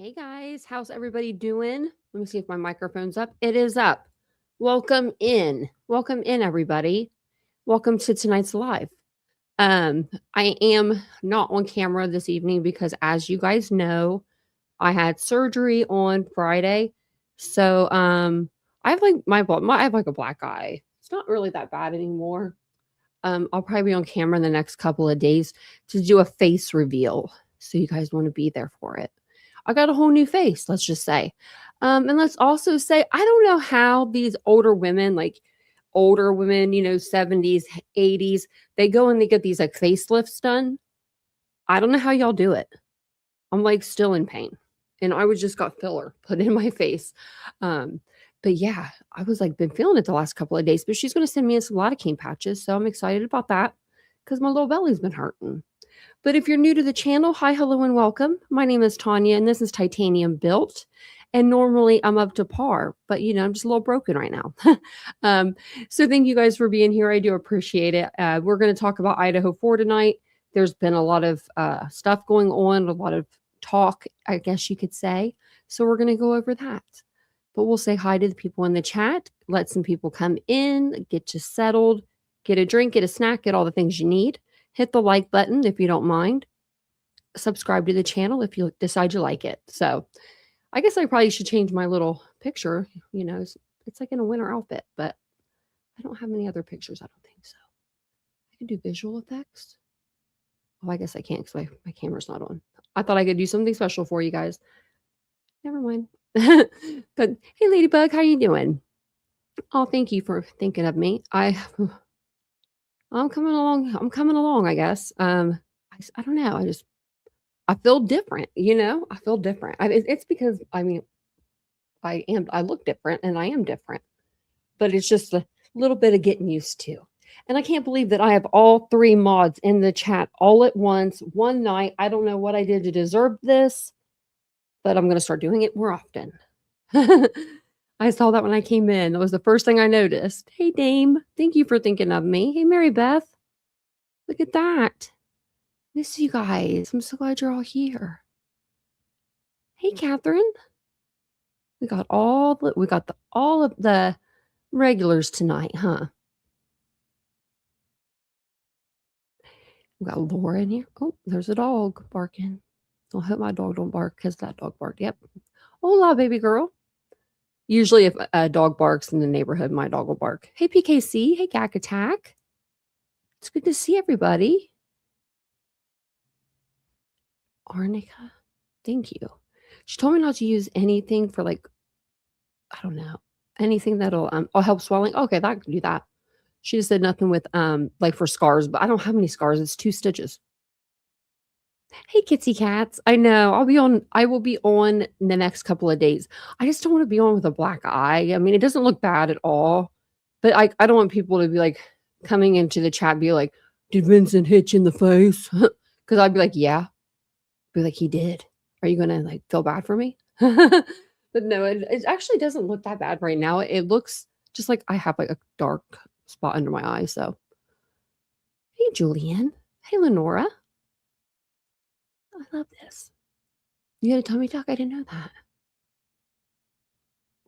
Hey guys, how's everybody doing? Let me see if my microphone's up. It is up. Welcome in. Welcome in, everybody. Welcome to tonight's live. I am not on camera this evening because, as you guys know, I had surgery on Friday. So, I have like I have like a black eye. It's not really that bad anymore. I'll probably be on camera in the next couple of days to do a face reveal. So you guys want to be there for it. I got a whole new face, let's just say. And let's also say, I don't know how these older women, 70s, 80s, they go and they get these like facelifts done. I don't know how y'all do it. I'm like still in pain. And I was just got filler put in my face. Um, but yeah, I was like been feeling it the last couple of days. But she's gonna send me some lidocaine patches. So I'm excited about that because my little belly's been hurting. But if you're new to the channel, hi, hello, and welcome. My name is Tanya, and this is Titanium Built. And normally I'm up to par, but I'm just a little broken right now. So thank you guys for being here. I do appreciate it. We're going to talk about Idaho4 tonight. There's been a lot of stuff going on, a lot of talk, I guess you could say. So we're going to go over that. But we'll say hi to the people in the chat, let some people come in, get you settled, get a drink, get a snack, get all the things you need. Hit the like button if you don't mind. Subscribe to the channel if you decide you like it. So I guess I probably should change my little picture. It's like in a winter outfit, but I don't have any other pictures. I don't think so. I can do visual effects. Oh, I guess I can't because my camera's not on. I thought I could do something special for you guys. Never mind. But hey, Ladybug, how you doing? Oh, thank you for thinking of me. I'm coming along. I'm coming along, I guess. I don't know. I feel different, I feel different. It's because I look different and I am different, but it's just a little bit of getting used to. And I can't believe that I have all 3 mods in the chat all at once, one night. I don't know what I did to deserve this, but I'm going to start doing it more often. I saw that when I came in. That was the first thing I noticed. Hey, Dame. Thank you for thinking of me. Hey, Mary Beth. Look at that. Miss you guys. I'm so glad you're all here. Hey, Catherine. We got all of the regulars tonight, huh? We got Laura in here. Oh, there's a dog barking. I hope my dog don't bark because that dog barked. Yep. Hola, baby girl. Usually if a dog barks in the neighborhood, my dog will bark. Hey, PKC. Hey, Gak Attack. It's good to see everybody. Arnica. Thank you. She told me not to use anything for I don't know, anything that'll help swelling. Okay, that can do that. She just said nothing with like for scars, but I don't have any scars. It's 2 stitches. Hey, kitsy cats. I know. I will be on the next couple of days. I just don't want to be on with a black eye. I mean, it doesn't look bad at all. But I don't want people to be like coming into the chat be like, did Vincent hit you in the face? Because I'd be like, yeah. Be like, he did. Are you gonna like feel bad for me? But no, it actually doesn't look that bad right now. It looks just like I have like a dark spot under my eye. So hey, Julian. Hey, Lenora. I love this. You had a tummy tuck? I didn't know that.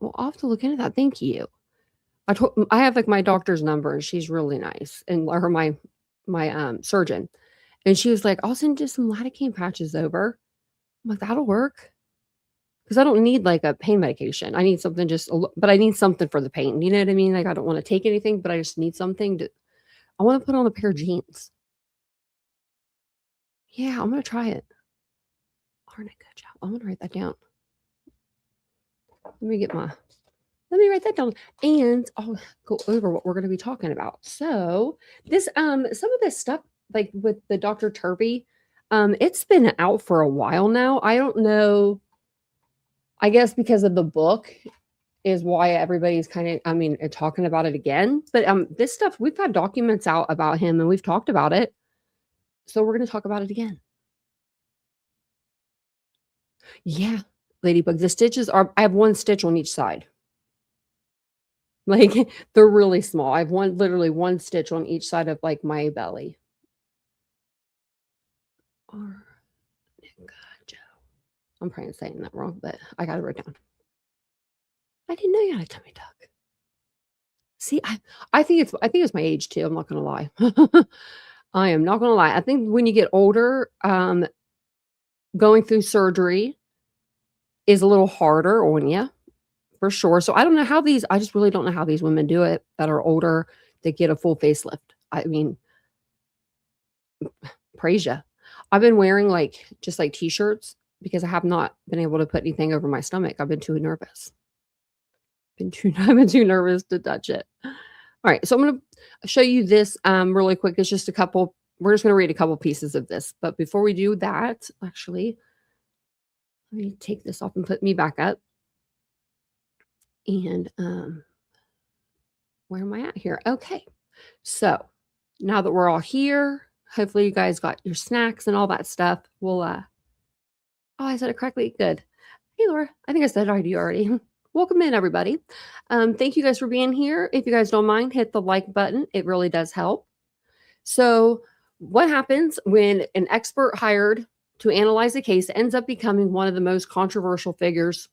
Well, I'll have to look into that. Thank you. I have like my doctor's number and she's really nice. And my surgeon. And she was like, I'll send you some lidocaine patches over. I'm like, that'll work. Because I don't need like a pain medication. I need something but I need something for the pain. You know what I mean? Like I don't want to take anything, but I just need something I want to put on a pair of jeans. Yeah, I'm going to try it. Arnica, good job. I'm going to write that down. Let me write that down and I'll go over what we're going to be talking about. So this, some of this stuff, like with the Dr. Turvy, it's been out for a while now. I don't know. I guess because of the book is why everybody's kind of, talking about it again. But this stuff, we've had documents out about him and we've talked about it. So we're going to talk about it again. Yeah, Ladybug. The stitches I have 1 stitch on each side. Like they're really small. I have literally 1 stitch on each side of like my belly. I'm probably saying that wrong, but I got it written down. I didn't know you had a tummy tuck. See, I think it's my age too. I'm not gonna lie. I am not gonna lie. I think when you get older, going through surgery is a little harder on you, for sure. So I don't know how these. I just really don't know how these women do it that are older that get a full facelift. I mean, praise you. I've been wearing just t-shirts because I have not been able to put anything over my stomach. I've been too nervous. I've been too nervous to touch it. All right, so I'm going to show you this really quick. It's just a couple. We're just going to read a couple pieces of this. But before we do that, actually, let me take this off and put me back up. And where am I at here? Okay, so now that we're all here, hopefully you guys got your snacks and all that stuff. We'll, oh, I said it correctly. Good. Hey, Laura, I think I said hi to you already. Welcome in, everybody. Thank you guys for being here. If you guys don't mind, hit the like button. It really does help. So what happens when an expert hired to analyze a case ends up becoming one of the most controversial figures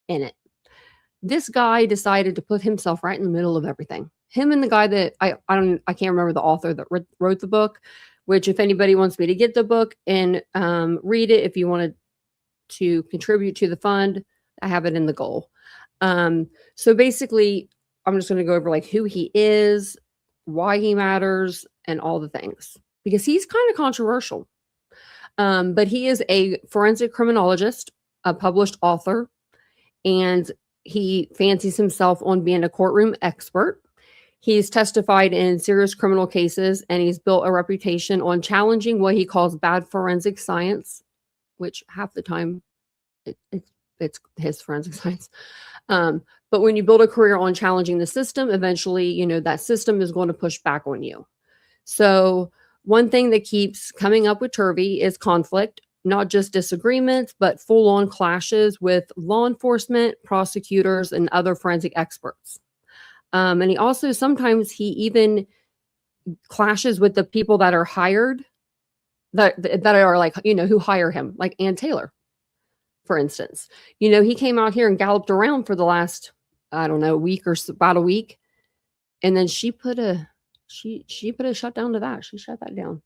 in it? This guy decided to put himself right in the middle of everything. Him and the guy that I can't remember the author that wrote the book, which if anybody wants me to get the book and read it, if you wanted to contribute to the fund, I have it in the goal. So basically, I'm just going to go over who he is, why he matters, and all the things, because he's kind of controversial. But he is a forensic criminologist, a published author, and he fancies himself on being a courtroom expert. He's testified in serious criminal cases, and he's built a reputation on challenging what he calls bad forensic science, which half the time it's his forensic science. But when you build a career on challenging the system, eventually, that system is going to push back on you. So one thing that keeps coming up with Turvy is conflict, not just disagreements, but full-on clashes with law enforcement, prosecutors, and other forensic experts. And he also sometimes he even clashes with the people that are hired, that are who hire him, like Ann Taylor, for instance. He came out here and galloped around for the last, I don't know, week or about a week, and then she put a shutdown to that. She shut that down,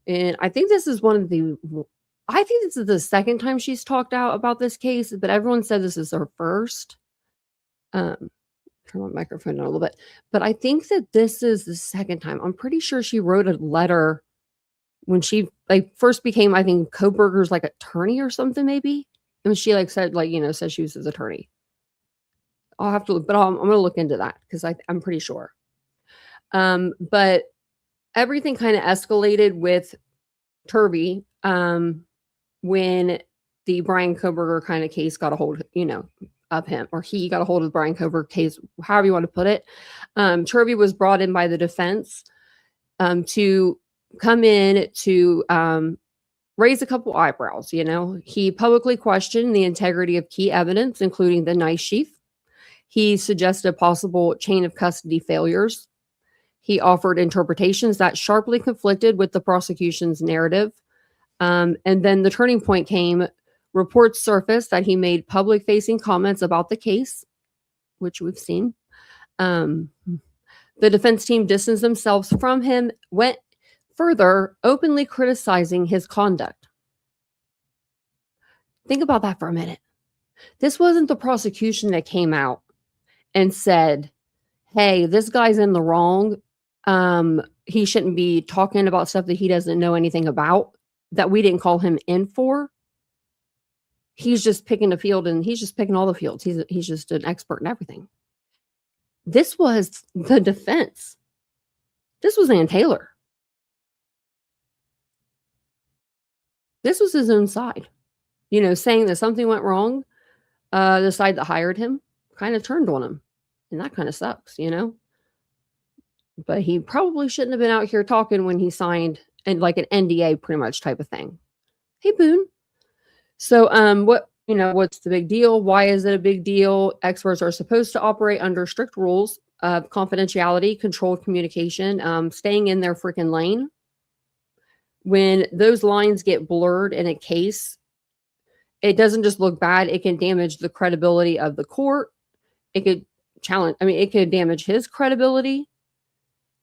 and I think this is this is the second time she's talked out about this case, but everyone said this is her first. Turn my microphone down a little bit, but I think that this is the second time. I'm pretty sure she wrote a letter when she first became, I think, Kohberger's attorney or something, maybe. And she said said she was his attorney. I'll have to look, but I'm going to look into that because I'm pretty sure. But everything kind of escalated with Turvy when the Brian Kohberger kind of case got a hold, of him, or he got a hold of the Brian Kohberger case, however you want to put it. Turvy was brought in by the defense to come in to raise a couple eyebrows. He publicly questioned the integrity of key evidence, including the knife sheath. He suggested possible chain of custody failures. He offered interpretations that sharply conflicted with the prosecution's narrative. And then the turning point came. Reports surfaced that he made public-facing comments about the case, which we've seen. The defense team distanced themselves from him, went further, openly criticizing his conduct. Think about that for a minute. This wasn't the prosecution that came out and said, hey, this guy's in the wrong. He shouldn't be talking about stuff that he doesn't know anything about, that we didn't call him in for. He's just picking a field, and he's just picking all the fields. He's just an expert in everything. This was the defense. This was Ann Taylor. This was his own side, saying that something went wrong. The side that hired him kind of turned on him, and that kind of sucks, But he probably shouldn't have been out here talking when he signed an NDA pretty much type of thing. Hey, Boone. So, what's the big deal? Why is it a big deal? Experts are supposed to operate under strict rules of confidentiality, controlled communication, staying in their freaking lane. When those lines get blurred in a case, it doesn't just look bad, it can damage the credibility of the court. It could it could damage his credibility.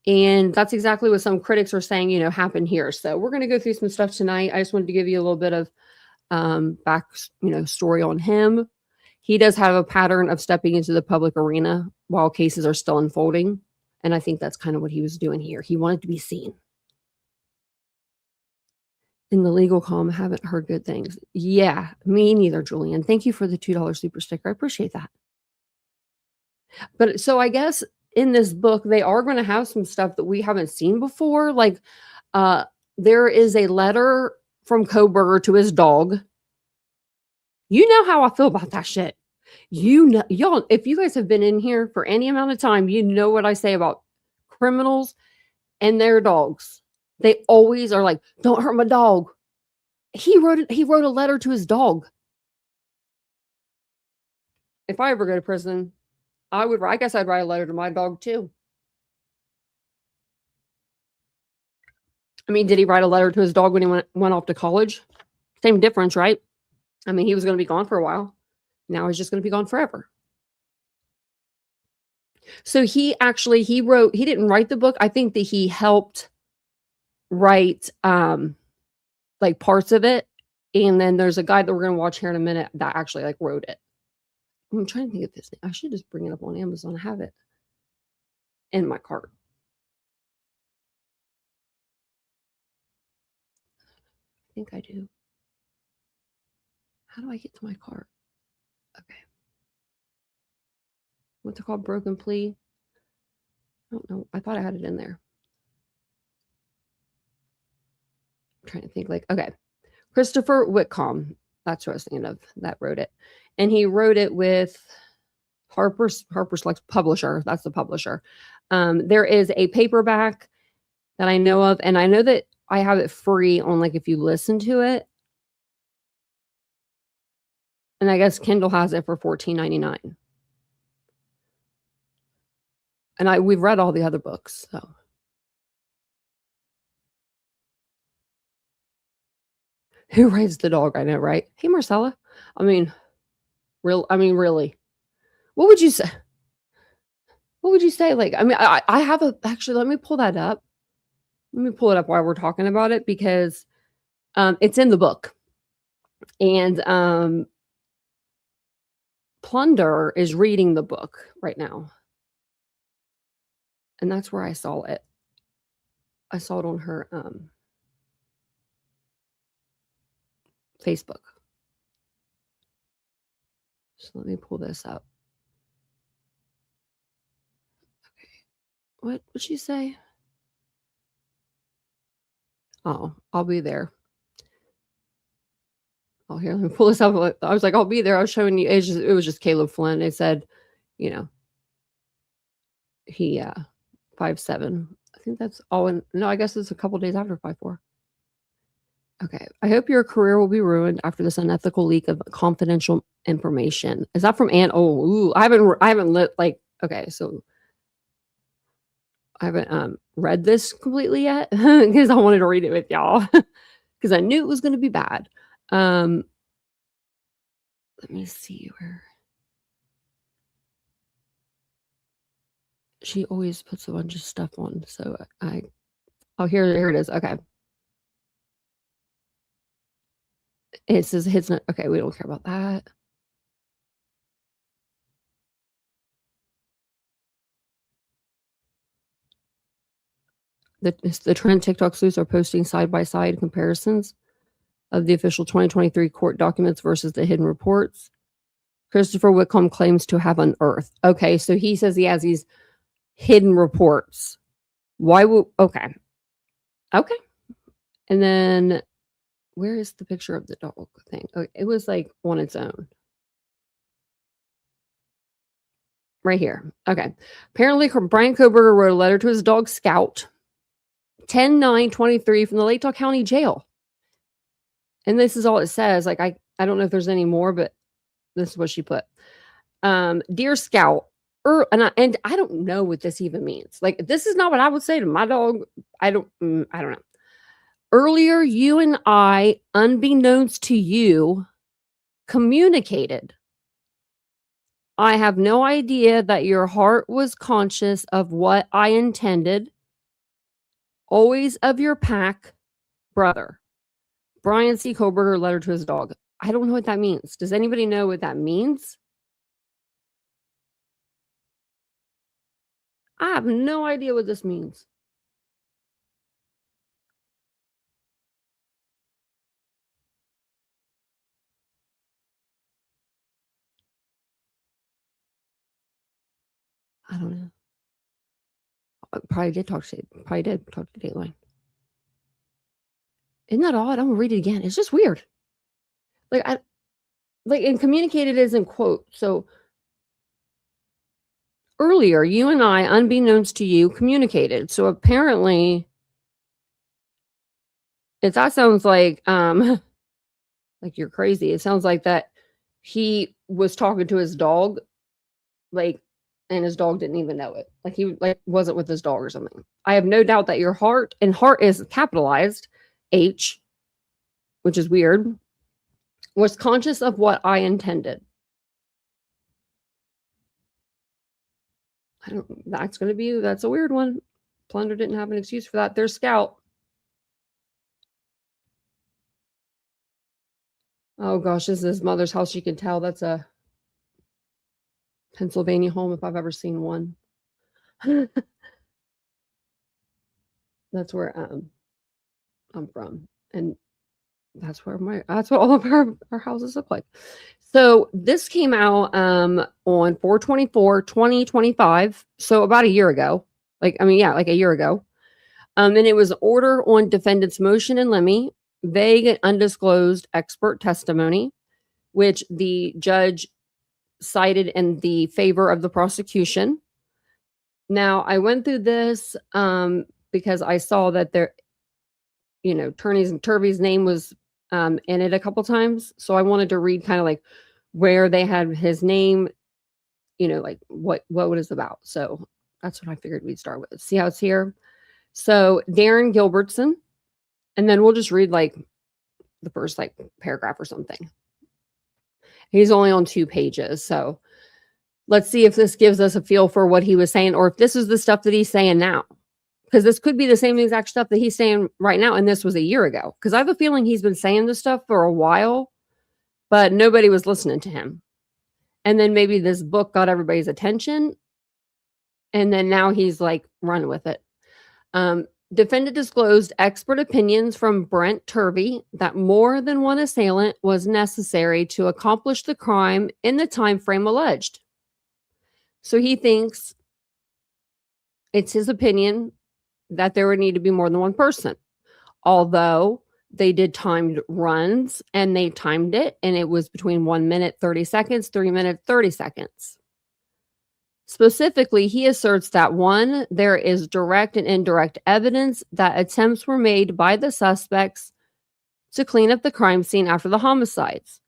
And that's exactly what some critics are saying, happened here. So we're going to go through some stuff tonight. I just wanted to give you a little bit of back, story on him. He does have a pattern of stepping into the public arena while cases are still unfolding. And I think that's kind of what he was doing here. He wanted to be seen. In the legal column, haven't heard good things. Yeah, me neither, Julian. Thank you for the $2 super sticker. I appreciate that. But so I guess in this book, they are going to have some stuff that we haven't seen before. Like there is a letter from Kohberger to his dog. You know how I feel about that shit. Y'all, if you guys have been in here for any amount of time, you know what I say about criminals and their dogs. They always are like, don't hurt my dog. He wrote a letter to his dog. If I ever go to prison, I guess I'd write a letter to my dog too. I mean, did he write a letter to his dog when he went off to college? Same difference, right? I mean, he was going to be gone for a while. Now he's just going to be gone forever. So he didn't write the book. I think that he helped write like parts of it. And then there's a guy that we're going to watch here in a minute that actually like wrote it. I'm trying to think of his name. I should just bring it up on Amazon. I have it in my cart. I think I do. How do I get to my cart? Okay. What's it called? Broken Plea? I don't know. I thought I had it in there. I'm trying to think okay. Christopher Whitcomb. That's what I was thinking of. That wrote it. And he wrote it with Harper's like publisher. That's the publisher. There is a paperback that I know of, and I know that I have it free on like if you listen to it. And I guess Kindle has it for $14.99. And we've read all the other books, so. Who raised the dog? I know, right? Hey, Marcella. I mean, really. What would you say? What would you say? Like, I mean, I have actually, let me pull that up. Let me pull it up while we're talking about it because it's in the book. And Plunder is reading the book right now. And that's where I saw it. I saw it on her Facebook. So let me pull this up. Okay. What would she say? Oh, I'll be there. Oh, here, let me pull this up. I was like, I'll be there. I was showing you. It was just Caleb Flynn. It said, he 5'7". I think that's all. No, I guess it's a couple days after 5'4". Okay. I hope your career will be ruined after this unethical leak of confidential information. Is that from Anne? Oh, ooh, I haven't lit okay. So I haven't read this completely yet because I wanted to read it with y'all because I knew it was going to be bad. Let me see where she always puts a bunch of stuff on. So here it is. Okay. It says his not okay. We don't care about that. The trend TikTok sleuths are posting side-by-side comparisons of the official 2023 court documents versus the hidden reports. Christopher Whitcomb claims to have unearthed. Okay, so he says he has these hidden reports. Why would... Okay. And then, where is the picture of the dog thing? Okay, it was like on its own. Right here. Okay. Apparently, Brian Kohberger wrote a letter to his dog, Scout, 10/9/23 from the Latah County Jail. And this is all it says. Like, I don't know if there's any more, but this is what she put. Dear Scout, and I don't know what this even means. Like, this is not what I would say to my dog. I don't know. Earlier, you and I, unbeknownst to you, communicated. I have no idea that your heart was conscious of what I intended, always of your pack, brother. Brian C. Kohberger letter to his dog. I don't know what that means. Does anybody know what that means? I have no idea what this means. I don't know. Probably did talk to Dateline. Isn't that odd? I'm gonna read it again. It's just weird. And communicated is in quote. So earlier, you and I, unbeknownst to you, communicated. So apparently, if that sounds like like you're crazy, it sounds like that he was talking to his dog, and his dog didn't even know it. Like he wasn't with his dog or something. I have no doubt that your heart, and heart is capitalized H, which is weird, was conscious of what I intended. That's a weird one. Plunder didn't have an excuse for that. There's Scout. Oh gosh, this is his mother's house. You can tell that's a Pennsylvania home if I've ever seen one. That's where I'm from, and that's what all of our houses look like. So this came out on 4/24/2025, so about a year ago. Like a year ago. And it was order on defendant's motion in limine, vague and undisclosed expert testimony, which the judge cited in the favor of the prosecution. Now, I went through this because I saw that Turvey's name was in it a couple times. So I wanted to read kind of like where they had his name, like what it is about. So that's what I figured we'd start with. See how it's here? So Darren Gilbertson, and then we'll just read like the first paragraph or something. He's only on 2 pages. So let's see if this gives us a feel for what he was saying, or if this is the stuff that he's saying now. Because this could be the same exact stuff that he's saying right now, and this was a year ago. Because I have a feeling he's been saying this stuff for a while, but nobody was listening to him. And then maybe this book got everybody's attention, and then now he's running with it. Defendant disclosed expert opinions from Brent Turvy that more than one assailant was necessary to accomplish the crime in the time frame alleged. So he thinks it's his opinion that there would need to be more than one person. Although they did timed runs and they timed it, and it was between 1 minute, 30 seconds, 3 minutes, 30 seconds. Specifically, he asserts that 1, there is direct and indirect evidence that attempts were made by the suspects to clean up the crime scene after the homicides,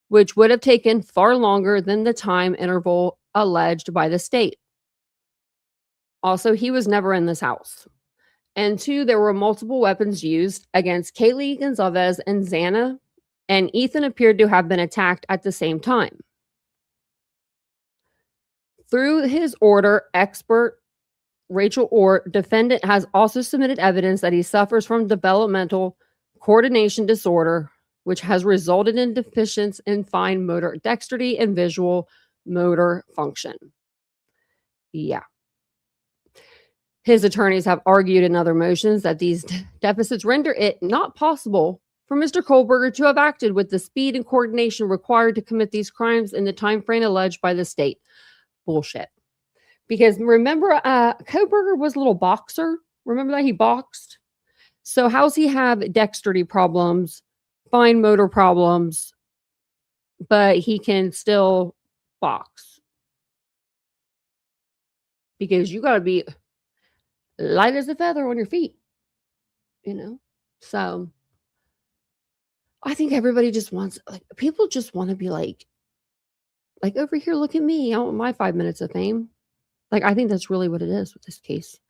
which would have taken far longer than the time interval alleged by the state. Also, he was never in this house. And 2, there were multiple weapons used against Kaylee Gonzalez and Xana, and Ethan appeared to have been attacked at the same time. Through his order, expert Rachel Orr, defendant has also submitted evidence that he suffers from developmental coordination disorder, which has resulted in deficiency in fine motor dexterity and visual motor function. Yeah. His attorneys have argued in other motions that these deficits render it not possible for Mr. Kohberger to have acted with the speed and coordination required to commit these crimes in the time frame alleged by the state. Bullshit. Because remember, Kohberger was a little boxer. Remember that he boxed? So how's he have dexterity problems, fine motor problems, but he can still box? Because you got to be light as a feather on your feet, So I think everybody just wants, people just want to be like over here, look at me. I want my 5 minutes of fame. I think that's really what it is with this case.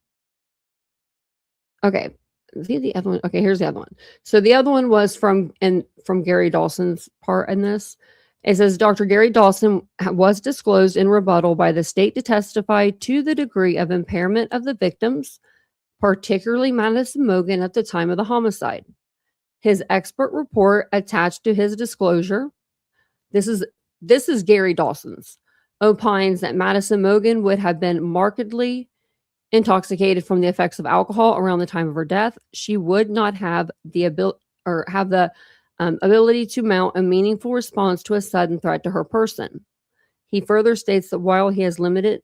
Okay. See the other one. Okay, here's the other one. So the other one was from Gary Dawson's part in this. It says Dr. Gary Dawson was disclosed in rebuttal by the state to testify to the degree of impairment of the victims, particularly Madison Mogen at the time of the homicide. His expert report attached to his disclosure, this is Gary Dawson's, opines that Madison Mogen would have been markedly intoxicated from the effects of alcohol around the time of her death. She would not have the ability to mount a meaningful response to a sudden threat to her person. He further states that while he has limited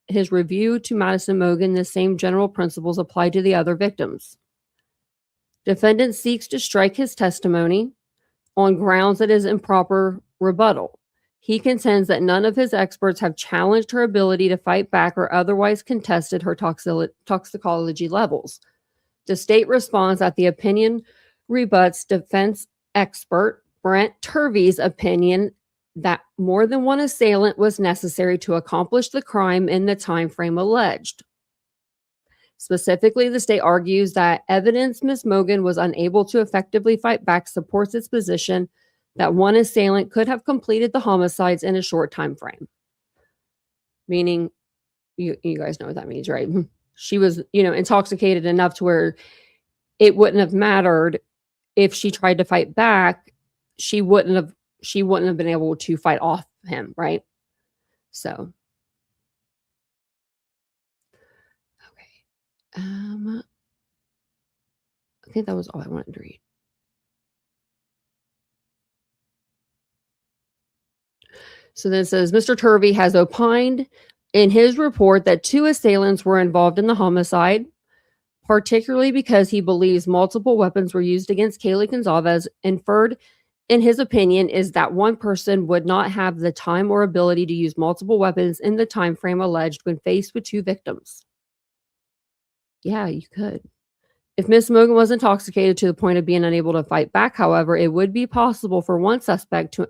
his review to Madison Mogen, the same general principles apply to the other victims. Defendant seeks to strike his testimony on grounds that is improper rebuttal. He contends that none of his experts have challenged her ability to fight back or otherwise contested her toxicology levels. The state responds that the opinion rebuts defense expert Brent Turvey's opinion that more than one assailant was necessary to accomplish the crime in the time frame alleged. Specifically, the state argues that evidence Ms. Mogen was unable to effectively fight back supports its position that one assailant could have completed the homicides in a short time frame. Meaning, you guys know what that means, right? She was, intoxicated enough to where it wouldn't have mattered if she tried to fight back. She wouldn't have been able to fight off him, right? So, okay. I think that was all I wanted to read. So then it says, Mr. Turvey has opined in his report that 2 assailants were involved in the homicide, particularly because he believes multiple weapons were used against Kaylee Gonzalez. Inferred in his opinion is that one person would not have the time or ability to use multiple weapons in the time frame alleged when faced with 2 victims. Yeah, you could. If Ms. Mogen was intoxicated to the point of being unable to fight back, however, it would be possible for one suspect to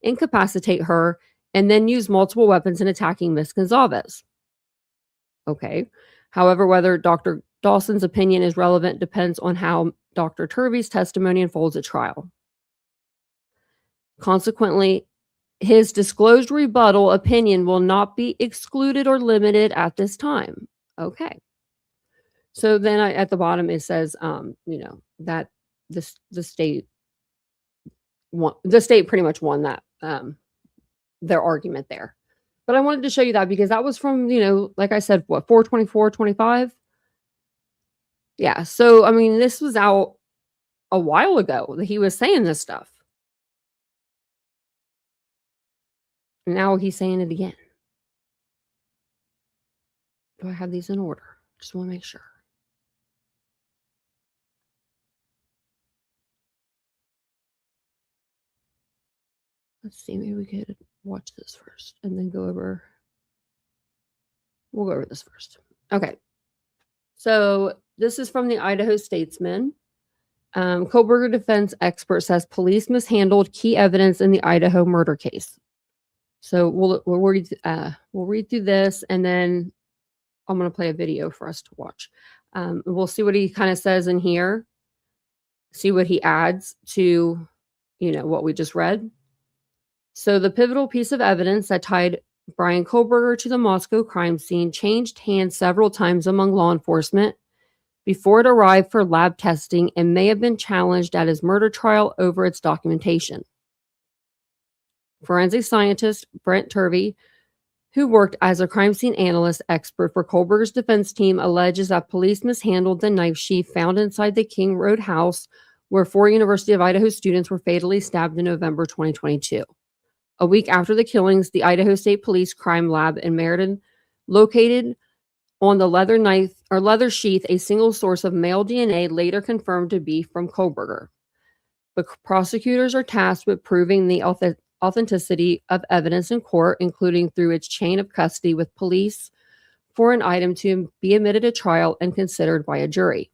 incapacitate her and then use multiple weapons in attacking Ms. Gonzalez. Okay. However, whether Dr. Dawson's opinion is relevant depends on how Dr. Turvey's testimony unfolds at trial. Consequently, his disclosed rebuttal opinion will not be excluded or limited at this time. Okay. So then at the bottom it says, that the state pretty much won that their argument there. But I wanted to show you that because that was from, like I said, 4/24/25. Yeah. So I mean, this was out a while ago that he was saying this stuff. Now he's saying it again. Do I have these in order? Just want to make sure. Let's see, maybe we could watch this first and then we'll go over this first. Okay. So this is from the Idaho Statesman. Kohberger defense expert says police mishandled key evidence in the Idaho murder case. So we'll read through this and then I'm going to play a video for us to watch. We'll see what he kind of says in here. See what he adds to, what we just read. So the pivotal piece of evidence that tied Brian Kohberger to the Moscow crime scene changed hands several times among law enforcement before it arrived for lab testing and may have been challenged at his murder trial over its documentation. Forensic scientist Brent Turvy, who worked as a crime scene analyst expert for Kohberger's defense team, alleges that police mishandled the knife sheath found inside the King Road house where 4 University of Idaho students were fatally stabbed in November 2022. A week after the killings, the Idaho State Police Crime Lab in Meriden located on the leather sheath a single source of male DNA later confirmed to be from Kohberger. But prosecutors are tasked with proving the authenticity of evidence in court, including through its chain of custody with police, for an item to be admitted to trial and considered by a jury.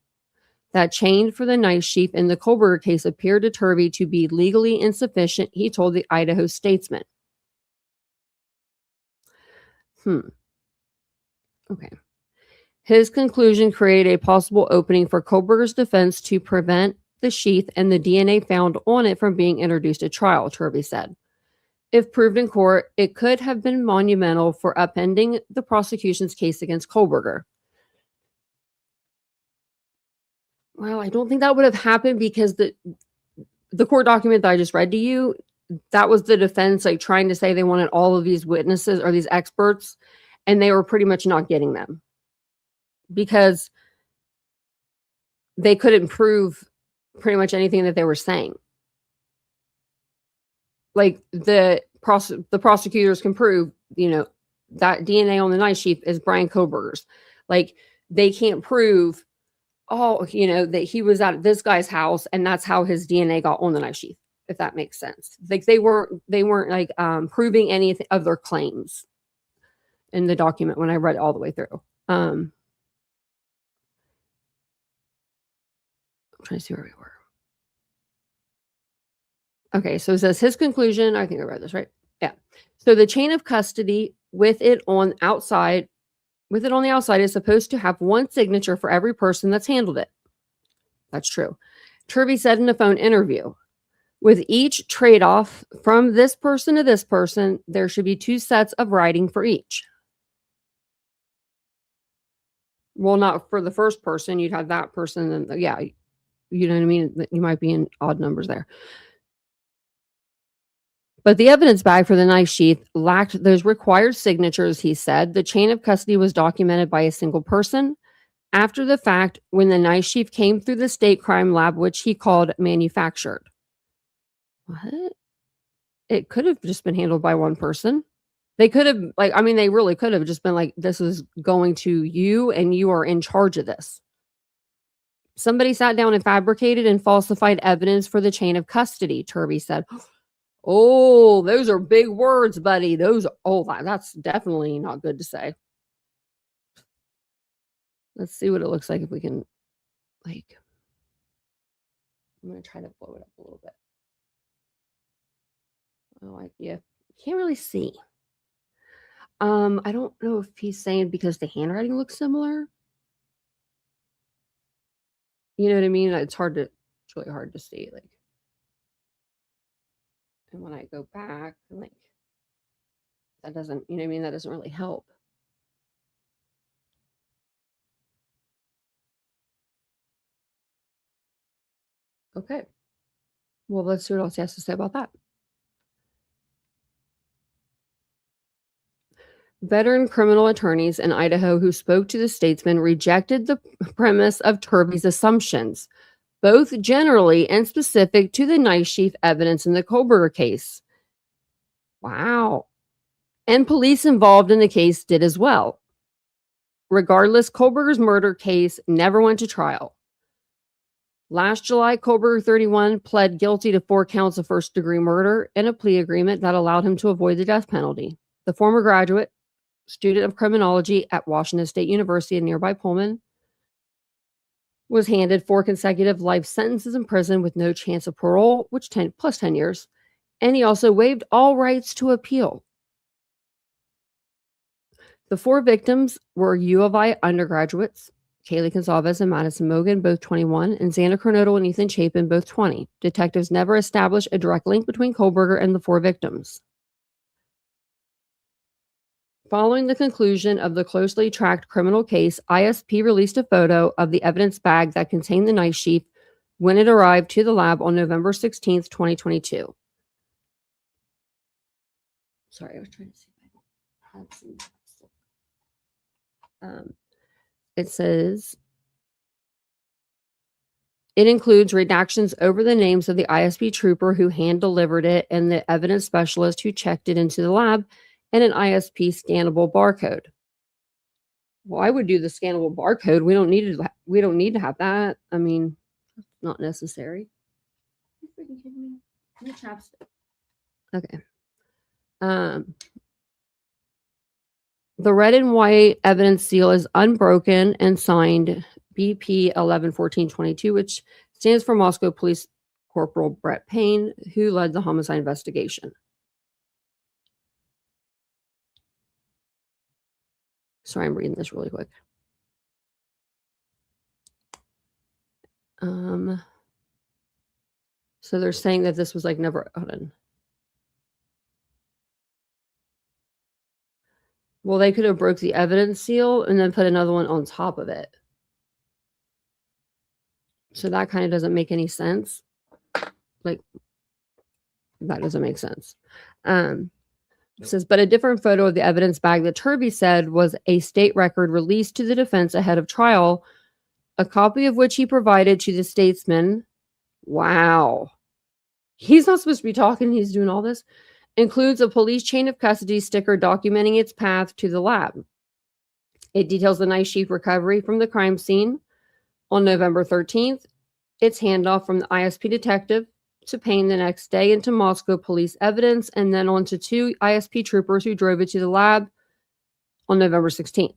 That chain for the knife sheath in the Kohberger case appeared to Turvey to be legally insufficient, he told the Idaho Statesman. Okay. His conclusion created a possible opening for Kohberger's defense to prevent the sheath and the DNA found on it from being introduced at trial, Turvey said. If proved in court, it could have been monumental for upending the prosecution's case against Kohberger. Well, I don't think that would have happened because the court document that I just read to you, that was the defense like trying to say they wanted all of these witnesses or these experts, and they were pretty much not getting them because they couldn't prove pretty much anything that they were saying. Like the prosecutors can prove, that DNA on the knife sheath is Brian Kohberger's. Like they can't prove, that he was at this guy's house and that's how his DNA got on the knife sheath, if that makes sense. Like they weren't like proving any of their claims in the document when I read it all the way through. I'm trying to see where we were. Okay, so it says his conclusion. I think I read this right. Yeah. So the chain of custody with it on the outside is supposed to have one signature for every person that's handled it. That's true. Turvy said in a phone interview, with each trade-off from this person to this person, there should be 2 sets of writing for each. Well, not for the first person. You'd have that person. And yeah, you know what I mean? You might be in odd numbers there. But the evidence bag for the knife sheath lacked those required signatures, he said. The chain of custody was documented by a single person. After the fact, when the knife sheath came through the state crime lab, which he called manufactured. What? It could have just been handled by one person. They could have, they really could have just been like, this is going to you and you are in charge of this. Somebody sat down and fabricated and falsified evidence for the chain of custody, Turvy said. Oh, those are big words, buddy. That's definitely not good to say. Let's see what it looks like if we can, I'm going to try to blow it up a little bit. Yeah, can't really see. I don't know if he's saying because the handwriting looks similar. You know what I mean? It's really hard to see. And when I go back, that doesn't, you know what I mean? That doesn't really help. Okay. Well, let's see what else he has to say about that. Veteran criminal attorneys in Idaho who spoke to the statesman rejected the premise of Turvy's assumptions, both generally and specific to the knife sheath evidence in the Kohberger case. Wow. And police involved in the case did as well. Regardless, Kohberger's murder case never went to trial. Last July, Kohberger 31 pled guilty to 4 counts of first-degree murder in a plea agreement that allowed him to avoid the death penalty. The former graduate, student of criminology at Washington State University in nearby Pullman, was handed 4 consecutive life sentences in prison with no chance of parole, which plus 10 years, and he also waived all rights to appeal. The 4 victims were U of I undergraduates, Kaylee Gonsalves and Madison Mogan, both 21, and Xander Kernodle and Ethan Chapin, both 20. Detectives never established a direct link between Kohberger and the 4 victims. Following the conclusion of the closely tracked criminal case, ISP released a photo of the evidence bag that contained the knife sheath when it arrived to the lab on November 16th, 2022. Sorry, I was trying to see if I had some. It says, it includes redactions over the names of the ISP trooper who hand-delivered it and the evidence specialist who checked it into the lab, and an ISP scannable barcode. Well, I would do the scannable barcode. We don't need to have that. I mean, not necessary. Are you freaking kidding me? No chapstick. Okay. The red and white evidence seal is unbroken and signed BP 111422, which stands for Moscow Police Corporal Brent Payne, who led the homicide investigation. Sorry, I'm reading this really quick. So they're saying that this was never. Hold on. Well, they could have broke the evidence seal and then put another one on top of it. So that kind of doesn't make any sense. Like, that doesn't make sense. It says, but a different photo of the evidence bag that Turvey said was a state record released to the defense ahead of trial, a copy of which he provided to the statesman. Wow. He's not supposed to be talking. He's doing all this. Includes a police chain of custody sticker documenting its path to the lab. It details the knife sheath recovery from the crime scene on November 13th, its handoff from the ISP detective to Payne the next day into Moscow police evidence, and then on to 2 ISP troopers who drove it to the lab on November 16th.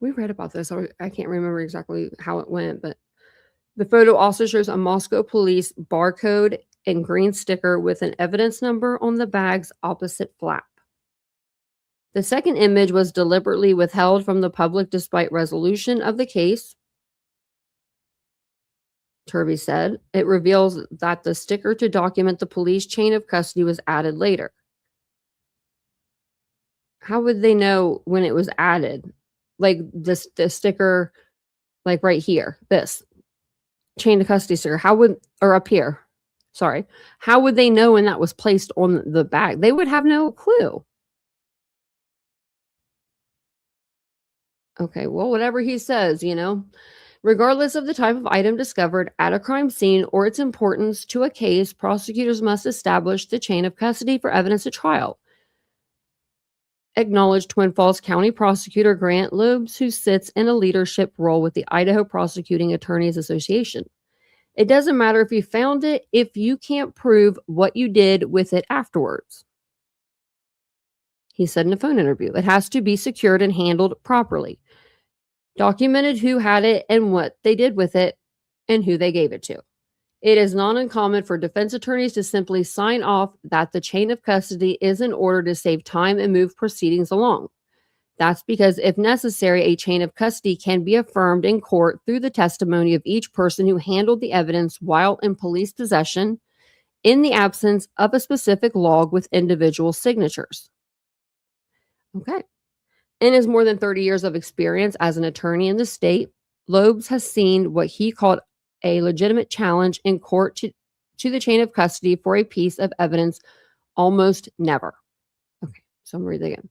We read about this. I can't remember exactly how it went, but the photo also shows a Moscow police barcode and green sticker with an evidence number on the bag's opposite flap. The second image was deliberately withheld from the public despite resolution of the case, Turvey said. It reveals that the sticker to document the police chain of custody was added later. How would they know when it was added? Like the sticker, like right here, this chain of custody sticker, or up here, sorry, how would they know when that was placed on the bag? They would have no clue. Okay, well, whatever he says, regardless of the type of item discovered at a crime scene or its importance to a case, prosecutors must establish the chain of custody for evidence at trial. Acknowledged Twin Falls County Prosecutor Grant Loebs, who sits in a leadership role with the Idaho Prosecuting Attorneys Association. It doesn't matter if you found it if you can't prove what you did with it afterwards, he said in a phone interview. It has to be secured and handled properly. Documented who had it and what they did with it and who they gave it to. It is not uncommon for defense attorneys to simply sign off that the chain of custody is in order to save time and move proceedings along. That's because, if necessary, a chain of custody can be affirmed in court through the testimony of each person who handled the evidence while in police possession, in the absence of a specific log with individual signatures. Okay. In his more than 30 years of experience as an attorney in the state, Loebs has seen what he called a legitimate challenge in court to the chain of custody for a piece of evidence almost never. Okay, so I'm reading again.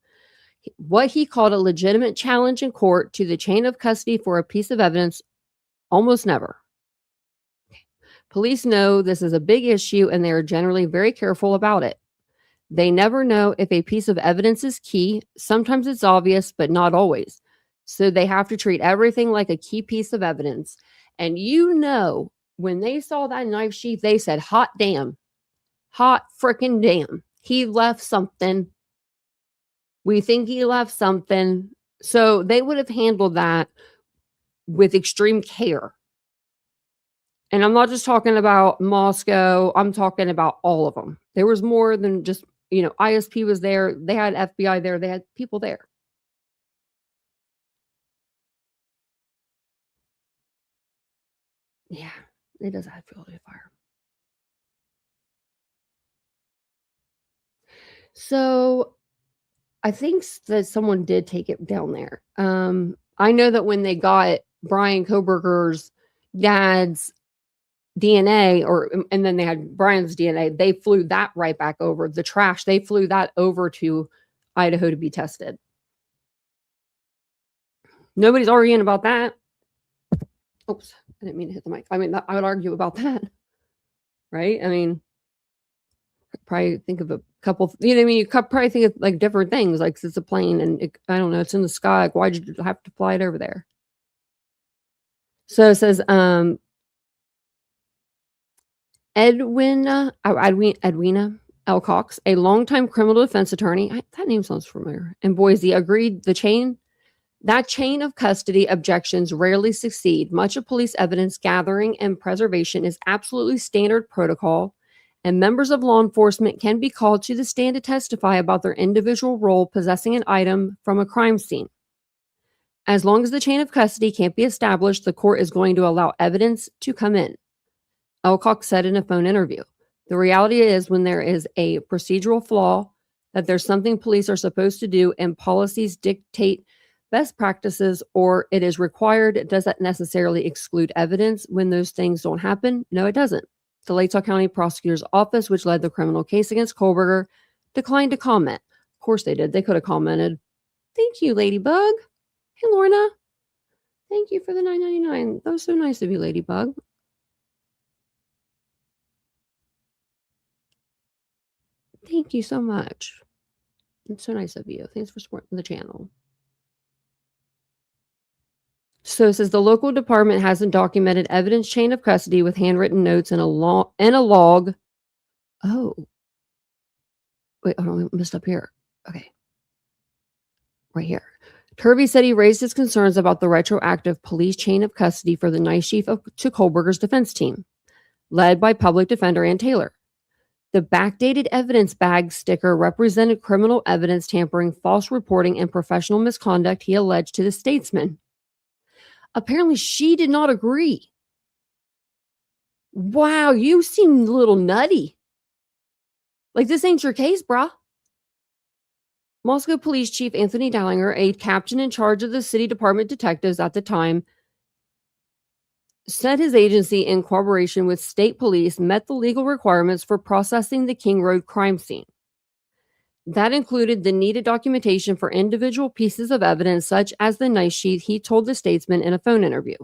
What he called a legitimate challenge in court to the chain of custody for a piece of evidence almost never. Okay. Police know this is a big issue and they are generally very careful about it. They never know if a piece of evidence is key. Sometimes it's obvious, but not always. So they have to treat everything like a key piece of evidence. And when they saw that knife sheath, they said, hot damn, hot freaking damn. He left something. We think he left something. So they would have handled that with extreme care. And I'm not just talking about Moscow. I'm talking about all of them. There was more than just, ISP was there. They had FBI there. They had people there. Yeah, it does add fuel to the fire. So I think that someone did take it down there. I know that when they got Brian Kohberger's dad's DNA, and then they had Brian's DNA, they flew that right back over. The trash, they flew that over to Idaho to be tested. Nobody's arguing about that. Oops, I didn't mean to hit the mic. I mean, I would argue about that, right? I mean, probably think of a couple, you could probably think of like different things, like it's a plane and I don't know, it's in the sky. Like, why'd you have to fly it over there? So it says, Edwina L. Cox, a longtime criminal defense attorney, that name sounds familiar, in Boise, agreed that chain of custody objections rarely succeed. Much of police evidence gathering and preservation is absolutely standard protocol, and members of law enforcement can be called to the stand to testify about their individual role possessing an item from a crime scene. As long as the chain of custody can't be established, the court is going to allow evidence to come in, Elcock said in a phone interview. The reality is when there is a procedural flaw, that there's something police are supposed to do and policies dictate best practices or it is required, does that necessarily exclude evidence when those things don't happen? No, it doesn't. The Latah County Prosecutor's Office, which led the criminal case against Kohberger, declined to comment. Of course they did. They could have commented. Thank you, Ladybug. Hey, Lorna. Thank you for the $9.99. That was so nice of you, Ladybug. Thank you so much. It's so nice of you. Thanks for supporting the channel. So it says the local department hasn't documented evidence chain of custody with handwritten notes and a log. Oh. Wait, hold on. I messed up here. Okay. Right here. Turvy said he raised his concerns about the retroactive police chain of custody for the night chief to Kohberger's defense team, led by public defender Ann Taylor. The backdated evidence bag sticker represented criminal evidence tampering, false reporting, and professional misconduct he alleged to the statesman. Apparently, she did not agree. Wow, you seem a little nutty. Like, this ain't your case, brah. Moscow Police Chief Anthony Dallinger, a captain in charge of the city department detectives at the time, said his agency, in cooperation with state police, met the legal requirements for processing the King Road crime scene. That included the needed documentation for individual pieces of evidence, such as the knife sheath, he told the statesman in a phone interview.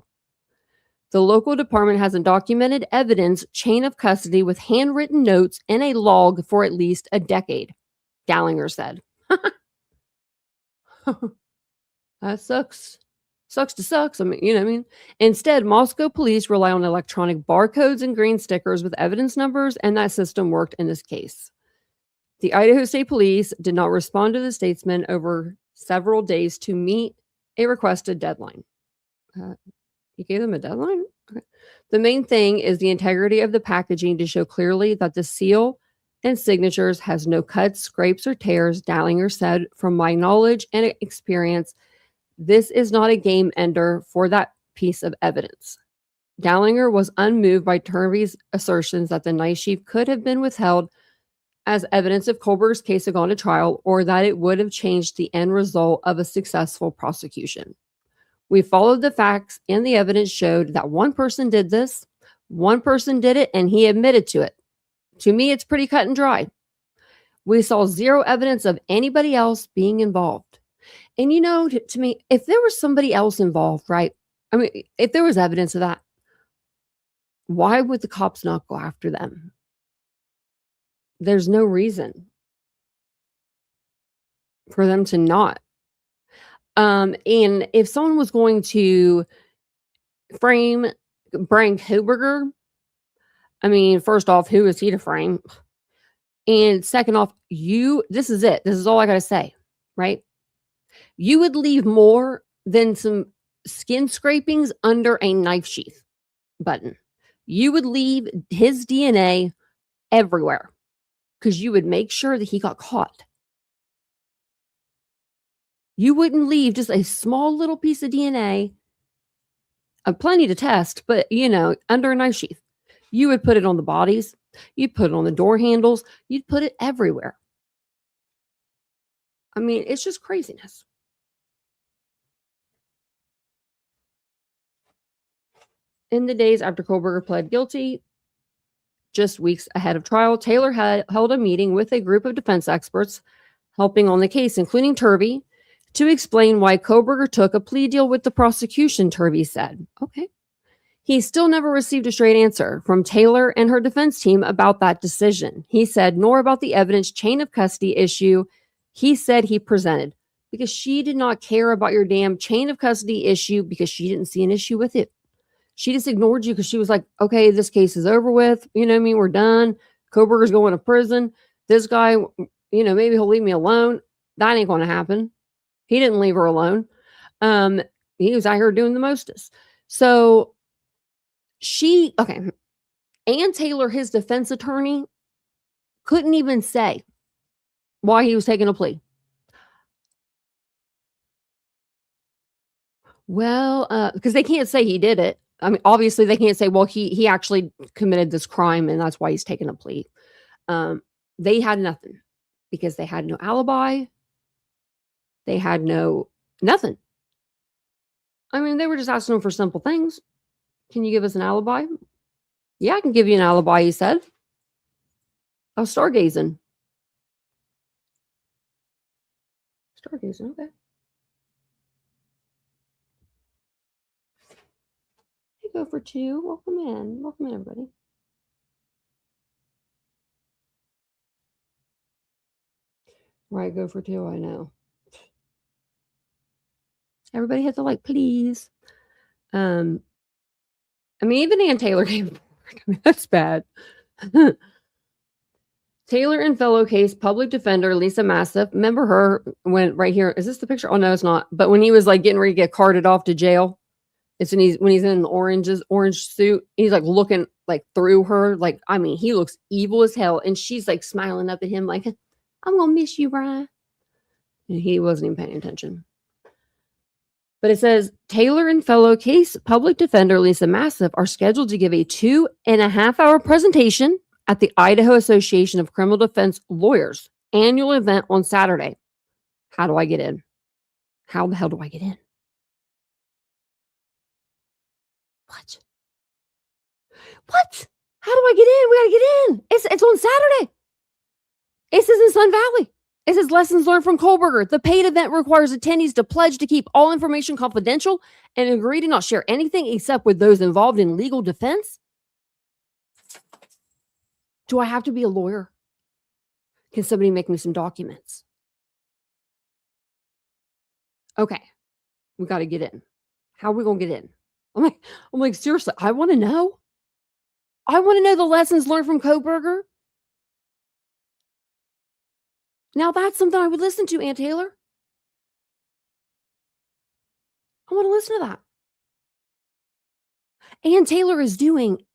The local department hasn't documented evidence chain of custody with handwritten notes and a log for at least a decade, Dallinger said. That sucks. Sucks to sucks. I mean, you know what I mean? Instead, Moscow police rely on electronic barcodes and green stickers with evidence numbers, and that system worked in this case. The Idaho State Police did not respond to the statesman over several days to meet a requested deadline. You gave them a deadline? Okay. The main thing is the integrity of the packaging to show clearly that the seal and signatures has no cuts, scrapes, or tears, Dallinger said. From my knowledge and experience, this is not a game ender for that piece of evidence. Dallinger was unmoved by Turvy's assertions that the night chief could have been withheld as evidence if Kohberger's case had gone to trial, or that it would have changed the end result of a successful prosecution. We followed the facts, and the evidence showed that one person did this, one person did it, and he admitted to it. To me, it's pretty cut and dry. We saw zero evidence of anybody else being involved. And you know, to me, if there was somebody else involved, right? I mean, if there was evidence of that, why would the cops not go after them? There's no reason for them to not. And if someone was going to frame Brent Kohberger, I mean, first off, who is he to frame? And second off, this is it. This is all I got to say, right? You would leave more than some skin scrapings under a knife sheath button. You would leave his DNA everywhere because you would make sure that he got caught. You wouldn't leave just a small little piece of DNA, plenty to test, but, you know, under a knife sheath. You would put it on the bodies. You'd put it on the door handles. You'd put it everywhere. I mean, it's just craziness. In the days after Kohberger pled guilty, just weeks ahead of trial, Taylor had held a meeting with a group of defense experts helping on the case, including Turvy, to explain why Kohberger took a plea deal with the prosecution, Turvy said. Okay. He still never received a straight answer from Taylor and her defense team about that decision. He said, nor about the evidence chain of custody issue he said he presented, because she did not care about your damn chain of custody issue because she didn't see an issue with it. She just ignored you because she was like, okay, this case is over with. You know what I mean? We're done. Kohberger's going to prison. This guy, you know, maybe he'll leave me alone. That ain't going to happen. He didn't leave her alone. He was out here doing the mostest. So Ann Taylor, his defense attorney, couldn't even say why he was taking a plea. Well, because they can't say he did it. I mean, obviously they can't say, well, he actually committed this crime and that's why he's taking a plea. They had nothing because they had no alibi. They had nothing. I mean, they were just asking him for simple things. Can you give us an alibi? Yeah, I can give you an alibi, he said. I was stargazing. Stargazing, okay. Hey, go for two. Welcome in. Welcome in, everybody. Right, go for two, I know. Everybody hit the like, please. I mean, even Ann Taylor came forward. I mean, that's bad. Taylor and fellow case public defender Lisa Massiff. Remember her when right here? Is this the picture? Oh no, it's not. But when he was like getting ready to get carted off to jail, it's when he's in the orange suit. He's like looking like through her. Like, I mean, he looks evil as hell, and she's like smiling up at him like, "I'm gonna miss you, Brian." And he wasn't even paying attention. But it says Taylor and fellow case public defender Lisa Massiff are scheduled to give a 2.5-hour presentation at the Idaho Association of Criminal Defense Lawyers annual event on Saturday. How do I get in? How the hell do I get in? What? How do I get in? We gotta get in. It's on Saturday. It says in Sun Valley. It says lessons learned from Kohberger. The paid event requires attendees to pledge to keep all information confidential and agree to not share anything except with those involved in legal defense. Do I have to be a lawyer? Can somebody make me some documents? Okay, we got to get in. How are we gonna get in? I'm like, seriously, I want to know. I want to know the lessons learned from Kohberger. Now that's something I would listen to, Aunt Taylor. I want to listen to that. Aunt Taylor is doing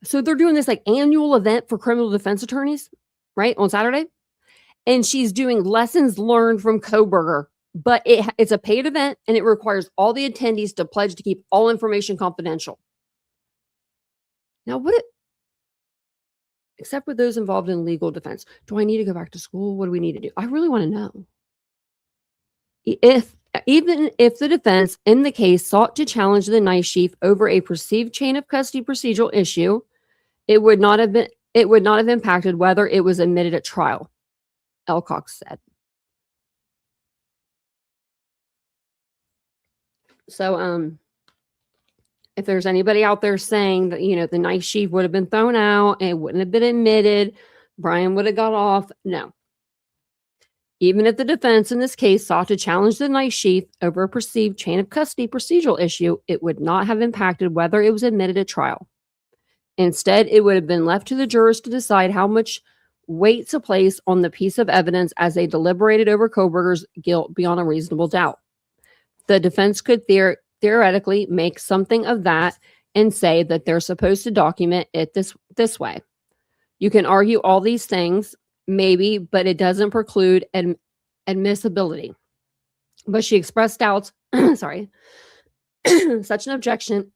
so they're doing this like annual event for criminal defense attorneys, right, on Saturday. And she's doing lessons learned from Kohberger, but it's a paid event and it requires all the attendees to pledge to keep all information confidential. Now, except with those involved in legal defense, do I need to go back to school? What do we need to do? I really want to know. Even if the defense in the case sought to challenge the knife sheath over a perceived chain of custody procedural issue, it would not have impacted whether it was admitted at trial, Elcox said. So, if there's anybody out there saying that, the knife sheath would have been thrown out, it wouldn't have been admitted, Brian would have got off. No. Even if the defense in this case sought to challenge the knife sheath over a perceived chain of custody procedural issue, it would not have impacted whether it was admitted at trial. Instead, it would have been left to the jurors to decide how much weight to place on the piece of evidence as they deliberated over Kohberger's guilt beyond a reasonable doubt. The defense could theoretically make something of that and say that they're supposed to document it this way. You can argue all these things, maybe, but it doesn't preclude admissibility. But she expressed doubts, sorry, such an objection,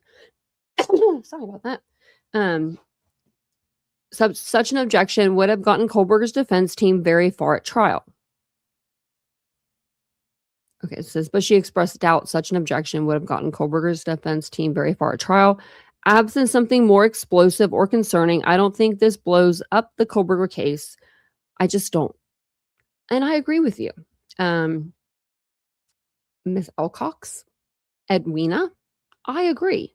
sorry about that, such an objection would have gotten Kohberger's defense team very far at trial. Okay, it says, but she expressed doubt such an objection would have gotten Kohberger's defense team very far at trial. Absent something more explosive or concerning, I don't think this blows up the Kohberger case. I just don't. And I agree with you. Miss Elcox, Edwina, I agree.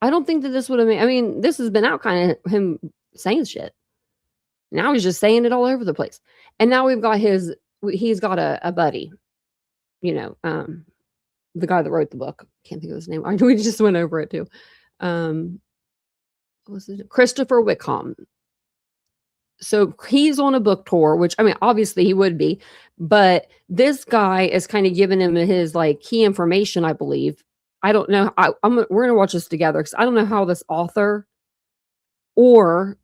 I don't think that this would have made, this has been out kind of him saying shit. Now he's just saying it all over the place. And now he's got a buddy, the guy that wrote the book. Can't think of his name. I know we just went over it too. What was it? Christopher Wickham. So he's on a book tour, which, obviously he would be, but this guy is kind of giving him his key information, I believe. I don't know. We're going to watch this together because I don't know how this author or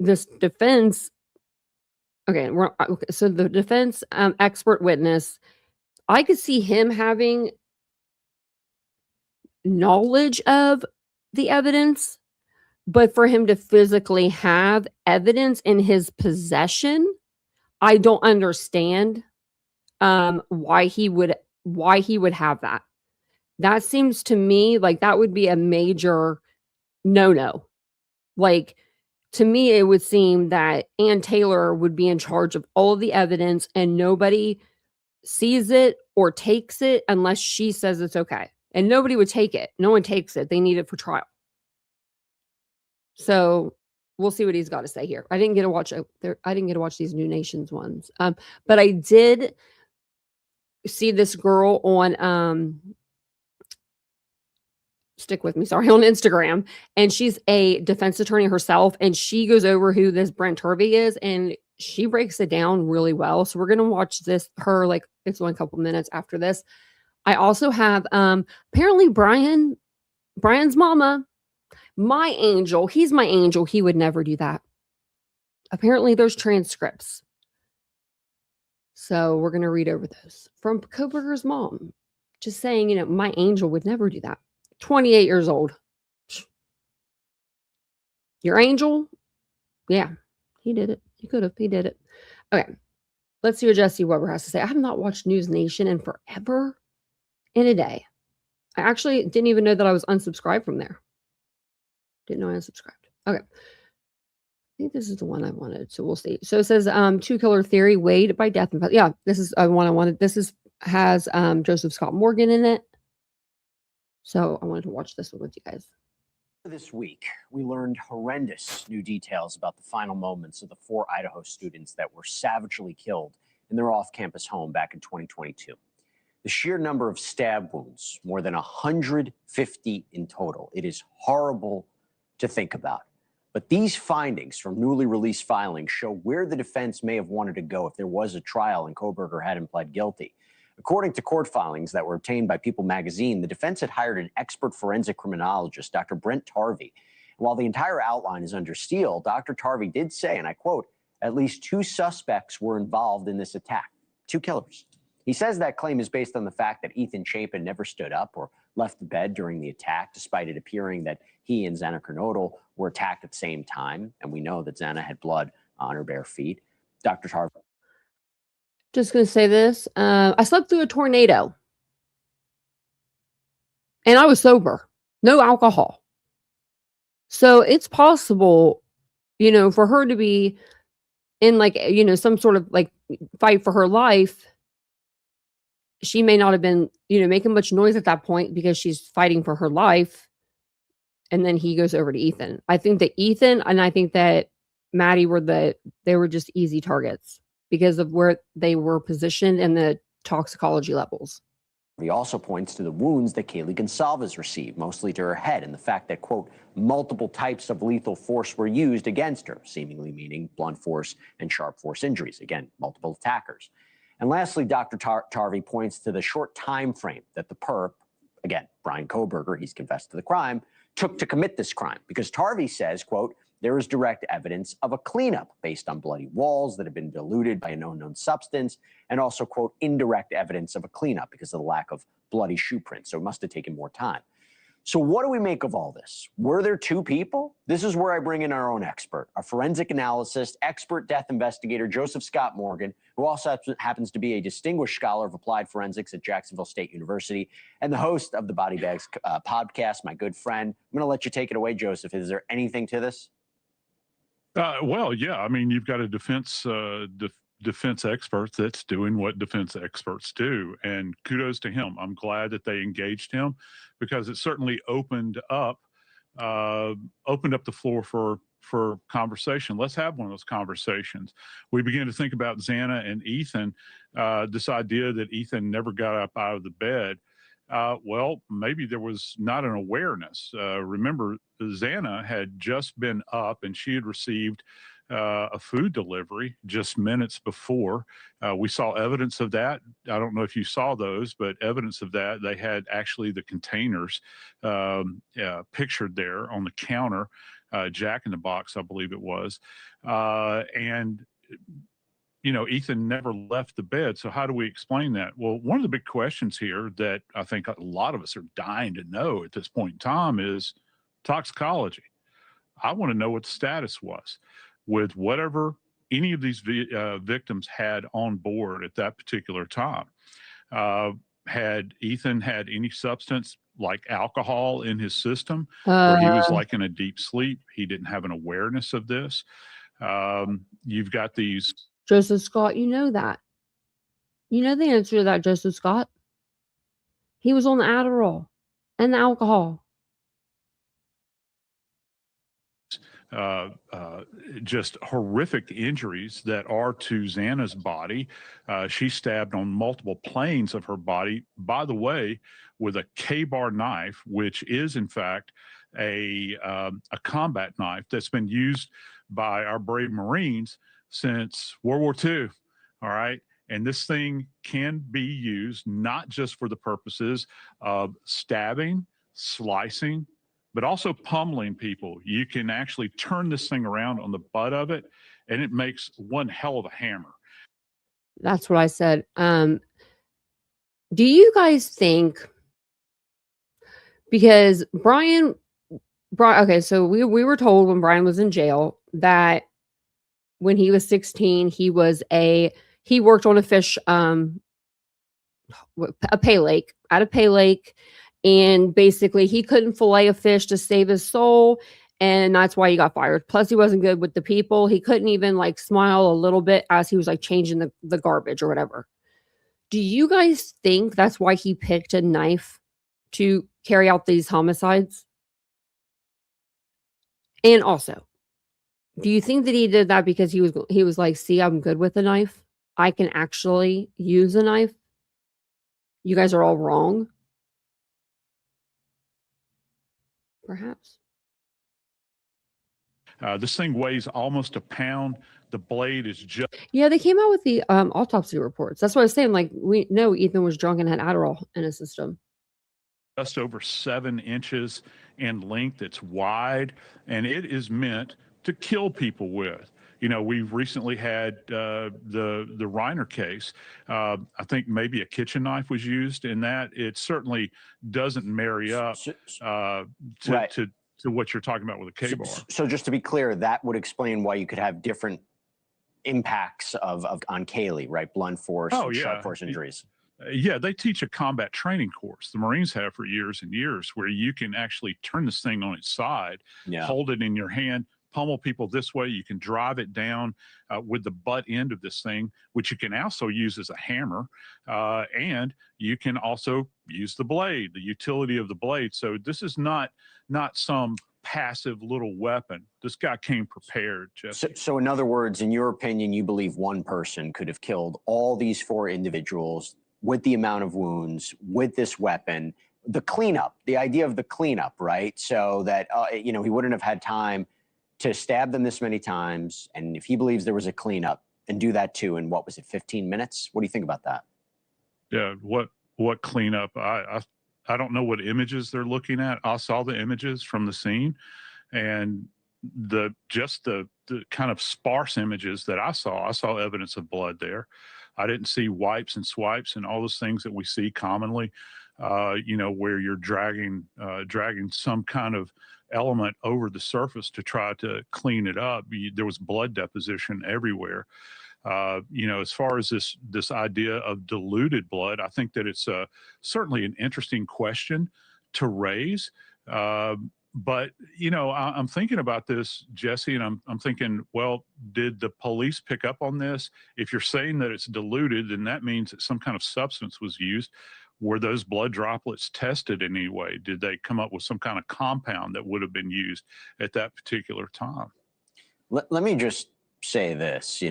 this defense. Okay. So the defense expert witness, I could see him having knowledge of the evidence, But for him to physically have evidence in his possession, I don't understand why he would have that. That seems to me like that would be a major no-no. Like, to me, it would seem that Ann Taylor would be in charge of all of the evidence and nobody sees it or takes it unless she says it's okay. And nobody would take it. No one takes it. They need it for trial. So we'll see what he's got to say here. I didn't get to watch these New Nations ones. But I did see this girl on stick with me, sorry, on Instagram, and she's a defense attorney herself, and she goes over who this Brent Turvey is, and she breaks it down really well. So we're gonna watch her, like, it's only a couple minutes after this. I also have apparently Brian's mama, my angel, he's my angel, he would never do that. Apparently there's transcripts. So we're gonna read over those from Kohberger's mom, just saying, my angel would never do that. 28 years old. Your angel? Yeah, he did it. He could have. He did it. Okay, let's see what Jesse Weber has to say. I have not watched News Nation in forever in a day. I actually didn't even know that I was unsubscribed from there. Didn't know I unsubscribed. Okay. I think this is the one I wanted, so we'll see. So it says, Two Killer Theory, Wade by Death. Yeah, this is one I wanted. This has Joseph Scott Morgan in it. So I wanted to watch this one with you guys. This week, we learned horrendous new details about the final moments of the 4 Idaho students that were savagely killed in their off-campus home back in 2022. The sheer number of stab wounds, more than 150 in total. It is horrible to think about. But these findings from newly released filings show where the defense may have wanted to go if there was a trial and Kohberger hadn't pled guilty. According to court filings that were obtained by People magazine, the defense had hired an expert forensic criminologist, Dr. Brent Turvy. While the entire outline is under seal, Dr. Turvy did say, and I quote, "At least 2 suspects were involved in this attack, 2 killers." He says that claim is based on the fact that Ethan Chapin never stood up or left the bed during the attack, despite it appearing that he and Xana Kernodle were attacked at the same time. And we know that Xana had blood on her bare feet. Dr. Turvy. Just going to say this. I slept through a tornado. And I was sober. No alcohol. So it's possible, for her to be in some sort of fight for her life. She may not have been, making much noise at that point because she's fighting for her life. And then he goes over to Ethan. I think that Ethan and I think that Maddie they were just easy targets because of where they were positioned and the toxicology levels. He also points to the wounds that Kaylee Gonsalves received, mostly to her head, and the fact that, quote, multiple types of lethal force were used against her, seemingly meaning blunt force and sharp force injuries. Again, multiple attackers. And lastly, Dr. Turvy points to the short time frame that the perp, again, Brian Kohberger, he's confessed to the crime, took to commit this crime. Because Turvy says, quote, there is direct evidence of a cleanup based on bloody walls that have been diluted by an unknown substance, and also, quote, indirect evidence of a cleanup because of the lack of bloody shoe prints. So it must have taken more time. So what do we make of all this? Were there 2 people? This is where I bring in our own expert, a forensic analyst, expert death investigator, Joseph Scott Morgan, who also happens to be a distinguished scholar of applied forensics at Jacksonville State University and the host of the Body Bags podcast, my good friend. I'm going to let you take it away, Joseph. Is there anything to this? Well, yeah. I mean, you've got a defense expert that's doing what defense experts do, and kudos to him. I'm glad that they engaged him because it certainly opened up the floor for conversation. Let's have one of those conversations. We begin to think about Xana and Ethan, this idea that Ethan never got up out of the bed. Well, maybe there was not an awareness. Remember, Xana had just been up and she had received a food delivery just minutes before. We saw evidence of that. I don't know if you saw those, but evidence of that. They had actually the containers pictured there on the counter, Jack in the Box, I believe it was. And Ethan never left the bed. So how do we explain that? Well, one of the big questions here that I think a lot of us are dying to know at this point in time is toxicology. I want to know what the status was with whatever any of these victims had on board at that particular time. Had Ethan had any substance like alcohol in his system, where he was like in a deep sleep? He didn't have an awareness of this. You've got these. Joseph Scott, you know that. You know the answer to that, Joseph Scott. He was on the Adderall and the alcohol. Just horrific injuries that are to Xana's body. She's stabbed on multiple planes of her body, by the way, with a K-bar knife, which is in fact a combat knife that's been used by our brave Marines since World War II. All right. And this thing can be used not just for the purposes of stabbing, slicing, but also pummeling people. You can actually turn this thing around on the butt of it, and it makes one hell of a hammer. That's what I said. Do you guys think, because Brian, okay, so we were told when Brian was in jail that when he was 16, he worked on a fish, a pay lake, at a pay lake. And basically, he couldn't fillet a fish to save his soul. And that's why he got fired. Plus, he wasn't good with the people. He couldn't even like smile a little bit as he was like changing the garbage or whatever. Do you guys think that's why he picked a knife to carry out these homicides? And also, do you think that he did that because he was like, see, I'm good with a knife. I can actually use a knife. You guys are all wrong. Perhaps. This thing weighs almost a pound. The blade is just. Yeah, they came out with the autopsy reports. That's what I was saying. Like, we know Ethan was drunk and had Adderall in his system. Just over 7 inches in length. It's wide, and it is meant to kill people with. You know, we've recently had the Reiner case. I think maybe a kitchen knife was used in that. It certainly doesn't marry up to what you're talking about with a K-bar. So just to be clear, that would explain why you could have different impacts on Kaylee, right? Blunt force, sharp force injuries. Yeah, they teach a combat training course. The Marines have for years and years, where you can actually turn this thing on its side, hold it in your hand, pummel people this way. You can drive it down with the butt end of this thing, which you can also use as a hammer. And you can also use the blade, the utility of the blade. So this is not some passive little weapon. This guy came prepared, Jesse. So in other words, in your opinion, you believe one person could have killed all these 4 individuals with the amount of wounds, with this weapon, the cleanup, the idea of the cleanup, right? So that, he wouldn't have had time to stab them this many times. And if he believes there was a cleanup, and do that too in, what was it, 15 minutes? What do you think about that? Yeah, what cleanup? I don't know what images they're looking at. I saw the images from the scene, and the kind of sparse images that I saw evidence of blood there. I didn't see wipes and swipes and all those things that we see commonly, where you're dragging some kind of element over the surface to try to clean it up. There was blood deposition everywhere. As far as this idea of diluted blood, I think that it's certainly an interesting question to raise. But, I'm thinking about this, Jesse, and I'm thinking, well, did the police pick up on this? If you're saying that it's diluted, then that means that some kind of substance was used. Were those blood droplets tested in any way? Did they come up with some kind of compound that would have been used at that particular time? Let me just say this, you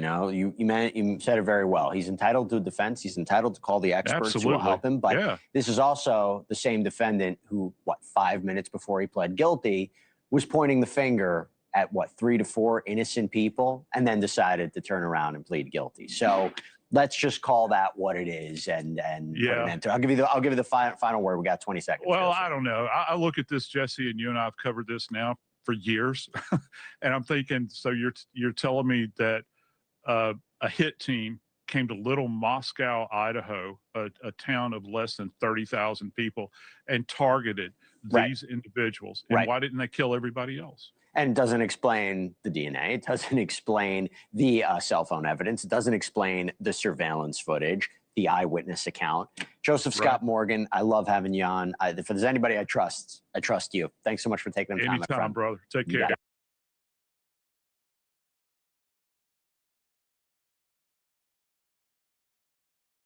said it very well. He's entitled to a defense. He's entitled to call the experts who will help him. But this is also the same defendant who, 5 minutes before he pled guilty, was pointing the finger at 3 to 4 innocent people, and then decided to turn around and plead guilty. So let's just call that what it is, and put an end to it. I'll give you the final word. We got 20 seconds. Well, I don't know. I look at this, Jesse, and you and I have covered this now for years, and I'm thinking, so you're telling me that a hit team came to Little Moscow, Idaho, a town of less than 30,000 people, and targeted these individuals. And why didn't they kill everybody else? And it doesn't explain the DNA. It doesn't explain the cell phone evidence. It doesn't explain the surveillance footage, the eyewitness account. Joseph Scott Morgan, I love having you on. If there's anybody I trust you. Thanks so much for taking the time, my friend. Brother. Take care.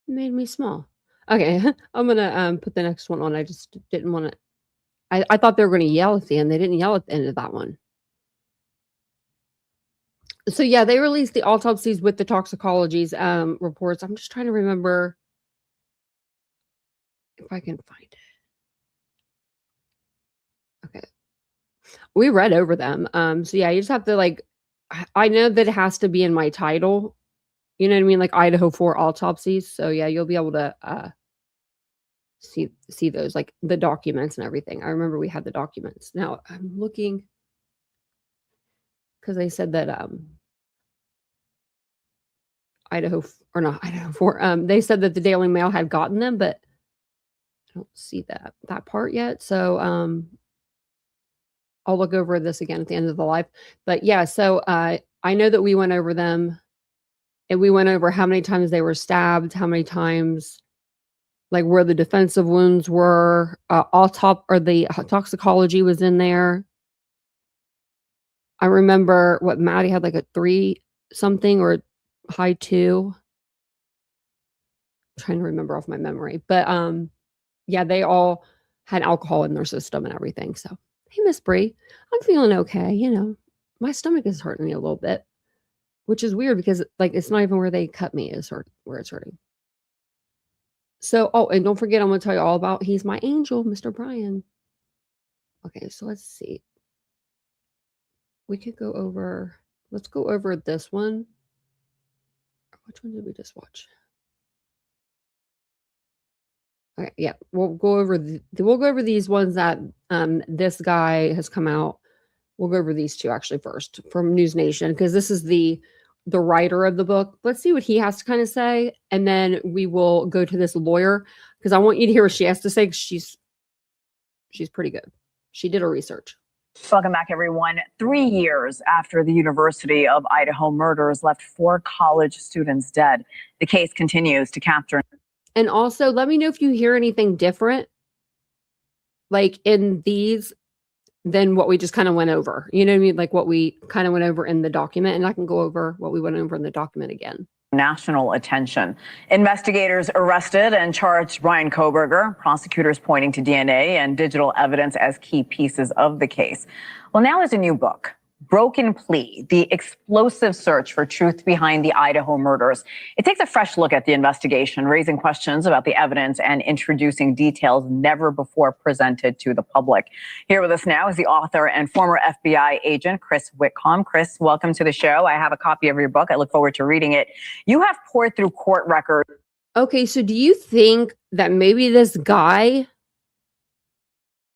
Made me small. Okay, I'm gonna put the next one on. I just didn't want to. I thought they were going to yell at the end. They didn't yell at the end of that one. So yeah, they released the autopsies with the toxicology's reports. I'm just trying to remember if I can find it. Okay, we read over them. So yeah, you just have to like. I know that it has to be in my title. You know what I mean? Like Idaho4 autopsies. So yeah, you'll be able to see those, like the documents and everything. I remember we had the documents. Now I'm looking because they said that Idaho4, they said that the Daily Mail had gotten them, but I don't see that part yet. So I'll look over this again at the end of the live. But yeah, so I know that we went over them. And we went over how many times they were stabbed, how many times, like where the defensive wounds were, the toxicology was in there. I remember what Maddie had, like a 3 something or high 2. I'm trying to remember off my memory, but yeah, they all had alcohol in their system and everything. So hey, Miss Bree, I'm feeling okay. You know, my stomach is hurting me a little bit. Which is weird because like it's not even where they cut me where it's hurting. So, oh, and don't forget, I'm going to tell you all about, he's my angel, Mr. Brian. Okay, so let's see. We could go over, let's go over this one. Which one did we just watch? Okay, yeah, we'll go over these ones that this guy has come out. We'll go over these 2 actually first from News Nation, because this is the writer of the book. Let's see what he has to kind of say, and then we will go to this lawyer because I want you to hear what she has to say. She's pretty good. She did her research. Welcome back, everyone. 3 years after the University of Idaho murders left 4 college students dead, the case continues to capture. And also, let me know if you hear anything different, like in these, than what we just kind of went over. You know what I mean? Like what we kind of went over in the document, and I can go over what we went over in the document again. National attention. Investigators arrested and charged Brian Kohberger, prosecutors pointing to DNA and digital evidence as key pieces of the case. Well, now there's a new book, Broken Plea, the explosive search for truth behind the Idaho murders. It takes a fresh look at the investigation, raising questions about the evidence and introducing details never before presented to the public. Here with us now is the author and former FBI agent, Chris Whitcomb. Chris, welcome to the show. I have a copy of your book. I look forward to reading it. You have poured through court records. Okay, so do you think that maybe this guy,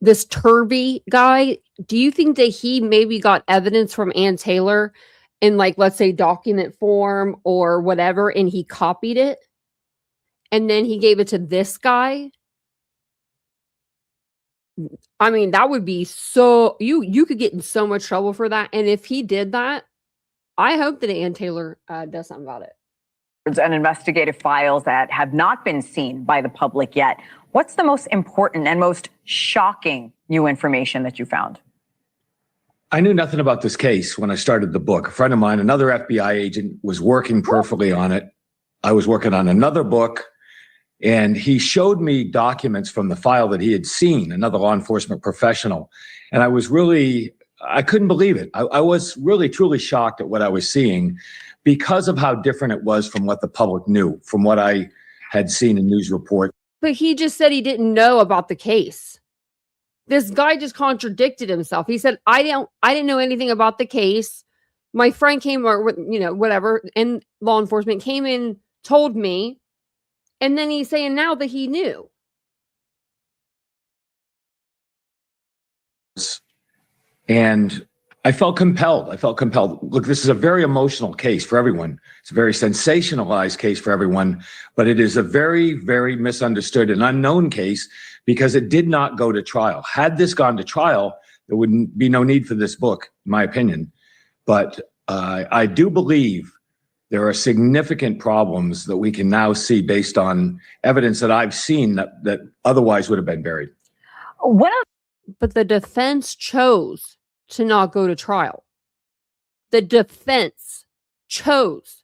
this Turvy guy, do you think that he maybe got evidence from Ann Taylor in, like, let's say document form or whatever, and he copied it and then he gave it to this guy? I mean, that would be so, you could get in so much trouble for that. And if he did that, I hope that Ann Taylor does something about it. And investigative files that have not been seen by the public yet. What's the most important and most shocking new information that you found? I knew nothing about this case when I started the book. A friend of mine, another FBI agent, was working perfectly on it. I was working on another book, and he showed me documents from the file that he had seen, another law enforcement professional. And I couldn't believe it. I was really, truly shocked at what I was seeing because of how different it was from what the public knew, from what I had seen in news reports. But he just said he didn't know about the case. This guy just contradicted himself. He said, I didn't know anything about the case. My friend came, or whatever, and law enforcement came in, told me, and then he's saying now that he knew. And I felt compelled. Look, this is a very emotional case for everyone. It's a very sensationalized case for everyone, but it is a very, very misunderstood and unknown case because it did not go to trial. Had this gone to trial, there wouldn't be no need for this book, in my opinion. But I do believe there are significant problems that we can now see based on evidence that I've seen that otherwise would have been buried. What else? But the defense chose to not go to trial. The defense chose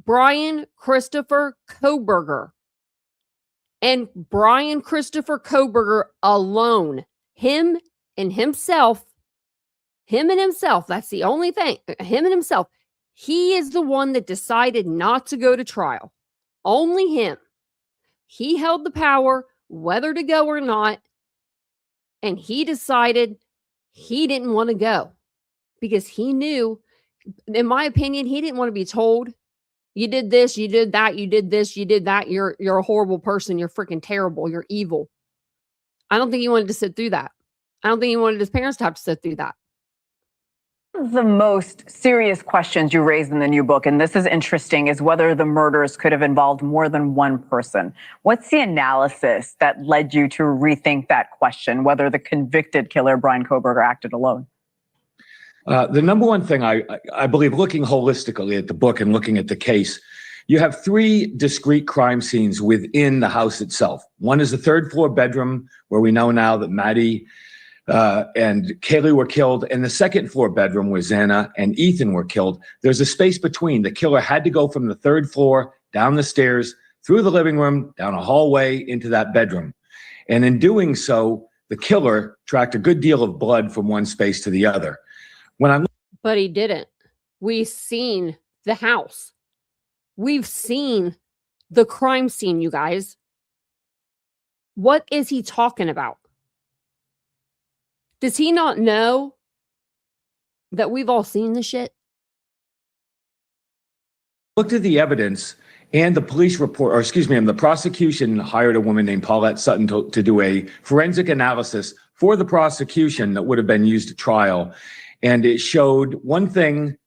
Brian Christopher Kohberger. And Brian Christopher Kohberger alone, him and himself, that's the only thing, him and himself, he is the one that decided not to go to trial. Only him. He held the power whether to go or not, and he decided he didn't want to go because he knew, in my opinion, he didn't want to be told, you did this, you did that, you did this, you did that, you're a horrible person, you're freaking terrible, you're evil. I don't think he wanted to sit through that. I don't think he wanted his parents to have to sit through that. The most serious questions you raised in the new book, and this is interesting, is whether the murders could have involved more than one person. What's the analysis that led you to rethink that question, whether the convicted killer, Brian Kohberger, acted alone? The number one thing I believe, looking holistically at the book and looking at the case, you have three discrete crime scenes within the house itself. One is the third floor bedroom, where we know now that Maddie and Kaylee were killed, and the second floor bedroom where Xana and Ethan were killed. There's a space between. The killer had to go from the third floor, down the stairs, through the living room, down a hallway into that bedroom. And in doing so, the killer tracked a good deal of blood from one space to the other. But he didn't. We've seen the house. We've seen the crime scene, you guys. What is he talking about? Does he not know that we've all seen the shit? Looked at the evidence and the police report, or excuse me, and the prosecution hired a woman named Paulette Sutton to do a forensic analysis for the prosecution that would have been used at trial. And it showed one thing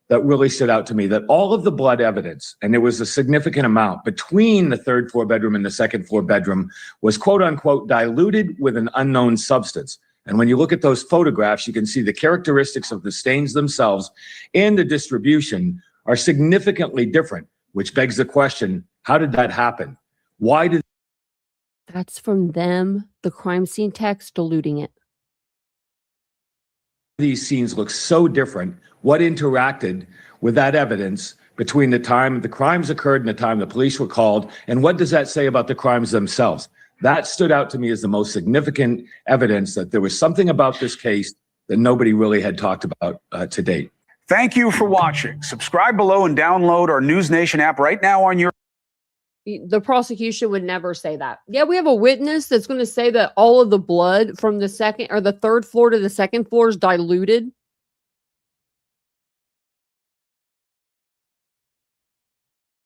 that really stood out to me, that all of the blood evidence, and there was a significant amount between the third floor bedroom and the second floor bedroom, was quote unquote diluted with an unknown substance. And when you look at those photographs, you can see the characteristics of the stains themselves and the distribution are significantly different, which begs the question, how did that happen? Why did... That's from them, the crime scene text, diluting it. These scenes look so different? What interacted with that evidence between the time the crimes occurred and the time the police were called? And what does that say about the crimes themselves? That stood out to me as the most significant evidence that there was something about this case that nobody really had talked about to date. Thank you for watching. Subscribe below and download our News Nation app right now on your... The prosecution would never say that. Yeah, we have a witness that's going to say that all of the blood from the second or the third floor to the second floor is diluted.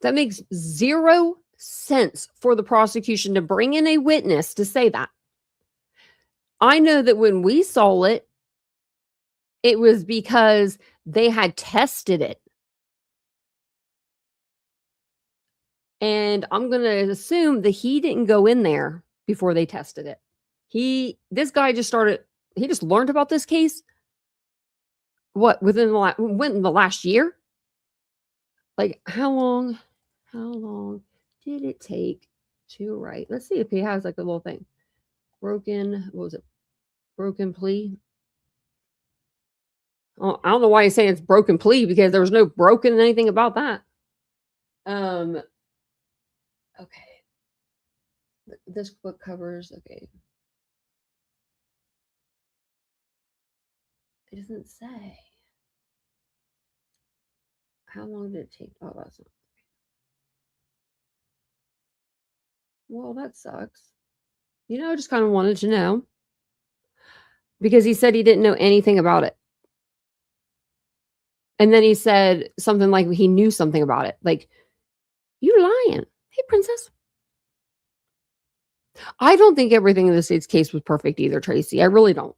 That makes zero sense for the prosecution to bring in a witness to say that. I know that when we saw it, it was because they had tested it. And I'm going to assume that he didn't go in there before they tested it. This guy just learned about this case. What, within the last year? Like, how long did it take to write? Let's see if he has like a little thing. Broken plea. Oh, I don't know why he's saying it's broken plea, because there was no broken anything about that. Okay. This book covers, okay. It doesn't say. How long did it take? Oh, that's not. Well, that sucks. I just kind of wanted to know. Because he said he didn't know anything about it. And then he said something like he knew something about it. Like, you lying. Hey, princess. I don't think everything in the state's case was perfect either, Tracy. I really don't.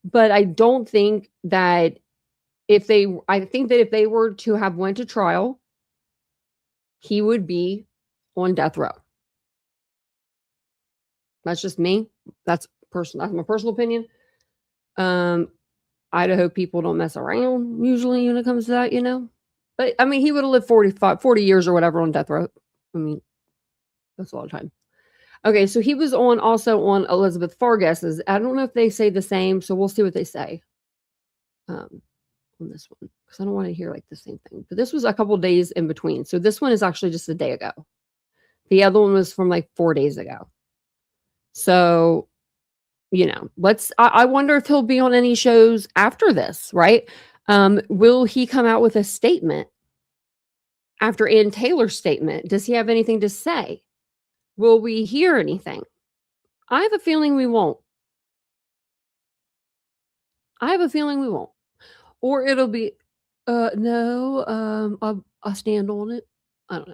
But I don't think that I think that if they were to have went to trial, he would be on death row. That's just me. That's my personal opinion. Idaho people don't mess around usually when it comes to that, you know. But I mean, he would have lived 40 years or whatever on death row. I mean, that's a lot of time. Okay, so he was also on Elizabeth Fargas's. I don't know if they say the same, so we'll see what they say on this one, because I don't want to hear like the same thing. But this was a couple days in between. So this one is actually just a day ago. The other one was from like 4 days ago. So, you know, I wonder if he'll be on any shows after this, right? Will he come out with a statement after Ann Taylor's statement? Does he have anything to say? Will we hear anything? I have a feeling we won't. Or it'll be, no, I'll stand on it. I don't know.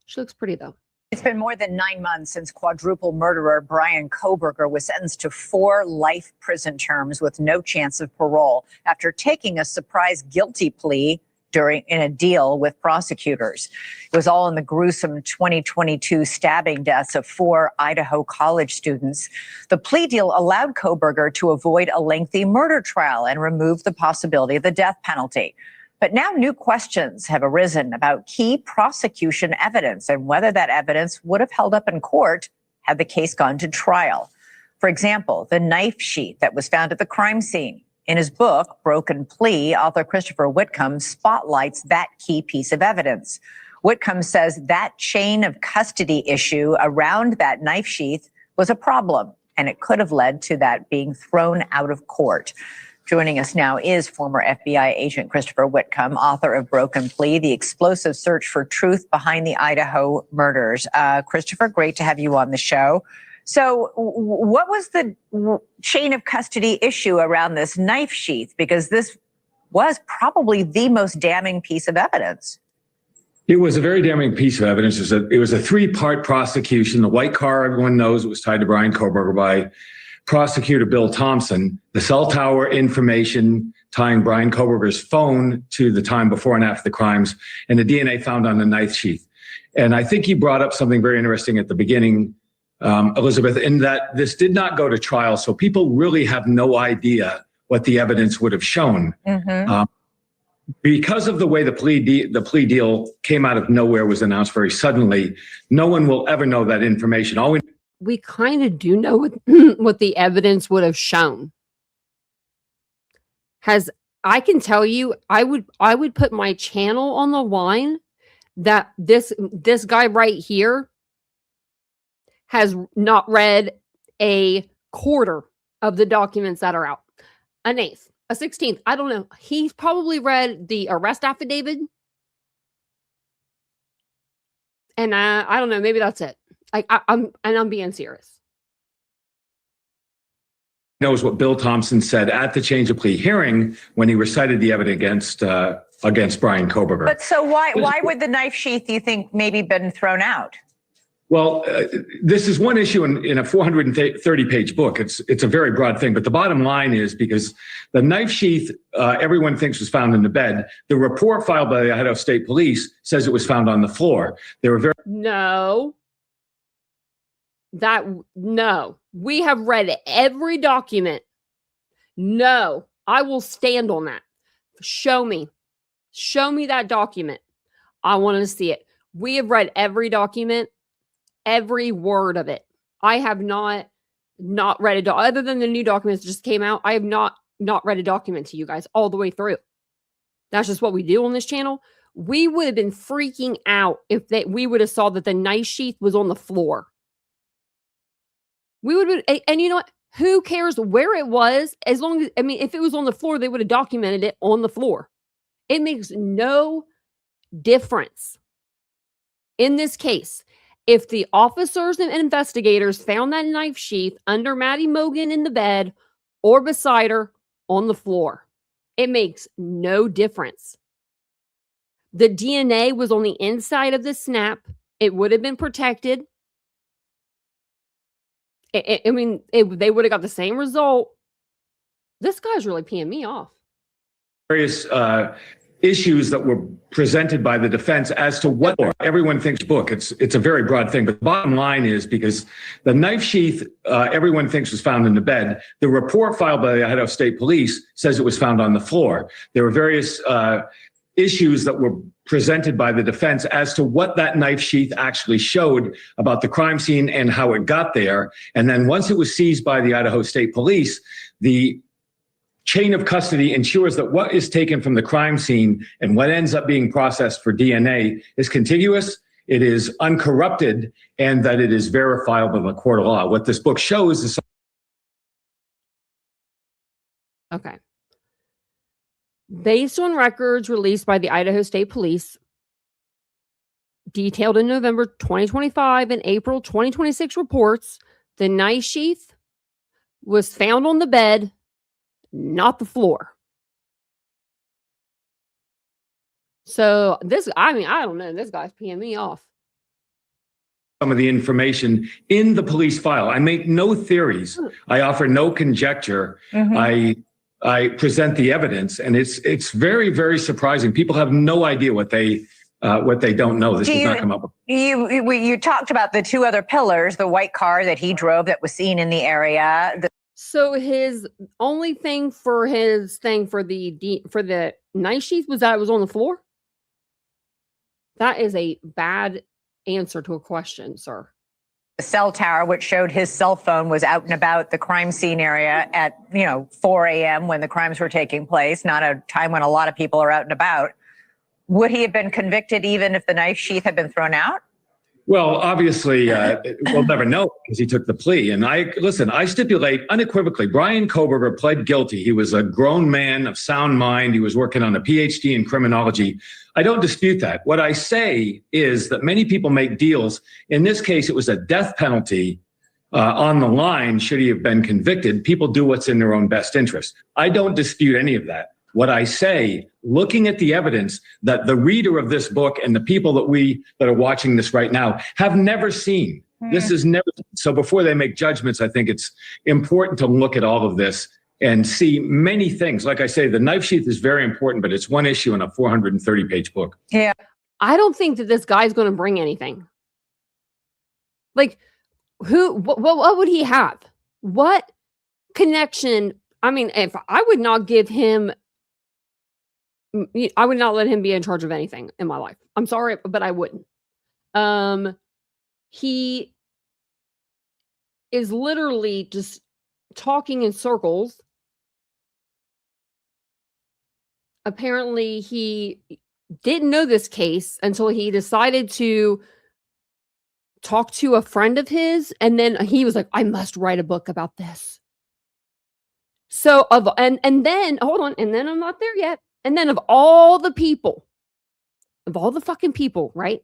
She looks pretty though. It's been more than 9 months since quadruple murderer Brian Kohberger was sentenced to 4 life prison terms with no chance of parole after taking a surprise guilty plea in a deal with prosecutors. It was all in the gruesome 2022 stabbing deaths of 4 Idaho college students. The plea deal allowed Kohberger to avoid a lengthy murder trial and remove the possibility of the death penalty. But now new questions have arisen about key prosecution evidence and whether that evidence would have held up in court had the case gone to trial. For example, the knife sheath that was found at the crime scene. In his book, Broken Plea, author Christopher Whitcomb spotlights that key piece of evidence. Whitcomb says that chain of custody issue around that knife sheath was a problem, and it could have led to that being thrown out of court. Joining us now is former FBI agent Christopher Whitcomb, author of Broken Plea, The Explosive Search for Truth Behind the Idaho Murders. Christopher, great to have you on the show. So what was the chain of custody issue around this knife sheath? Because this was probably the most damning piece of evidence. It was a very damning piece of evidence. It was a 3-part prosecution. The white car, everyone knows, it was tied to Brian Kohberger by prosecutor Bill Thompson. The cell tower information tying Brian Kohberger's phone to the time before and after the crimes, and the DNA found on the knife sheath. And I think you brought up something very interesting at the beginning, Elizabeth, in that this did not go to trial. So people really have no idea what the evidence would have shown. Mm-hmm. Because of the way the plea deal came out of nowhere, was announced very suddenly, no one will ever know that information. We kind of do know what the evidence would have shown. I can tell you, I would put my channel on the line that this guy right here has not read a quarter of the documents that are out. An eighth, a 16th. I don't know. He's probably read the arrest affidavit. And I don't know. Maybe that's it. Like I'm being serious. Knows what Bill Thompson said at the change of plea hearing when he recited the evidence against Brian Kohberger. But so why would the knife sheath, you think, maybe been thrown out? Well, this is one issue in a 430-page book. It's a very broad thing, but the bottom line is because the knife sheath everyone thinks was found in the bed. The report filed by the Idaho State Police says it was found on the floor. They were No. We have read every document. No, I will stand on that. Show me that document. I want to see it. We have read every document, every word of it. I have not read a document other than the new documents that just came out. I have not read a document to you guys all the way through. That's just what we do on this channel. We would have been freaking out if we would have saw that the knife sheath was on the floor. We would have, and you know what? Who cares where it was? As long as, if it was on the floor, they would have documented it on the floor. It makes no difference. In this case, if the officers and investigators found that knife sheath under Maddie Mogan in the bed or beside her on the floor, it makes no difference. The DNA was on the inside of the snap. It would have been protected. They would have got the same result. This guy's really peeing me off. Various issues that were presented by the defense as to what everyone thinks book. It's a very broad thing, but the bottom line is because the knife sheath everyone thinks was found in the bed. The report filed by the Idaho State Police says it was found on the floor. There were various issues that were presented by the defense as to what that knife sheath actually showed about the crime scene and how it got there. And then once it was seized by the Idaho State Police, the chain of custody ensures that what is taken from the crime scene and what ends up being processed for DNA is contiguous, it is uncorrupted, and that it is verifiable in the court of law. What this book shows is... Okay. Based on records released by the Idaho State Police, detailed in November 2025 and April 2026 reports, the knife sheath was found on the bed, not the floor. So this, I mean, I don't know. This guy's peeing me off. Some of the information in the police file. I make no theories. I offer no conjecture. I present the evidence, and it's very, very surprising. People have no idea what they don't know. This does not come up with. You talked about the two other pillars, the white car that he drove that was seen in the area. So his only thing for the knife sheath was that it was on the floor? That is a bad answer to a question, sir. The cell tower, which showed his cell phone was out and about the crime scene area at 4 a.m. when the crimes were taking place, not a time when a lot of people are out and about. Would he have been convicted even if the knife sheath had been thrown out? Well, obviously, we'll never know because he took the plea. And I stipulate unequivocally, Brian Kohberger pled guilty. He was a grown man of sound mind. He was working on a PhD in criminology. I don't dispute that. What I say is that many people make deals. In this case, it was a death penalty on the line. Should he have been convicted? People do what's in their own best interest. I don't dispute any of that. What I say, looking at the evidence that the reader of this book and the people that are watching this right now have never seen. This is never. So before they make judgments, I think it's important to look at all of this and see many things. Like I say, the knife sheath is very important, but it's one issue in a 430-page book. Yeah. I don't think that this guy's going to bring anything. Like, what would he have? What connection? I mean, if I would not give him, I would not let him be in charge of anything in my life. I'm sorry, but I wouldn't. He is literally just talking in circles. Apparently, he didn't know this case until he decided to talk to a friend of his, and then he was like, I must write a book about this. So and then hold on, and then I'm not there yet. And then of all the fucking people, right?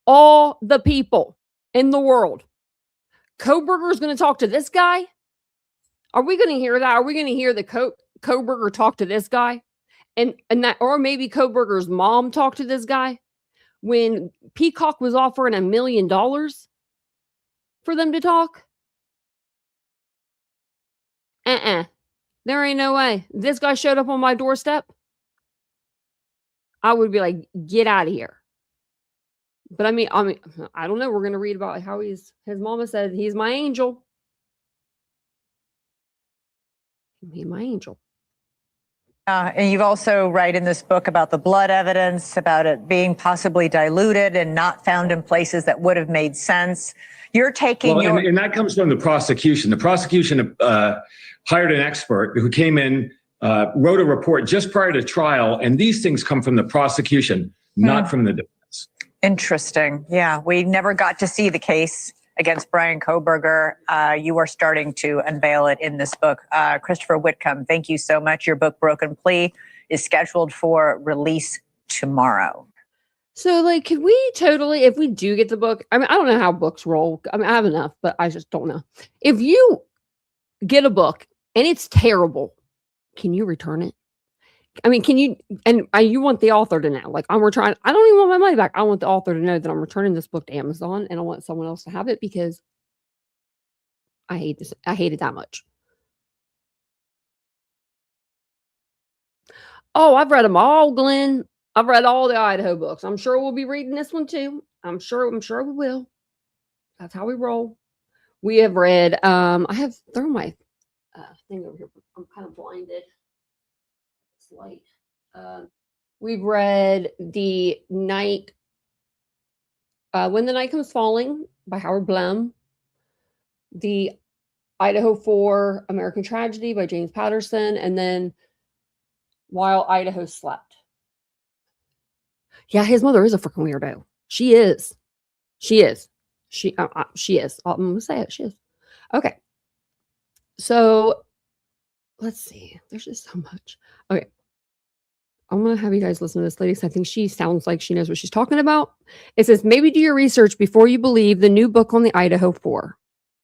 All the people in the world, Kohberger is going to talk to this guy. Are we going to hear that? Are we going to hear the Kohberger talk to this guy? And that, or maybe Kohberger's mom talked to this guy when Peacock was offering $1 million for them to talk? There ain't no way. This guy showed up on my doorstep, I would be like, get out of here. But I mean, I don't know. We're going to read about how his mama said, he's my angel. He's my angel. And you also write in this book about the blood evidence, about it being possibly diluted and not found in places that would have made sense. You're taking and that comes from the prosecution. The prosecution hired an expert who came in, wrote a report just prior to trial, and these things come from the prosecution, not from the defense. Interesting. Yeah, we never got to see the case against Brian Kohberger. You are starting to unveil it in this book. Christopher Whitcomb, thank you so much. Your book, Broken Plea, is scheduled for release tomorrow. So, like, could we totally, if we do get the book, I mean, I don't know how books roll. I mean, I have enough, but I just don't know. If you get a book and it's terrible, can you return it? I mean, can you, and you want the author to know, like, I don't even want my money back. I want the author to know that I'm returning this book to Amazon and I want someone else to have it because I hate this. I hate it that much. Oh, I've read them all, Glenn. I've read all the Idaho books. I'm sure we'll be reading this one too. I'm sure we will. That's how we roll. We have read, I have thrown my thing over here. I'm kind of blinded. It's light. We've read The Night, When the Night Comes Falling by Howard Blum. The Idaho4 American Tragedy by James Patterson. And then While Idaho Slept. Yeah, his mother is a freaking weirdo. She is. She is. She is. I'm going to say it. She is. Okay. So let's see. There's just so much. Okay. I'm going to have you guys listen to this lady because I think she sounds like she knows what she's talking about. It says, maybe do your research before you believe the new book on the Idaho4.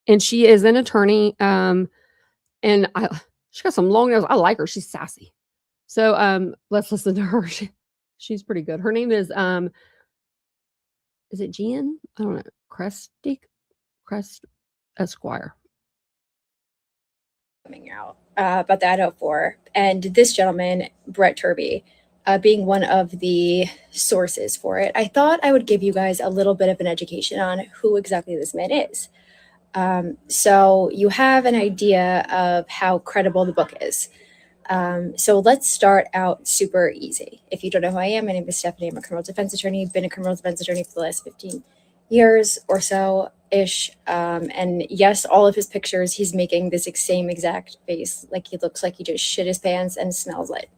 And she is an attorney. And she got some long nails. I like her. She's sassy. So let's listen to her. She's pretty good. Her name is it Jean? I don't know. Crest Esquire. Coming out about the Idaho4, and this gentleman, Brent Turvey, being one of the sources for it, I thought I would give you guys a little bit of an education on who exactly this man is. So you have an idea of how credible the book is. So let's start out super easy. If you don't know who I am, my name is Stephanie. I'm a criminal defense attorney. Been a criminal defense attorney for the last 15 years or so ish. And yes, all of his pictures, he's making this same exact face. Like he looks like he just shit his pants and smells it.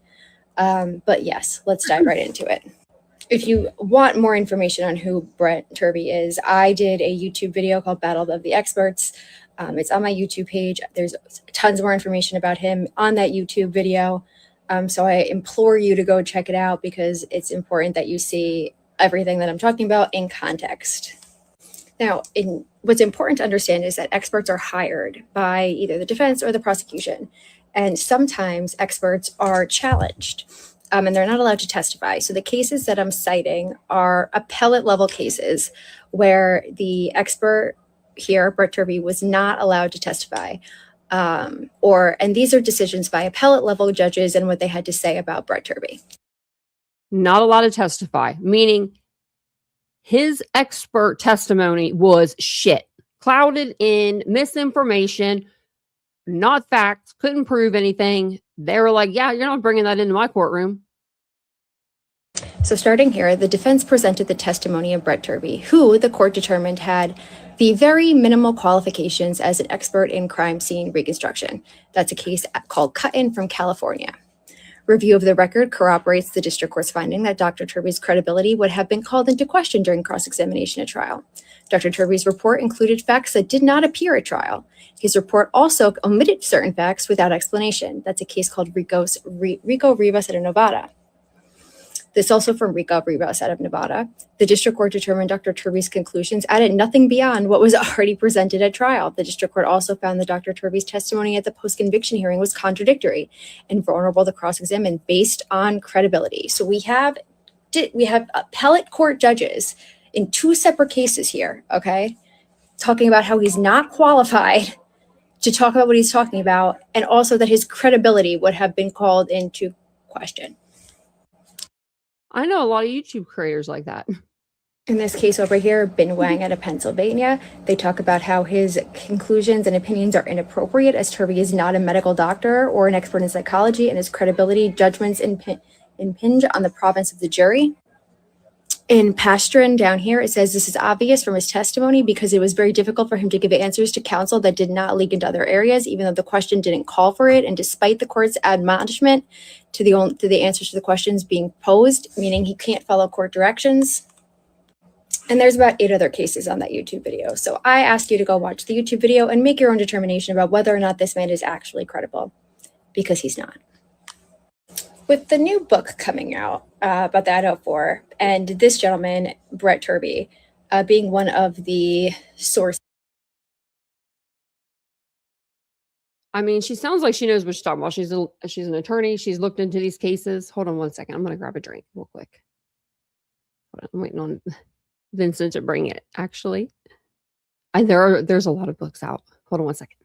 But yes, let's dive right into it. If you want more information on who Brent Turvey is, I did a YouTube video called Battle of the Experts. It's on my YouTube page. There's tons more information about him on that YouTube video. So I implore you to go check it out because it's important that you see everything that I'm talking about in context. Now, what's important to understand is that experts are hired by either the defense or the prosecution. And sometimes experts are challenged and they're not allowed to testify. So the cases that I'm citing are appellate level cases where the expert here, Brent Turvey, was not allowed to testify. And these are decisions by appellate level judges and what they had to say about Brent Turvey. Not allowed to testify, meaning his expert testimony was shit, clouded in misinformation, not facts, couldn't prove anything. They were like, yeah, you're not bringing that into my courtroom. So starting here, the defense presented the testimony of Brent Turvey, who the court determined had the very minimal qualifications as an expert in crime scene reconstruction. That's a case called Cut-In from California. Review of the record corroborates the district court's finding that Dr. Turvey's credibility would have been called into question during cross-examination at trial. Dr. Turvey's report included facts that did not appear at trial. His report also omitted certain facts without explanation. That's a case called Rico Rivas out of Nevada. This also from Rico Rivas out of Nevada. The district court determined Dr. Turvey's conclusions added nothing beyond what was already presented at trial. The district court also found that Dr. Turvey's testimony at the post-conviction hearing was contradictory and vulnerable to cross-examine based on credibility. So we have appellate court judges in two separate cases here, okay, talking about how he's not qualified to talk about what he's talking about, and also that his credibility would have been called into question. I know a lot of YouTube creators like that. In this case over here, Bin Wang out of Pennsylvania, they talk about how his conclusions and opinions are inappropriate as Turvey is not a medical doctor or an expert in psychology, and his credibility judgments impinge on the province of the jury. In Pastrin down here, it says this is obvious from his testimony because it was very difficult for him to give answers to counsel that did not leak into other areas, even though the question didn't call for it. And despite the court's admonishment to the answers to the questions being posed, meaning he can't follow court directions. And there's about 8 other cases on that YouTube video. So I ask you to go watch the YouTube video and make your own determination about whether or not this man is actually credible, because he's not. With the new book coming out about the Idaho4, and this gentleman, Brent Turvey, being one of the sources. I mean, she sounds like she knows what she's talking about. She's an attorney. She's looked into these cases. Hold on one second. I'm going to grab a drink real quick. Hold on, I'm waiting on Vincent to bring it, actually. There's a lot of books out. Hold on one second.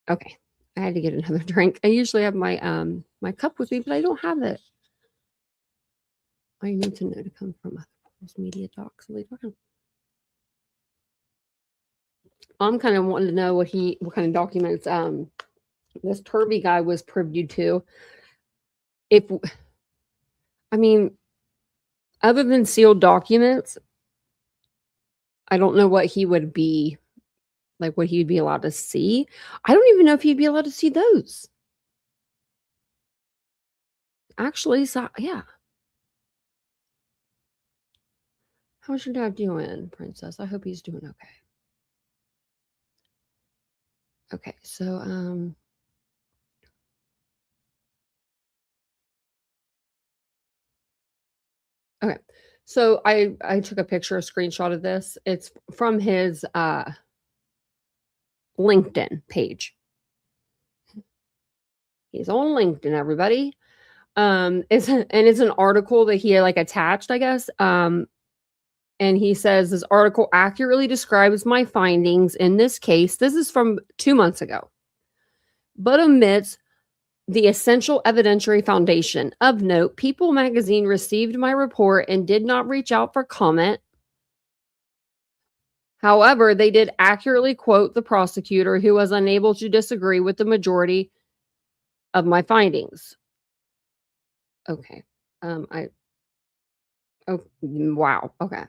Okay. I had to get another drink. I usually have my my cup with me, but I don't have it. I need to know to come from other people's media docs. I'm kind of wanting to know what kind of documents this Turvy guy was privy to. I mean, other than sealed documents, I don't know what he would be like, what he'd be allowed to see. I don't even know if he'd be allowed to see those. Actually, so yeah. How's your dad doing, Princess? I hope he's doing okay. Okay, so okay. So I took a picture, a screenshot of this. It's from his LinkedIn page. He's on LinkedIn, everybody. It's an article that he like attached, I guess. And he says this article accurately describes my findings in this case. This is from 2 months ago, but omits the essential evidentiary foundation. Of note, People magazine received my report and did not reach out for comment. However, they did accurately quote the prosecutor, who was unable to disagree with the majority of my findings. Okay. Oh, wow. Okay.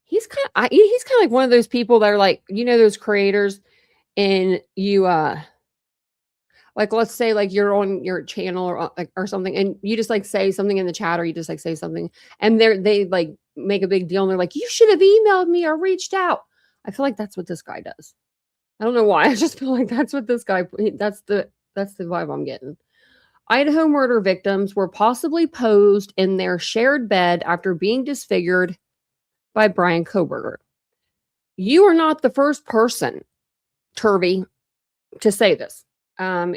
He's kind of like one of those people that are like, those creators, and you like, let's say like you're on your channel or something, and you just like say something in the chat, or you just like say something, and they like make a big deal, and they're like, you should have emailed me or reached out. I feel like that's what this guy does. I don't know why. I just feel like that's what this guy, that's the vibe I'm getting. Idaho murder victims were possibly posed in their shared bed after being disfigured by Brent Kohberger. You are not the first person, Turvy, to say this.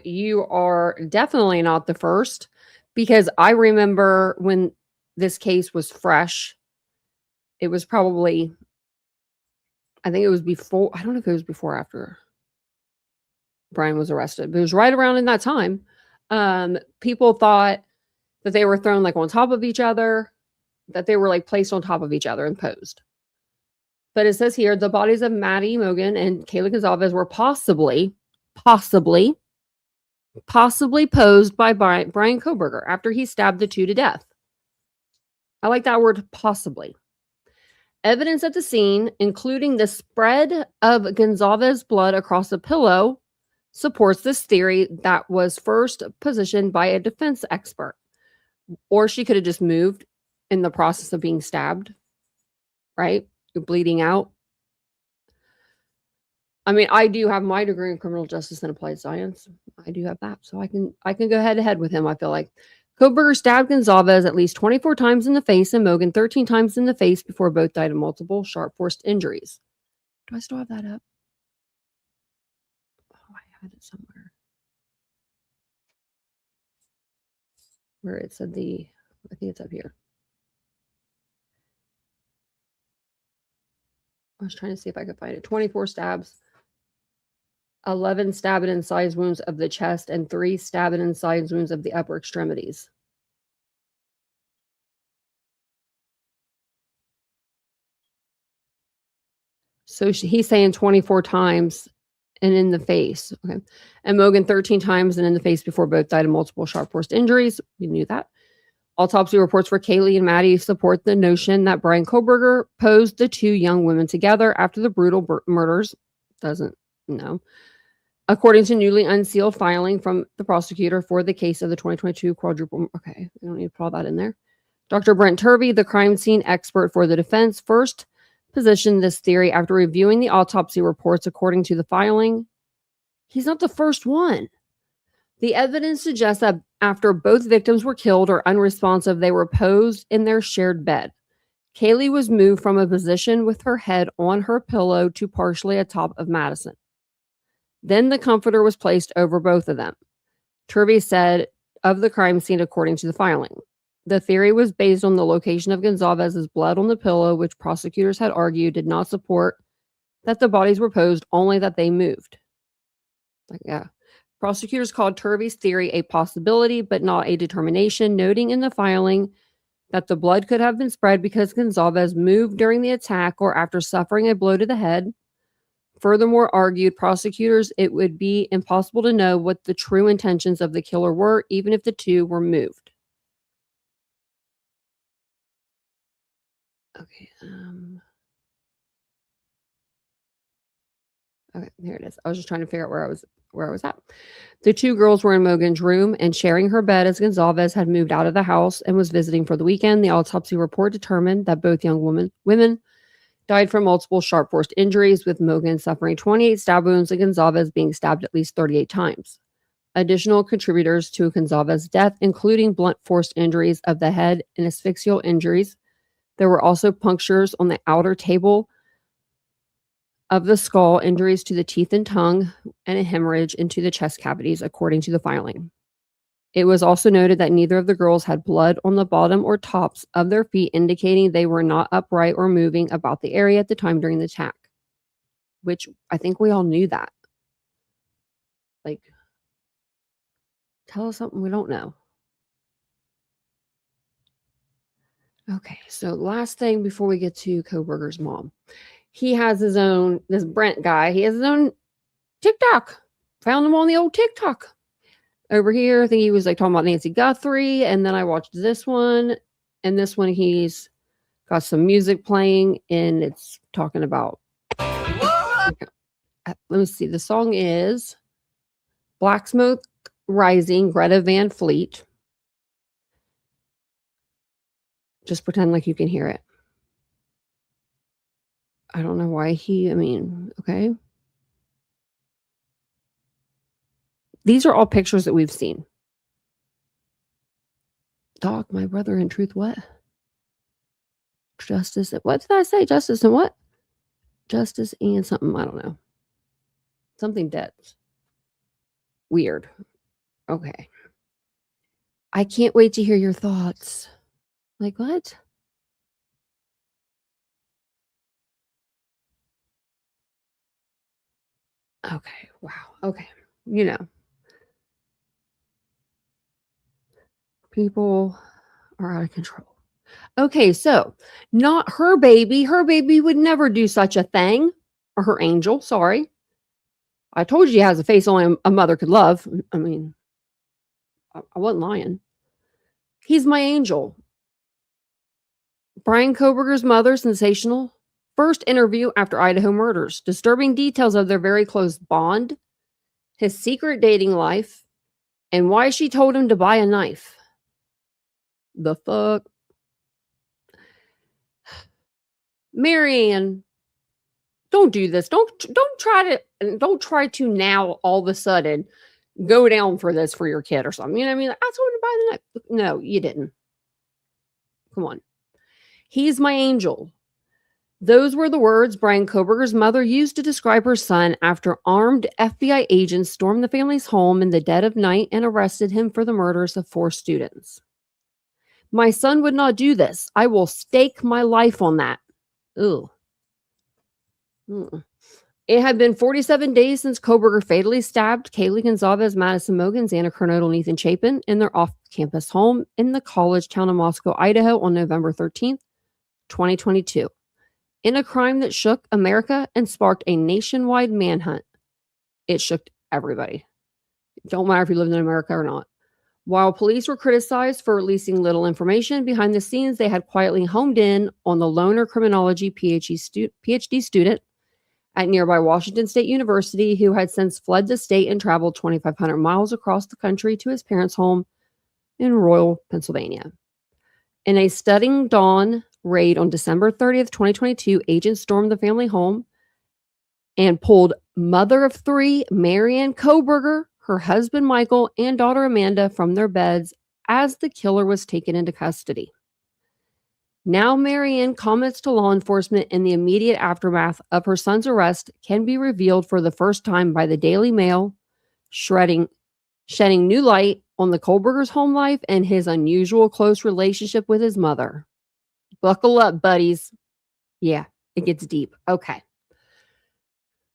You are definitely not the first, because I remember when this case was fresh, it was probably, I think it was before, I don't know if it was before or after Brian was arrested, but it was right around in that time. People thought that they were thrown like on top of each other, that they were like placed on top of each other and posed. But it says here, the bodies of Maddie Mogan and Kayla Gonzalez were possibly posed by Brent Kohberger after he stabbed the two to death. I like that word, possibly. Evidence at the scene, including the spread of Gonzalez's blood across the pillow, supports this theory that was first positioned by a defense expert. Or she could have just moved in the process of being stabbed, right? You're bleeding out. I mean, I do have my degree in criminal justice and applied science. I do have that. So I can go head to head with him, I feel like. Kohberger stabbed Gonzalez at least 24 times in the face and Mogan 13 times in the face before both died of multiple sharp force injuries. Do I still have that up? Oh, I had it somewhere. Where it said I think it's up here. I was trying to see if I could find it. 24 stabs, 11 stab and incised wounds of the chest, and 3 stab and incised wounds of the upper extremities. So he's saying 24 times and in the face. Okay. And Mogan 13 times and in the face before both died of multiple sharp force injuries. We knew that. Autopsy reports for Kaylee and Maddie support the notion that Brent Kohberger posed the two young women together after the brutal murders. Doesn't know. According to newly unsealed filing from the prosecutor for the case of the 2022 quadruple. Okay, we don't need to put all that in there. Dr. Brent Turvey, the crime scene expert for the defense, first positioned this theory after reviewing the autopsy reports. According to the filing, he's not the first one. The evidence suggests that after both victims were killed or unresponsive, they were posed in their shared bed. Kaylee was moved from a position with her head on her pillow to partially atop of Madison. Then the comforter was placed over both of them. Turvey said of the crime scene, according to the filing. The theory was based on the location of Gonzalez's blood on the pillow, which prosecutors had argued did not support that the bodies were posed, only that they moved. Like, yeah. Prosecutors called Turvey's theory a possibility, but not a determination, noting in the filing that the blood could have been spread because Gonzalez moved during the attack or after suffering a blow to the head. Furthermore, argued prosecutors, it would be impossible to know what the true intentions of the killer were, even if the two were moved. Okay. Okay, here it is. I was just trying to figure out where I was at. The two girls were in Mogan's room and sharing her bed as Gonzalez had moved out of the house and was visiting for the weekend. The autopsy report determined that both young women died from multiple sharp force injuries, with Mogan suffering 28 stab wounds and Gonzalez being stabbed at least 38 times. Additional contributors to Gonzalez's death, including blunt force injuries of the head and asphyxial injuries. There were also punctures on the outer table of the skull, injuries to the teeth and tongue, and a hemorrhage into the chest cavities, according to the filing. It was also noted that neither of the girls had blood on the bottom or tops of their feet, indicating they were not upright or moving about the area at the time during the attack, which I think we all knew that. Like, tell us something we don't know. Okay, so last thing before we get to Kohberger's mom. He has his own, this Brent guy, he has his own TikTok. Found him on the old TikTok. Over here, I think he was like talking about Nancy Guthrie, and then I watched this one, and this one he's got some music playing, and it's talking about, let me see, the song is Black Smoke Rising, Greta Van Fleet. Just pretend like you can hear it. I don't know why okay. These are all pictures that we've seen. Dog, my brother in truth, what? Justice, what did I say? Justice and what? Justice and something, I don't know. Something dead. Weird. Okay. I can't wait to hear your thoughts. Like what? Okay, wow. Okay. You know. People are out of control. Okay, so not her baby. Her baby would never do such a thing. Or her angel, sorry. I told you he has a face only a mother could love. I mean, I wasn't lying. He's my angel. Brian Kohberger's mother, sensational. First interview after Idaho murders. Disturbing details of their very close bond, his secret dating life, and why she told him to buy a knife. The fuck? Marianne, don't do this. Don't try to now all of a sudden go down for this for your kid or something. You know what I mean? I told him to buy the knife. No, you didn't. Come on. He's my angel. Those were the words Brian Kohberger's mother used to describe her son after armed FBI agents stormed the family's home in the dead of night and arrested him for the murders of 4 students. My son would not do this. I will stake my life on that. Ugh. It had been 47 days since Kohberger fatally stabbed Kaylee Gonzalez, Madison Mogan, Xana Kernodle, and Ethan Chapin in their off-campus home in the college town of Moscow, Idaho on November 13th, 2022. In a crime that shook America and sparked a nationwide manhunt. It shook everybody. Don't matter if you lived in America or not. While police were criticized for releasing little information behind the scenes, they had quietly homed in on the loner criminology PhD student at nearby Washington State University who had since fled the state and traveled 2,500 miles across the country to his parents' home in Royal, Pennsylvania. In a stunning dawn raid on December 30th, 2022, agents stormed the family home and pulled mother of 3, Marianne Kohberger, her husband Michael, and daughter Amanda from their beds as the killer was taken into custody. Now Marianne comments to law enforcement in the immediate aftermath of her son's arrest can be revealed for the first time by the Daily Mail, shedding new light on the Kohberger's home life and his unusual close relationship with his mother. Buckle up, buddies. Yeah, it gets deep. Okay.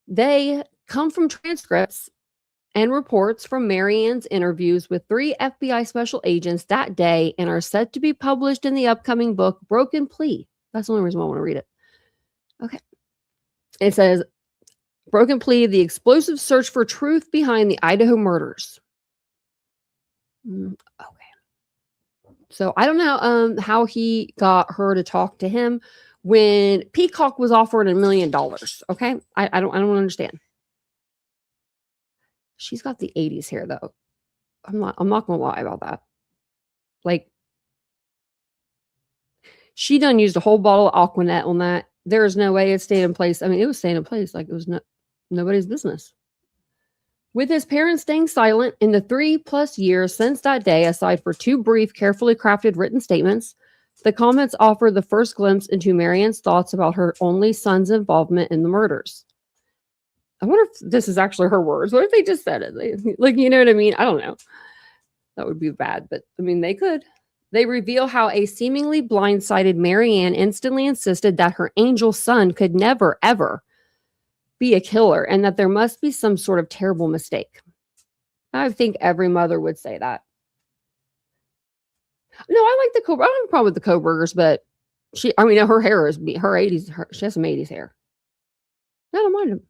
They come from transcripts and reports from Marianne's interviews with 3 FBI special agents that day and are set to be published in the upcoming book, Broken Plea. That's the only reason why I want to read it. Okay. It says, Broken Plea, the explosive search for truth behind the Idaho murders. Okay. So I don't know how he got her to talk to him when Peacock was offered $1 million. Okay. I don't understand. She's got the 80s hair though. I'm not gonna lie about that. Like, she done used a whole bottle of Aquanet on that. There is no way it stayed in place. I mean, it was staying in place like it was nobody's business. With his parents staying silent in the 3+ years since that day, aside for 2 brief, carefully crafted written statements, the comments offer the first glimpse into Marianne's thoughts about her only son's involvement in the murders. I wonder if this is actually her words. What if they just said it? Like, you know what I mean? I don't know. That would be bad, but I mean, they could. They reveal how a seemingly blindsided Marianne instantly insisted that her angel son could never, ever be a killer and that there must be some sort of terrible mistake. I think every mother would say that. No, I like the I don't have a problem with the Kohbergers, but her hair is her 80s. She has some 80s hair. I don't mind him.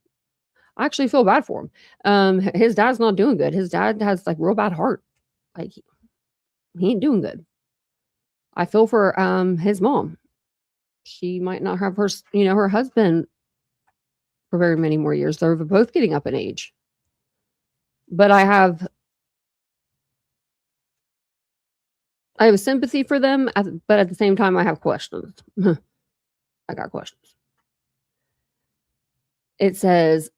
I actually feel bad for him. His dad's not doing good. His dad has like real bad heart. Like he ain't doing good. I feel for his mom. She might not have her husband for very many more years. They're both getting up in age. But I have sympathy for them, but at the same time, I have questions. I got questions. It says,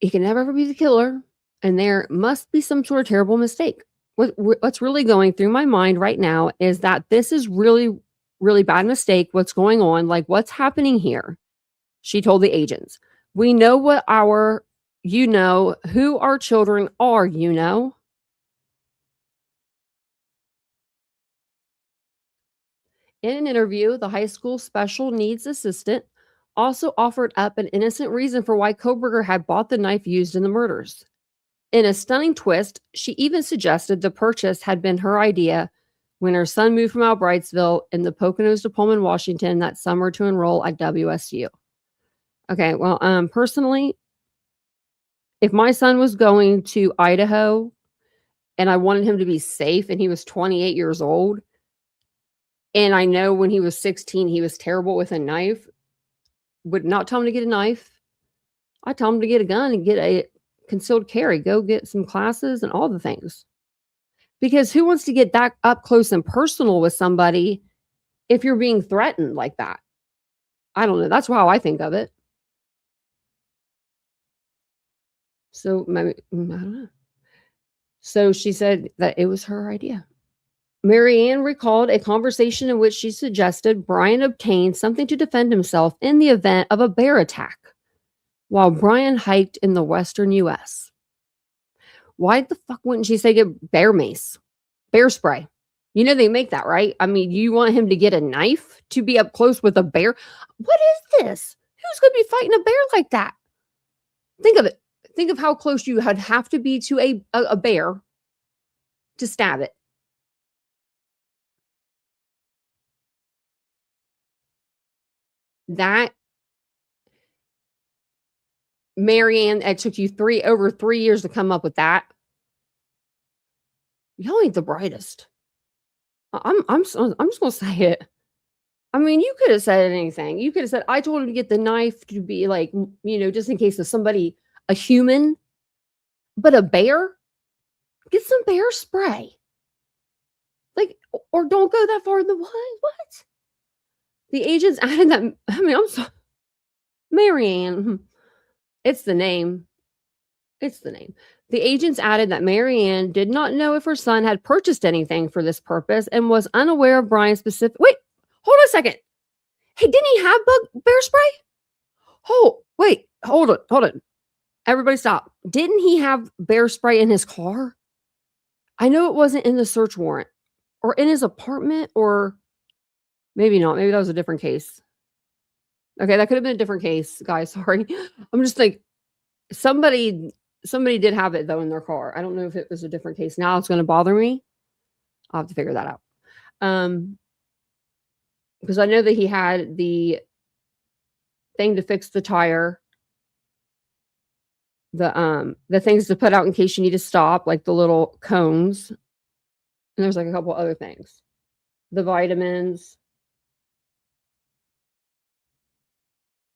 he can never ever be the killer, and there must be some sort of terrible mistake. What's really going through my mind right now is that this is really, really bad mistake. What's going on? Like, what's happening here? She told the agents, we know who our children are, In an interview, the high school special needs assistant also offered up an innocent reason for why Kohberger had bought the knife used in the murders. In a stunning twist, she even suggested the purchase had been her idea when her son moved from Albrightsville in the Poconos to Pullman, Washington that summer to enroll at WSU. Okay, well, personally, if my son was going to Idaho and I wanted him to be safe and he was 28 years old, and I know when he was 16, he was terrible with a knife, would not tell him to get a knife. I tell him to get a gun and get a concealed carry, go get some classes and all the things. Because who wants to get that up close and personal with somebody if you're being threatened like that? I don't know. That's how I think of it. So, I don't know. So she said that it was her idea. Marianne recalled a conversation in which she suggested Brian obtain something to defend himself in the event of a bear attack while Brian hiked in the western U.S. Why the fuck wouldn't she say get bear mace? Bear spray. You know they make that, right? I mean, you want him to get a knife to be up close with a bear? What is this? Who's going to be fighting a bear like that? Think of it. Think of how close you would have to be to a bear to stab it. That, Marianne, it took you over 3 years to come up with that. Y'all ain't the brightest. I'm just gonna say it. I mean, you could have said anything. You could have said, I told him to get the knife to be like, just in case of somebody, a human, but a bear, get some bear spray. Like, or don't go that far in the woods. What? The agents added that, I'm sorry. Marianne. It's the name. It's the name. The agents added that Marianne did not know if her son had purchased anything for this purpose and was unaware of Brian's specific... Wait, hold on a second. Hey, didn't he have bear spray? Hold on. Everybody stop. Didn't he have bear spray in his car? I know it wasn't in the search warrant or in his apartment, or maybe not. Maybe that was a different case. Okay, that could have been a different case, guys. Sorry. I'm just like, somebody did have it though in their car. I don't know if it was a different case. Now it's going to bother me. I'll have to figure that out. Because I know that he had the thing to fix the tire, the things to put out in case you need to stop, like the little cones. And there's like a couple other things. The vitamins.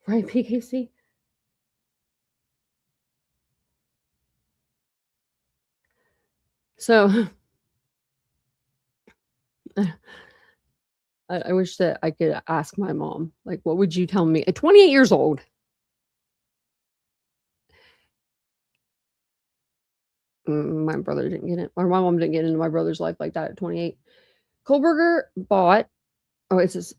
Right, PKC? So I wish that I could ask my mom, like, what would you tell me at 28 years old? My brother didn't get it, or my mom didn't get into my brother's life like that at 28. Kohberger bought, it says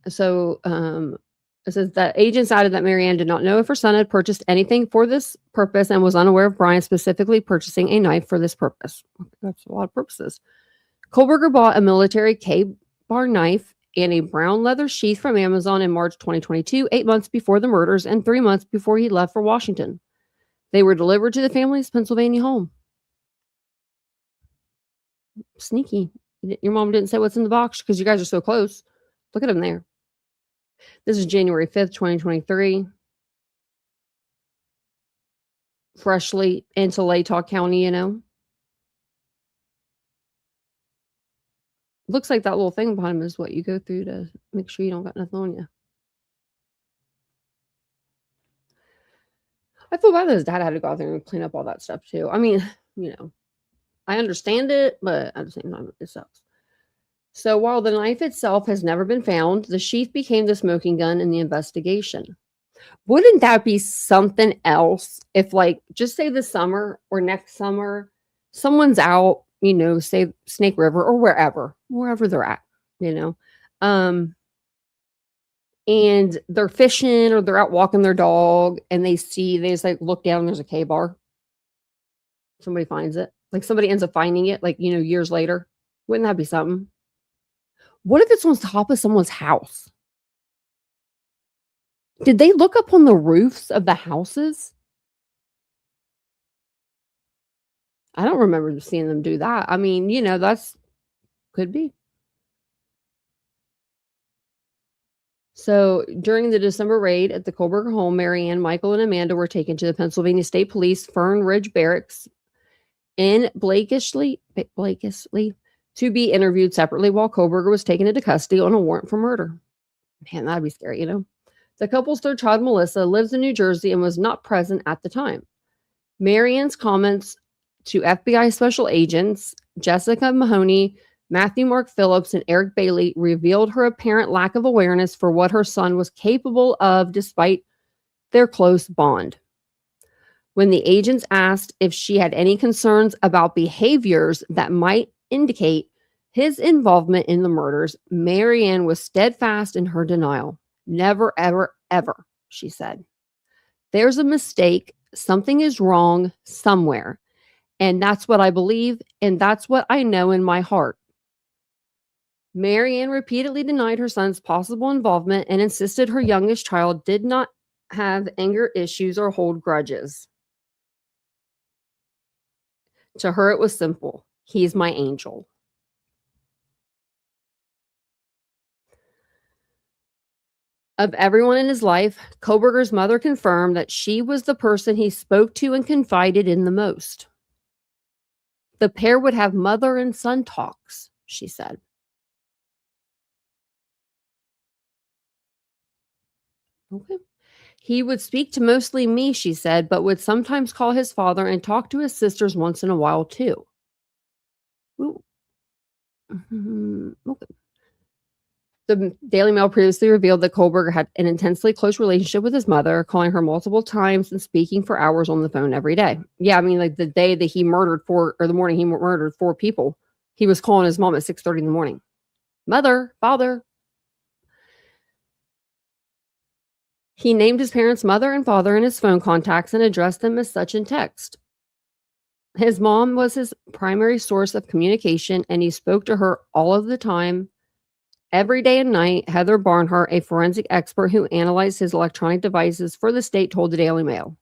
that agents added that Marianne did not know if her son had purchased anything for this purpose and was unaware of Brian specifically purchasing a knife for this purpose. That's a lot of purposes. Kohberger bought a military K-bar knife and a brown leather sheath from Amazon in March 2022, 8 months before the murders and 3 months before he left for Washington. They were delivered to the family's Pennsylvania home. Sneaky. Your mom didn't say what's in the box because you guys are so close. Look at him there. This is January 5th, 2023. Freshly into Latah County, you know. Looks like that little thing behind him is what you go through to make sure you don't got nothing on you. I feel bad that his dad had to go out there and clean up all that stuff too. I mean, you know, I understand it, but at the same time, it sucks. So while the knife itself has never been found, the sheath became the smoking gun in the investigation. Wouldn't that be something else if, like, just say this summer or next summer, someone's out, you know, say Snake River or wherever they're at, you know, and they're fishing or they're out walking their dog and they just like look down and there's a K-bar. Somebody finds it. Like somebody ends up finding it, like, you know, years later. Wouldn't that be something? What if it's on top of someone's house? Did they look up on the roofs of the houses? I don't remember seeing them do that. I mean, you know, could be. So during the December raid at the Kohberger home, Marianne, Michael, and Amanda were taken to the Pennsylvania State Police Fern Ridge Barracks in Blakishley to be interviewed separately while Kohberger was taken into custody on a warrant for murder. Man, that'd be scary, you know. The couple's third child, Melissa, lives in New Jersey and was not present at the time. Marianne's comments to FBI special agents Jessica Mahoney, Matthew Mark Phillips, and Eric Bailey revealed her apparent lack of awareness for what her son was capable of despite their close bond. When the agents asked if she had any concerns about behaviors that might indicate his involvement in the murders, Marianne was steadfast in her denial. Never, ever, ever, she said. There's a mistake. Something is wrong somewhere. And that's what I believe, and that's what I know in my heart. Marianne repeatedly denied her son's possible involvement and insisted her youngest child did not have anger issues or hold grudges. To her, it was simple. He's my angel. Of everyone in his life, Kohberger's mother confirmed that she was the person he spoke to and confided in the most. The pair would have mother and son talks, she said. Okay. He would speak to mostly me, she said, but would sometimes call his father and talk to his sisters once in a while, too. Ooh. Okay. The Daily Mail previously revealed that Kohberger had an intensely close relationship with his mother, calling her multiple times and speaking for hours on the phone every day. Yeah, I mean, like the day that he murdered the morning he murdered 4 people, he was calling his mom at 6:30 in the morning. Mother, father. He named his parents' mother and father in his phone contacts and addressed them as such in text. His mom was his primary source of communication, and he spoke to her all of the time. Every day and night, Heather Barnhart, a forensic expert who analyzed his electronic devices for the state, told the Daily Mail,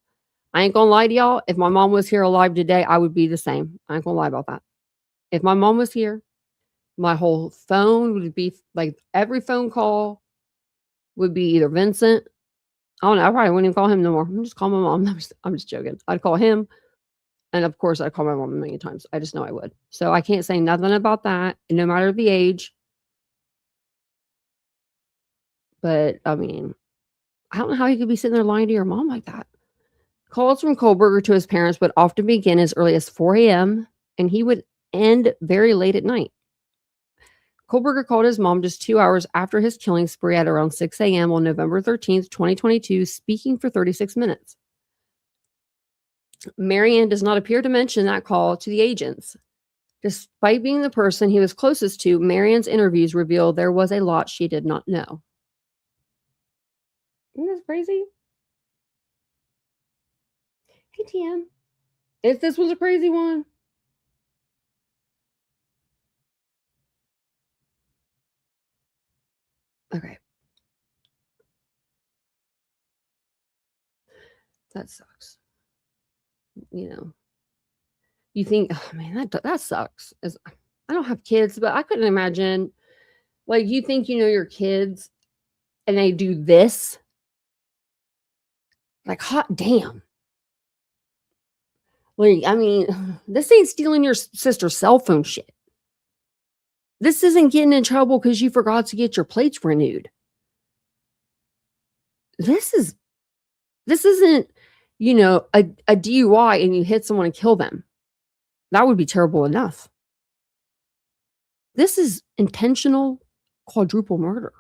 I ain't gonna lie to y'all. If my mom was here alive today, I would be the same. I ain't gonna lie about that. If my mom was here, my whole phone would be like every phone call would be either Vincent. I don't know. I probably wouldn't even call him no more. I'm just call my mom. I'm just joking. I'd call him. And of course, I'd call my mom a million times. I just know I would. So I can't say nothing about that, no matter the age. But I mean, I don't know how you could be sitting there lying to your mom like that. Calls from Kohberger to his parents would often begin as early as 4 a.m. and he would end very late at night. Kohberger called his mom just 2 hours after his killing spree at around 6 a.m. on November 13th, 2022, speaking for 36 minutes. Marianne does not appear to mention that call to the agents. Despite being the person he was closest to, Marianne's interviews reveal there was a lot she did not know. Isn't this crazy? Hey, TM. If this was a crazy one. Okay. That sucks. You know. You think, oh man, that sucks. I don't have kids, but I couldn't imagine. Like, you think you know your kids and they do this? Like, hot damn. Like, I mean, this ain't stealing your sister's cell phone shit. This isn't getting in trouble because you forgot to get your plates renewed. This isn't, you know, a DUI and you hit someone and kill them. That would be terrible enough. This is intentional quadruple murder.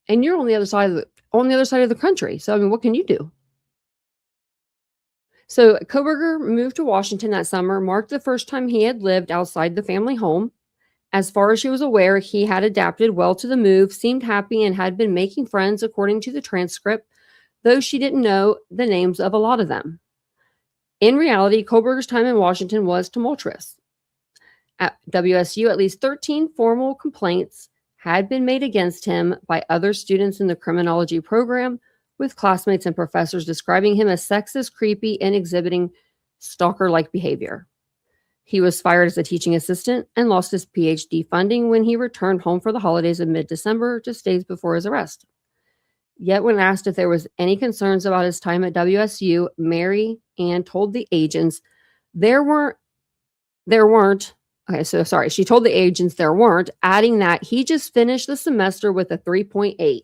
And you're on the other side of the country. So I mean, what can you do? So Kohberger moved to Washington that summer, marked the first time he had lived outside the family home. As far as she was aware, he had adapted well to the move, seemed happy, and had been making friends, according to the transcript, though she didn't know the names of a lot of them. In reality, Kohberger's time in Washington was tumultuous. At WSU, at least 13 formal complaints had been made against him by other students in the criminology program, with classmates and professors describing him as sexist, creepy, and exhibiting stalker-like behavior. He was fired as a teaching assistant and lost his PhD funding when he returned home for the holidays in mid-December, just days before his arrest. Yet when asked if there was any concerns about his time at WSU, Mary Ann told the agents there weren't. Okay, so sorry. She told the agents there weren't, adding that he just finished the semester with a 3.8.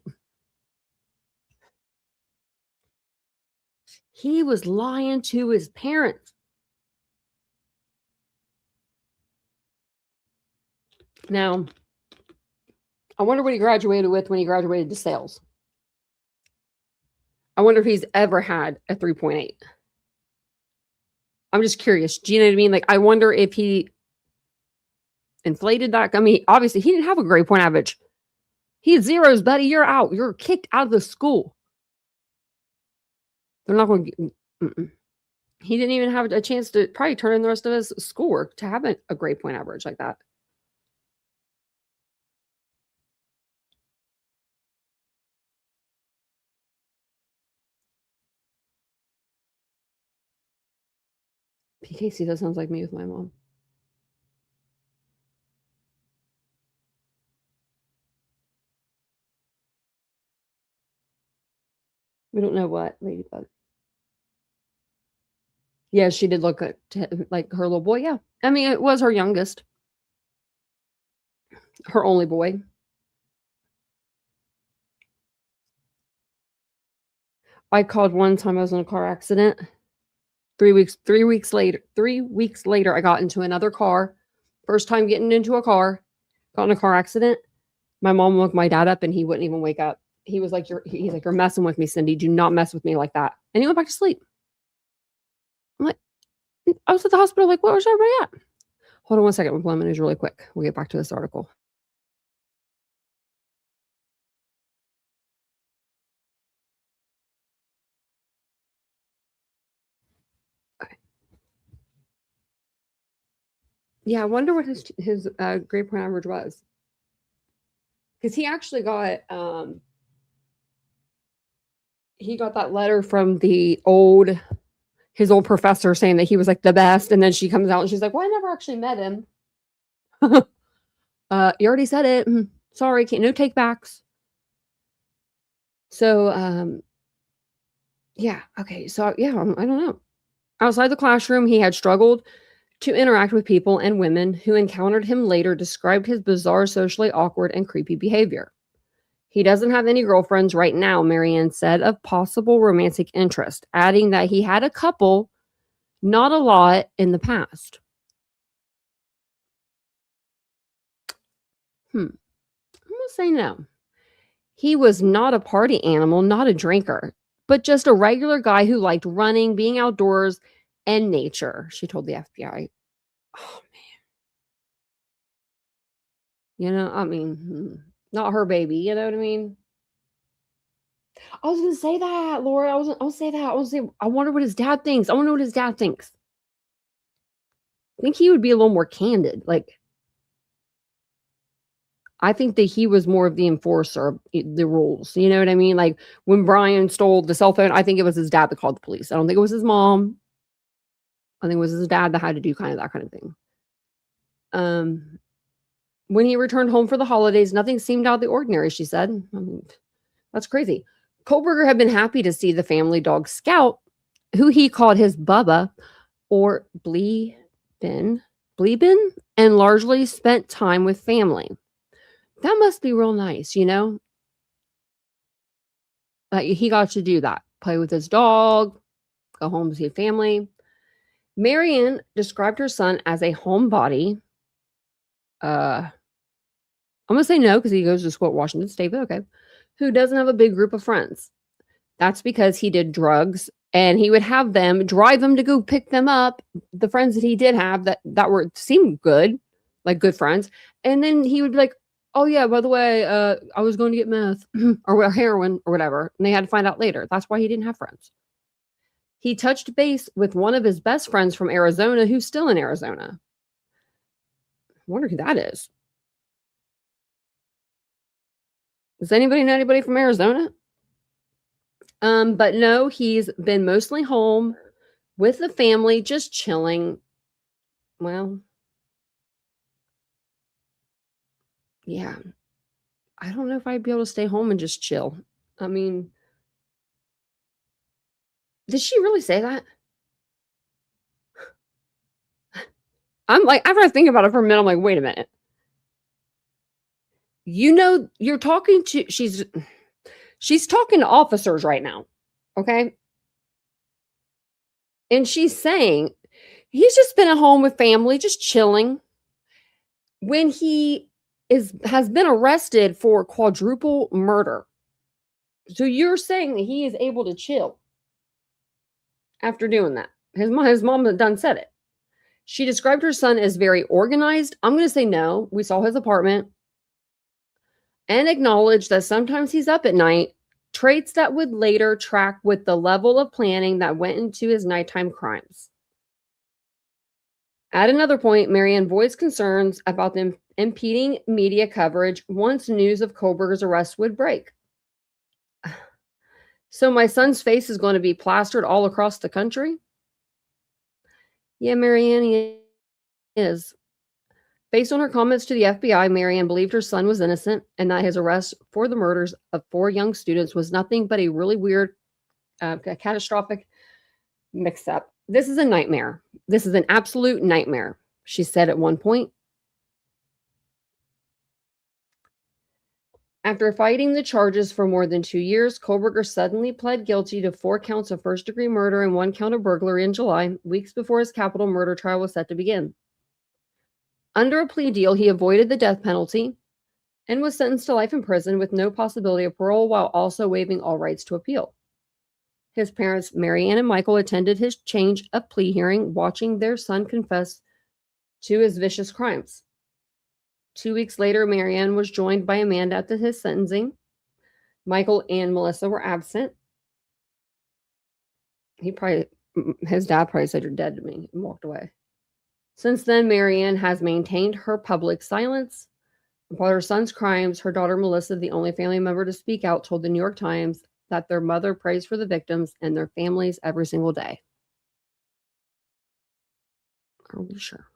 He was lying to his parents. Now, I wonder what he graduated with when he graduated to sales. I wonder if he's ever had a 3.8. I'm just curious. Do you know what I mean? Like, I wonder if he inflated that. I mean, obviously, he didn't have a grade point average. He had zeros, buddy. You're out. You're kicked out of the school. They're not going to. He didn't even have a chance to probably turn in the rest of his schoolwork to have a grade point average like that. PKC, that sounds like me with my mom. We don't know what, Ladybug. Yeah, she did look like her little boy. Yeah. I mean, it was her youngest. Her only boy. I called one time I was in a car accident. 3 weeks later, I got into another car. First time getting into a car. Got in a car accident. My mom woke my dad up and he wouldn't even wake up. He was like, you're messing with me, Cindy. Do not mess with me like that. And he went back to sleep. I'm like, I was at the hospital, like, where's everybody at? Hold on one second. We're pulling news really quick. We'll get back to this article. Okay. Yeah, I wonder what his grade point average was. Because he actually got he got that letter from his old professor saying that he was like the best, and then she comes out and she's like, well, I never actually met him. You already said it. Sorry, no take backs. So yeah, okay. So yeah, I don't know. Outside the classroom, he had struggled to interact with people, and women who encountered him later described his bizarre, socially awkward, and creepy behavior. He doesn't have any girlfriends right now, Marianne said, of possible romantic interest, adding that he had a couple, not a lot, in the past. I'm going to say no. He was not a party animal, not a drinker, but just a regular guy who liked running, being outdoors, and nature, she told the FBI. Oh, man. I mean, not her baby, you know what I mean? I was going to say that, Laura. I'll say that. I wonder what his dad thinks. I want to know what his dad thinks. I think he would be a little more candid. Like, I think that he was more of the enforcer of the rules. You know what I mean? Like, when Brian stole the cell phone, I think it was his dad that called the police. I don't think it was his mom. I think it was his dad that had to do kind of that kind of thing. When he returned home for the holidays, nothing seemed out of the ordinary, she said. I mean, that's crazy. Kohberger had been happy to see the family dog Scout, who he called his Bubba, or Bleeben, and largely spent time with family. That must be real nice, you know? Like, he got to do that. Play with his dog, go home to see family. Marianne described her son as a homebody. I'm going to say no because he goes to school at Washington State, but okay. Who doesn't have a big group of friends. That's because he did drugs, and he would have them drive him to go pick them up, the friends that he did have that seemed good, like good friends. And then he would be like, oh yeah, by the way, I was going to get meth or heroin or whatever. And they had to find out later. That's why he didn't have friends. He touched base with one of his best friends from Arizona who's still in Arizona. I wonder who that is. Does anybody know anybody from Arizona? But no, he's been mostly home with the family, just chilling. Well, yeah. I don't know if I'd be able to stay home and just chill. I mean, did she really say that? I'm like, after I think about it for a minute, I'm like, wait a minute. You know, you're talking to, she's talking to officers right now. Okay. And she's saying he's just been at home with family, just chilling. When he has been arrested for quadruple murder. So you're saying that he is able to chill after doing that. His mom done said it. She described her son as very organized. I'm going to say no. We saw his apartment. And acknowledged that sometimes he's up at night, traits that would later track with the level of planning that went into his nighttime crimes. At another point, Marianne voiced concerns about the impeding media coverage once news of Kohberger's arrest would break. So my son's face is going to be plastered all across the country? Yeah, Marianne, he is. Based on her comments to the FBI, Marianne believed her son was innocent and that his arrest for the murders of 4 young students was nothing but a really weird, catastrophic mix-up. This is a nightmare. This is an absolute nightmare, she said at one point. After fighting the charges for more than 2 years, Kohberger suddenly pled guilty to 4 counts of first-degree murder and 1 count of burglary in July, weeks before his capital murder trial was set to begin. Under a plea deal, he avoided the death penalty and was sentenced to life in prison with no possibility of parole while also waiving all rights to appeal. His parents, Marianne and Michael, attended his change of plea hearing, watching their son confess to his vicious crimes. 2 weeks later, Marianne was joined by Amanda at his sentencing. Michael and Melissa were absent. His dad probably said, "You're dead" to me, and walked away. Since then, Marianne has maintained her public silence about her son's crimes. Her daughter, Melissa, the only family member to speak out, told the New York Times that their mother prays for the victims and their families every single day. Are we sure?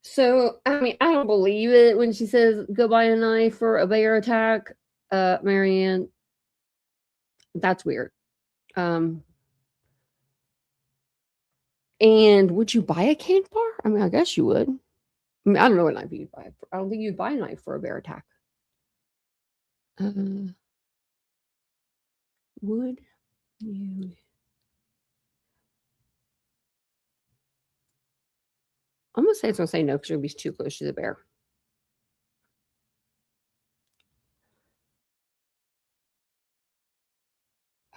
So, I mean, I don't believe it when she says go buy a knife for a bear attack, Marianne. That's weird. And would you buy a candy bar? I mean, I guess you would. I mean, I don't know what knife you'd buy. I don't think you'd buy a knife for a bear attack. Would you? I'm gonna say it's gonna say no because you'll be too close to the bear.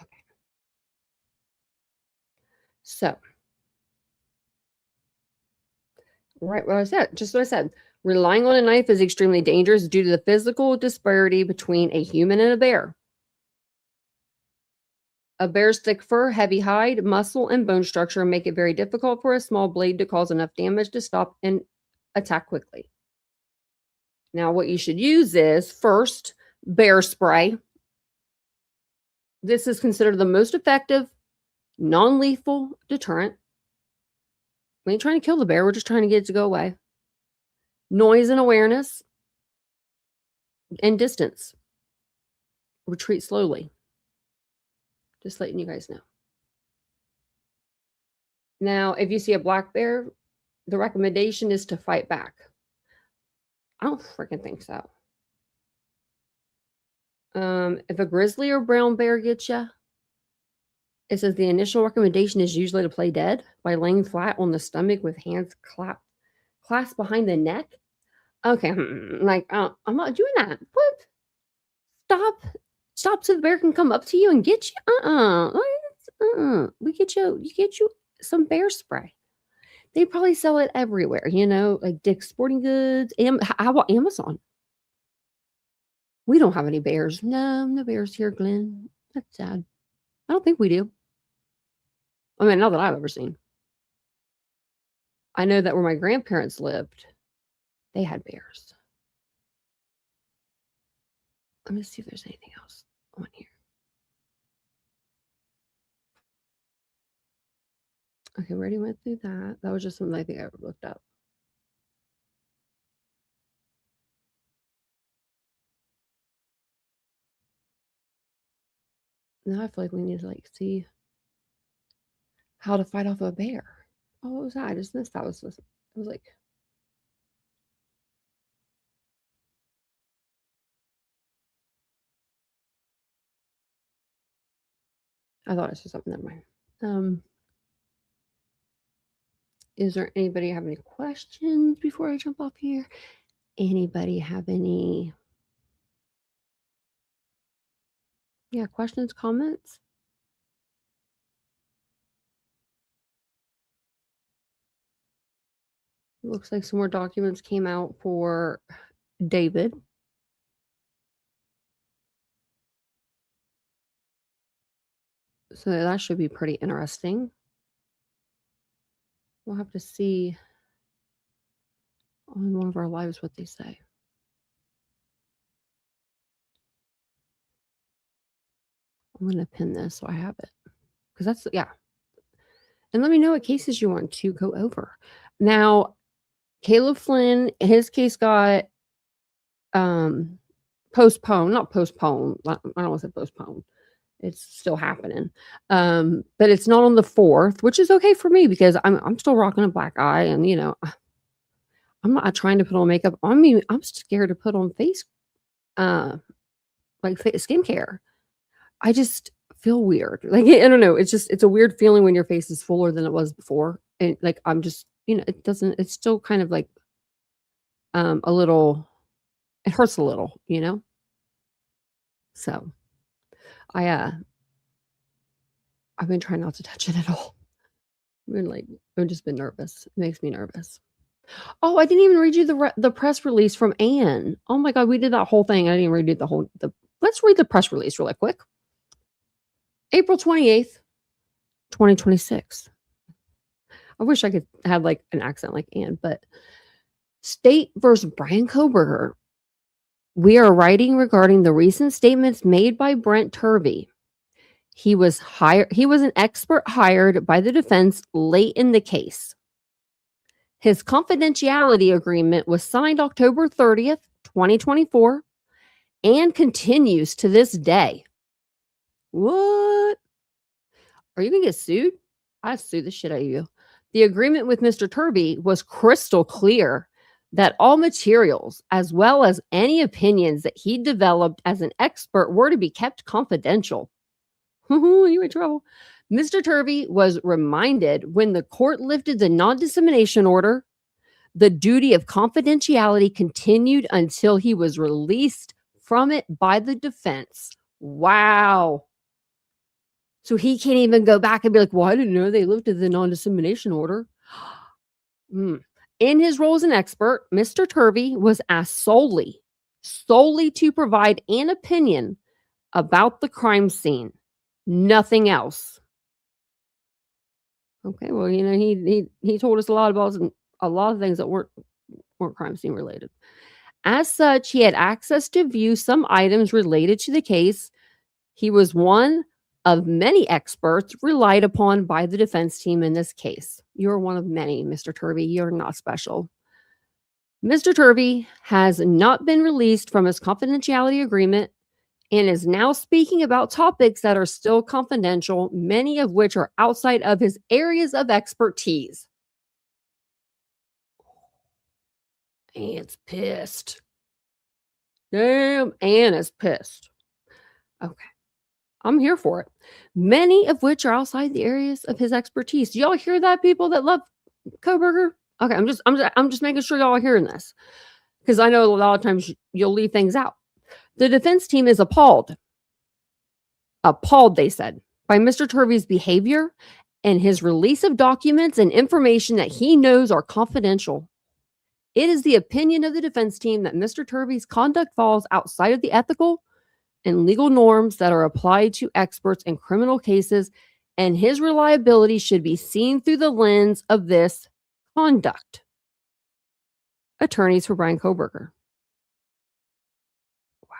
Okay. So, right, what I said, just what I said. Relying on a knife is extremely dangerous due to the physical disparity between a human and a bear. A bear's thick fur, heavy hide, muscle, and bone structure make it very difficult for a small blade to cause enough damage to stop and attack quickly. Now, what you should use is, first, bear spray. This is considered the most effective, non-lethal deterrent. We ain't trying to kill the bear. We're just trying to get it to go away. Noise and awareness. And distance. Retreat slowly. Just letting you guys know. Now, if you see a black bear, the recommendation is to fight back. I don't freaking think so. If a grizzly or brown bear gets you, it says the initial recommendation is usually to play dead by laying flat on the stomach with hands clasped behind the neck. Okay, like, I'm not doing that. What? Stop so the bear can come up to you and get you? You get you some bear spray. They probably sell it everywhere, like Dick's Sporting Goods. How about Amazon? We don't have any bears. No bears here, Glenn. That's sad. I don't think we do. I mean, not that I've ever seen. I know that where my grandparents lived, they had bears. Let me see if there's anything else on here. Okay, we already went through that. That was just something I think I looked up. Now I feel like we need to see how to fight off a bear. Oh, what was that? I just missed that. It was like, I thought I saw something. Never mind. Is there anybody have any questions before I jump off here? Anybody have any? Yeah, questions, comments? It looks like some more documents came out for David. So that should be pretty interesting. We'll have to see on one of our lives what they say. I'm going to pin this so I have it. Because that's, yeah. And let me know what cases you want to go over. Now, Caleb Flynn, his case got postponed. Not postponed. I don't want to say postponed. It's still happening. But it's not on the 4th, which is okay for me because I'm still rocking a black eye. And, I'm not trying to put on makeup. I mean, I'm scared to put on face, skincare. I just feel weird. Like, I don't know. It's a weird feeling when your face is fuller than it was before. And like, I'm just, it's still kind of like, a little, it hurts a little, So I've been trying not to touch it at all. I've just been nervous. It makes me nervous. Oh, I didn't even read you the press release from Anne. Oh my God, we did that whole thing. I didn't even read let's read the press release really quick. April 28th, 2026. I wish I could have like an accent like Anne, but State versus Brian Kohberger. We are writing regarding the recent statements made by Brent Turvey. He was an expert hired by the defense late in the case. His confidentiality agreement was signed October 30th, 2024, and continues to this day. What? Are you going to get sued? I'd sue the shit out of you. The agreement with Mr. Turvey was crystal clear that all materials, as well as any opinions that he developed as an expert, were to be kept confidential. You in trouble. Mr. Turvey was reminded when the court lifted the non-dissemination order, the duty of confidentiality continued until he was released from it by the defense. Wow. So he can't even go back and be like, well, I didn't know they lifted the non-dissemination order. In his role as an expert, Mr. Turvey was asked solely to provide an opinion about the crime scene. Nothing else. Okay, well, you know, he told us a lot about a lot of things that weren't crime scene related. As such, he had access to view some items related to the case. He was one of many experts relied upon by the defense team in this case. You're one of many, Mr. Turvey. You're not special. Mr. Turvey has not been released from his confidentiality agreement and is now speaking about topics that are still confidential, many of which are outside of his areas of expertise. Anne's pissed. Damn, Anne is pissed. Okay. I'm here for it. Many of which are outside the areas of his expertise. Do y'all hear that, people that love Kohberger? Okay, I'm just making sure y'all are hearing this, because I know a lot of times you'll leave things out. The defense team is appalled, they said, by Mr. Turvey's behavior and his release of documents and information that he knows are confidential. It is the opinion of the defense team that Mr. Turvey's conduct falls outside of the ethical and legal norms that are applied to experts in criminal cases, and his reliability should be seen through the lens of this conduct. Attorneys for Brian Kohberger. Wow.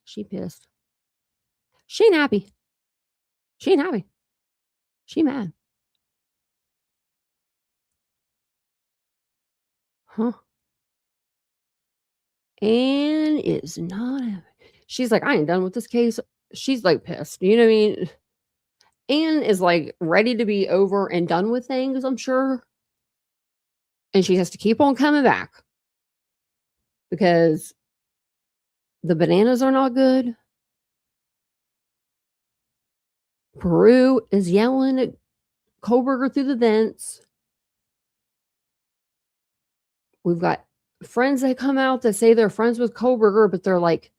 She pissed. She ain't happy. She ain't happy. She mad. Huh. Anne is not happy. She's like, I ain't done with this case. She's like pissed. You know what I mean? Anne is like ready to be over and done with things, I'm sure. And she has to keep on coming back because the bananas are not good. Peru is yelling at Kohberger through the vents. We've got friends that come out that say they're friends with Kohberger, but they're like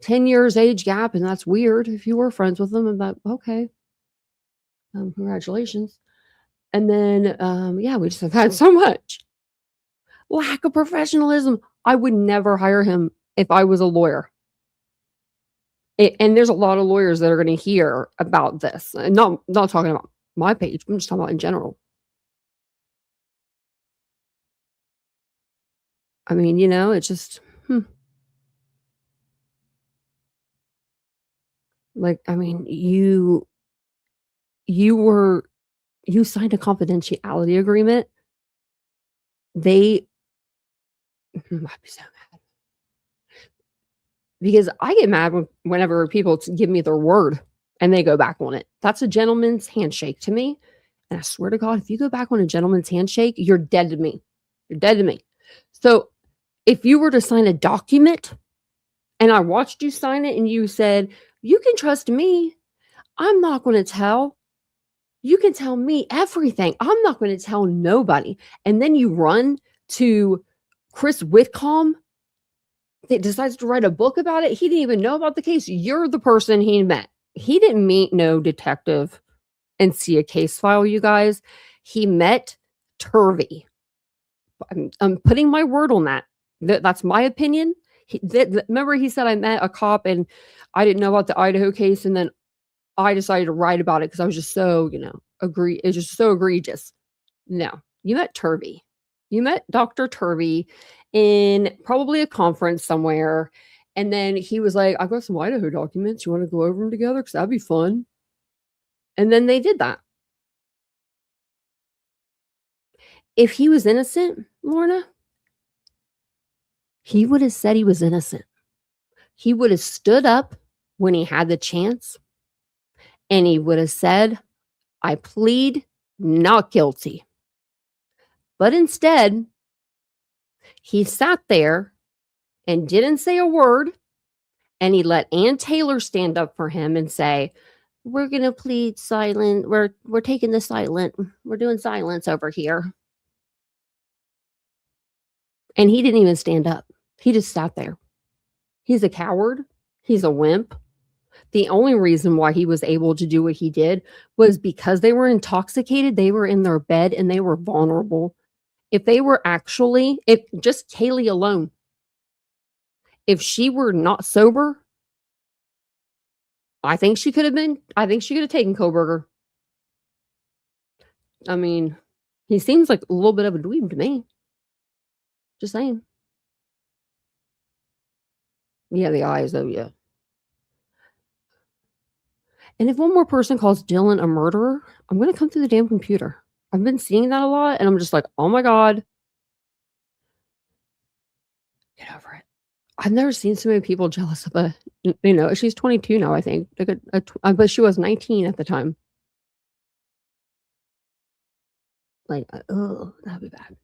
10 years age gap, and that's weird if you were friends with them. And that, okay. Congratulations. And then, yeah, we just have had so much lack of professionalism. I would never hire him if I was a lawyer. And there's a lot of lawyers that are going to hear about this. And not talking about my page. I'm just talking about in general. I mean, you know, it's just, like, I mean, you signed a confidentiality agreement. They might be so mad. Because I get mad whenever people give me their word and they go back on it. That's a gentleman's handshake to me. And I swear to God, if you go back on a gentleman's handshake, you're dead to me. You're dead to me. So if you were to sign a document and I watched you sign it and you said, you can trust me, I'm not going to tell. You can tell me everything. I'm not going to tell nobody. And then you run to Chris Whitcomb that decides to write a book about it. He didn't even know about the case. You're the person he met. He didn't meet no detective and see a case file, you guys. He met Turvy. I'm putting my word on that. That's my opinion. Remember, he said I met a cop and I didn't know about the Idaho case, and then I decided to write about it because I was just so, it's just so egregious. No, you met Turvy. You met Dr. Turvey in probably a conference somewhere. And then he was like, I've got some Idaho documents. You want to go over them together? Because that'd be fun. And then they did that. If he was innocent, Lorna, he would have said he was innocent. He would have stood up when he had the chance and he would have said, I plead not guilty. But instead, he sat there and didn't say a word, and he let Ann Taylor stand up for him and say, we're going to plead silent. We're taking the silent. We're doing silence over here. And he didn't even stand up. He just sat there. He's a coward. He's a wimp. The only reason why he was able to do what he did was because they were intoxicated. They were in their bed and they were vulnerable. If they were actually, if just Kaylee alone, if she were not sober, I think she could have taken Kohberger. I mean, he seems like a little bit of a dweeb to me. Just saying. Yeah, the eyes, though, yeah. And if one more person calls Dylan a murderer, I'm going to come through the damn computer. I've been seeing that a lot, and I'm just like, oh my God. Get over it. I've never seen so many people jealous of she's 22 now, I think. But she was 19 at the time. Like, oh, that'd be bad.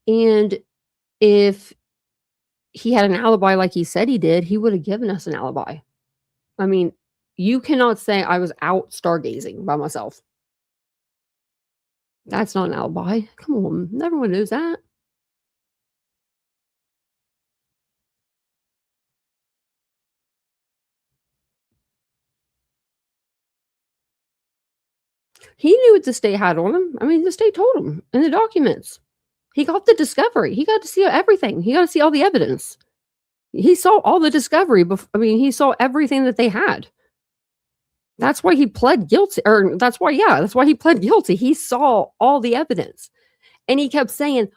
And if he had an alibi like he said he did, he would have given us an alibi. I mean, you cannot say I was out stargazing by myself. That's not an alibi. Come on, everyone knows that. He knew what the state had on him. I mean, the state told him in the documents. He got the discovery. He got to see everything. He got to see all the evidence. He saw all the discovery. He saw everything that they had. That's why he pled guilty. That's why he pled guilty. He saw all the evidence. And he kept saying,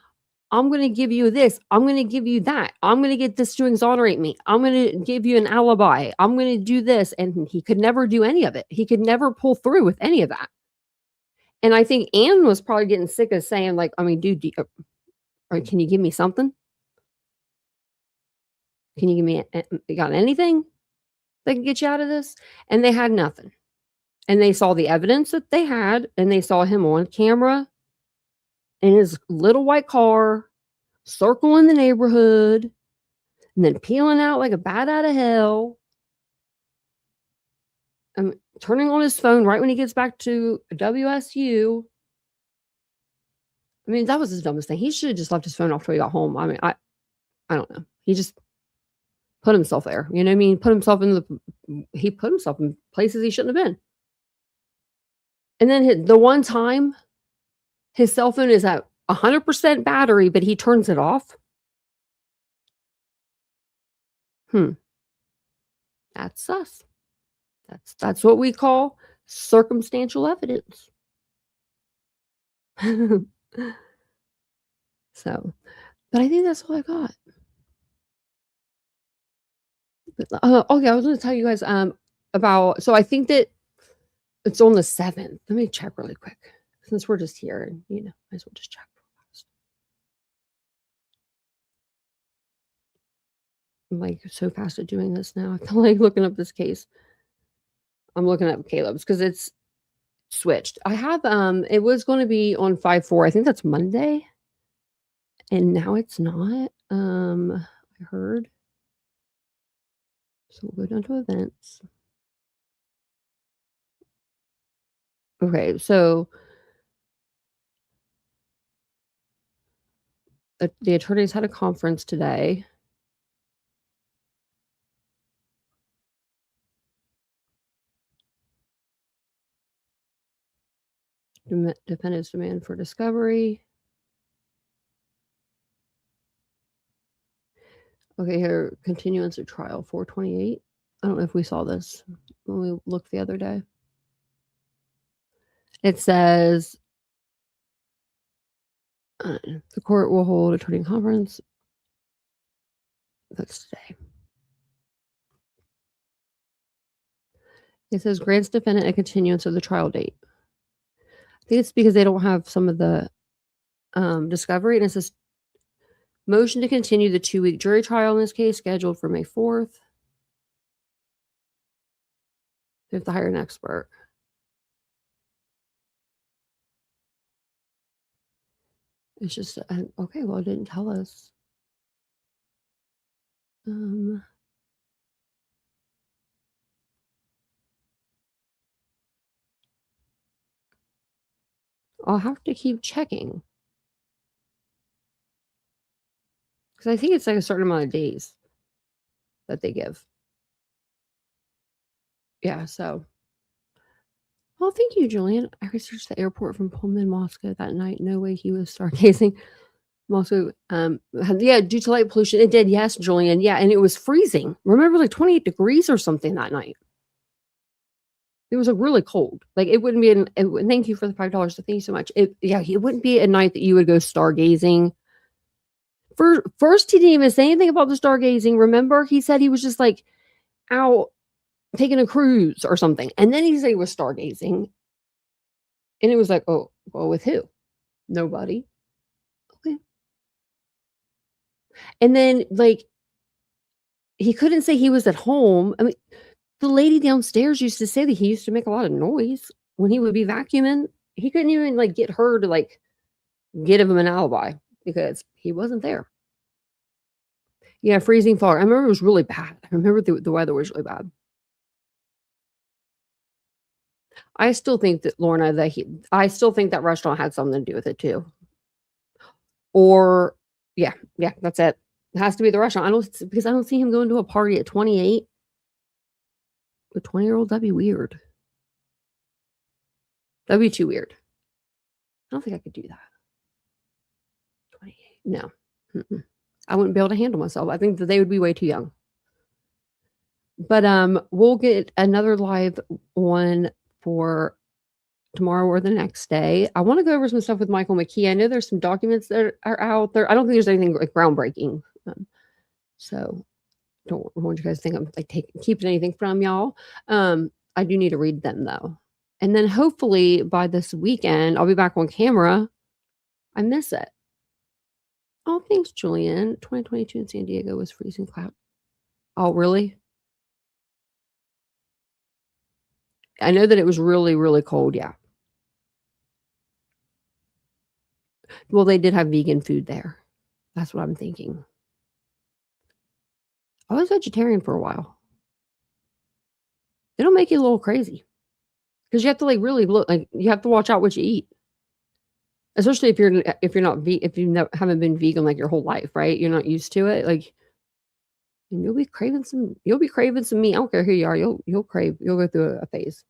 I'm going to give you this. I'm going to give you that. I'm going to get this to exonerate me. I'm going to give you an alibi. I'm going to do this. And he could never do any of it. He could never pull through with any of that. And I think Ann was probably getting sick of saying, like, I mean, dude, can you give me something? Can you give me, you got anything that can get you out of this? And they had nothing. And they saw the evidence that they had, and they saw him on camera in his little white car, circling the neighborhood, and then peeling out like a bat out of hell. Turning on his phone right when he gets back to WSU. I mean, that was his dumbest thing. He should have just left his phone off till he got home. I mean, I don't know. He just put himself there. You know what I mean? He put himself in places he shouldn't have been. And then the one time his cell phone is at 100% battery, but he turns it off. That's sus. That's what we call circumstantial evidence. So, but I think that's all I got. Okay, I was going to tell you guys about. So I think that it's on the 7th. Let me check really quick since we're just here, and might as well just check. I'm like so fast at doing this now. I feel like looking up this case. I'm looking up Caleb's because it's switched. I have it was going to be on 5/4. I think that's Monday. And now it's not. I heard. So we'll go down to events. Okay, so the attorneys had a conference today. Defendant's demand for discovery. Okay, here, continuance of trial, 4/28. I don't know if we saw this when we looked the other day. It says The court will hold a turning conference. That's today. It says grants defendant a continuance of the trial date. I think it's because they don't have some of the discovery, and it says motion to continue the 2-week jury trial in this case scheduled for May 4th. They have to hire an expert. It's just okay. Well, it didn't tell us. I'll have to keep checking because I think it's like a certain amount of days that they give. Yeah. So. Well, thank you, Julian. I researched the airport from Pullman, Moscow that night. No way he was stargazing. Moscow, yeah, due to light pollution. It did, yes, Julian. Yeah, and it was freezing. Remember, like 28 degrees or something that night. It was like really cold. Like it wouldn't be. Thank you for the $5. So thank you so much. It wouldn't be a night that you would go stargazing. First, he didn't even say anything about the stargazing. Remember, he said he was just like out taking a cruise or something. And then he said he was stargazing. And it was like, oh, well, with who? Nobody. Okay. And then, like, he couldn't say he was at home. I mean, the lady downstairs used to say that he used to make a lot of noise when he would be vacuuming. He couldn't even, like, get her to, like, give him an alibi because he wasn't there. Yeah, freezing fog. I remember it was really bad. I remember the weather was really bad. I still think that, Lorna, I still think that restaurant had something to do with it too. Or, yeah, that's it. It has to be the restaurant. Because I don't see him going to a party at 28. With 20-year-old, that'd be weird. That'd be too weird. I don't think I could do that. 28, no. I wouldn't be able to handle myself. I think that they would be way too young. But we'll get another live one for tomorrow or the next day. I want to go over some stuff with Michael McKee. I know there's some documents that are out there. I don't think there's anything like groundbreaking. So don't want you guys to think I'm like keeping anything from y'all. I do need to read them though. And then hopefully by this weekend, I'll be back on camera. I miss it. Oh, thanks, Julian. 2022 in San Diego was freezing cloud. Oh, really? I know that it was really, really cold. Yeah. Well, they did have vegan food there. That's what I'm thinking. I was vegetarian for a while. It'll make you a little crazy because you have to like really look like you have to watch out what you eat, especially if you haven't been vegan like your whole life, right? You're not used to it, like, and you'll be craving some meat. I don't care who you are. You'll go through a phase.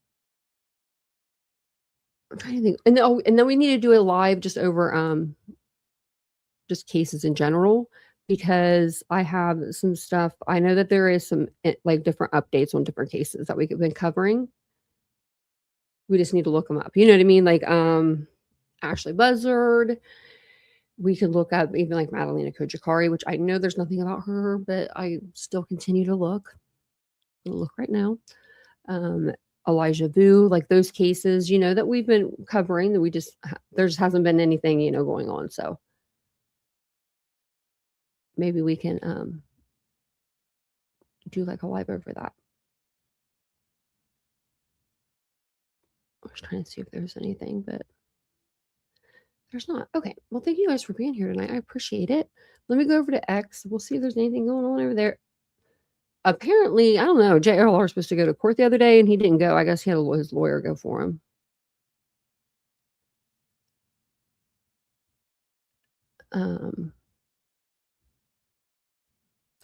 I'm trying to think, and then we need to do a live just over just cases in general. Because I have some stuff. I know that there is some like different updates on different cases that we've been covering. We just need to look them up. You know what I mean? Like Ashley Buzzard. We could look up even like Madalena Kojikari, which I know there's nothing about her, but I still continue to look. I'm gonna look right now. Elijah Vu, like those cases, you know, that we've been covering that there just hasn't been anything, you know, going on. So maybe we can do like a live over that. I was trying to see if there's anything, but there's not. Okay. Well, thank you guys for being here tonight. I appreciate it. Let me go over to X. We'll see if there's anything going on over there. Apparently, I don't know. JRLR was supposed to go to court the other day and he didn't go. I guess he had his lawyer go for him.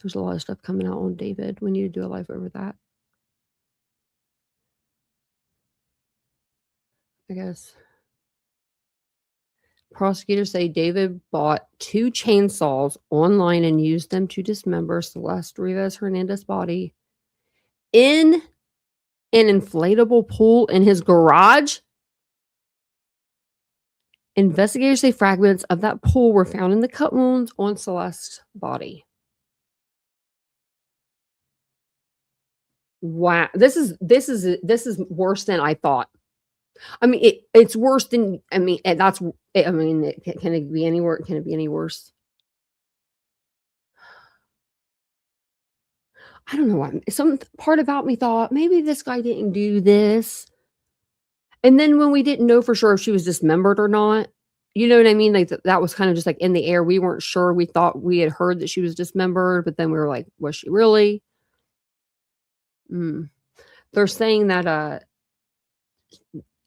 There's a lot of stuff coming out on David. We need to do a live over that. I guess. Prosecutors say David bought 2 chainsaws online and used them to dismember Celeste Rivas Hernandez's body in an inflatable pool in his garage. Investigators say fragments of that pole were found in the cut wounds on Celeste's body. Wow, this is worse than I thought. I mean, it's worse than can it be any worse? Can it be any worse? I don't know why. Some part about me thought maybe this guy didn't do this. And then when we didn't know for sure if she was dismembered or not, you know what I mean? Like that was kind of just like in the air. We weren't sure. We thought we had heard that she was dismembered, but then we were like, was she really? They're saying that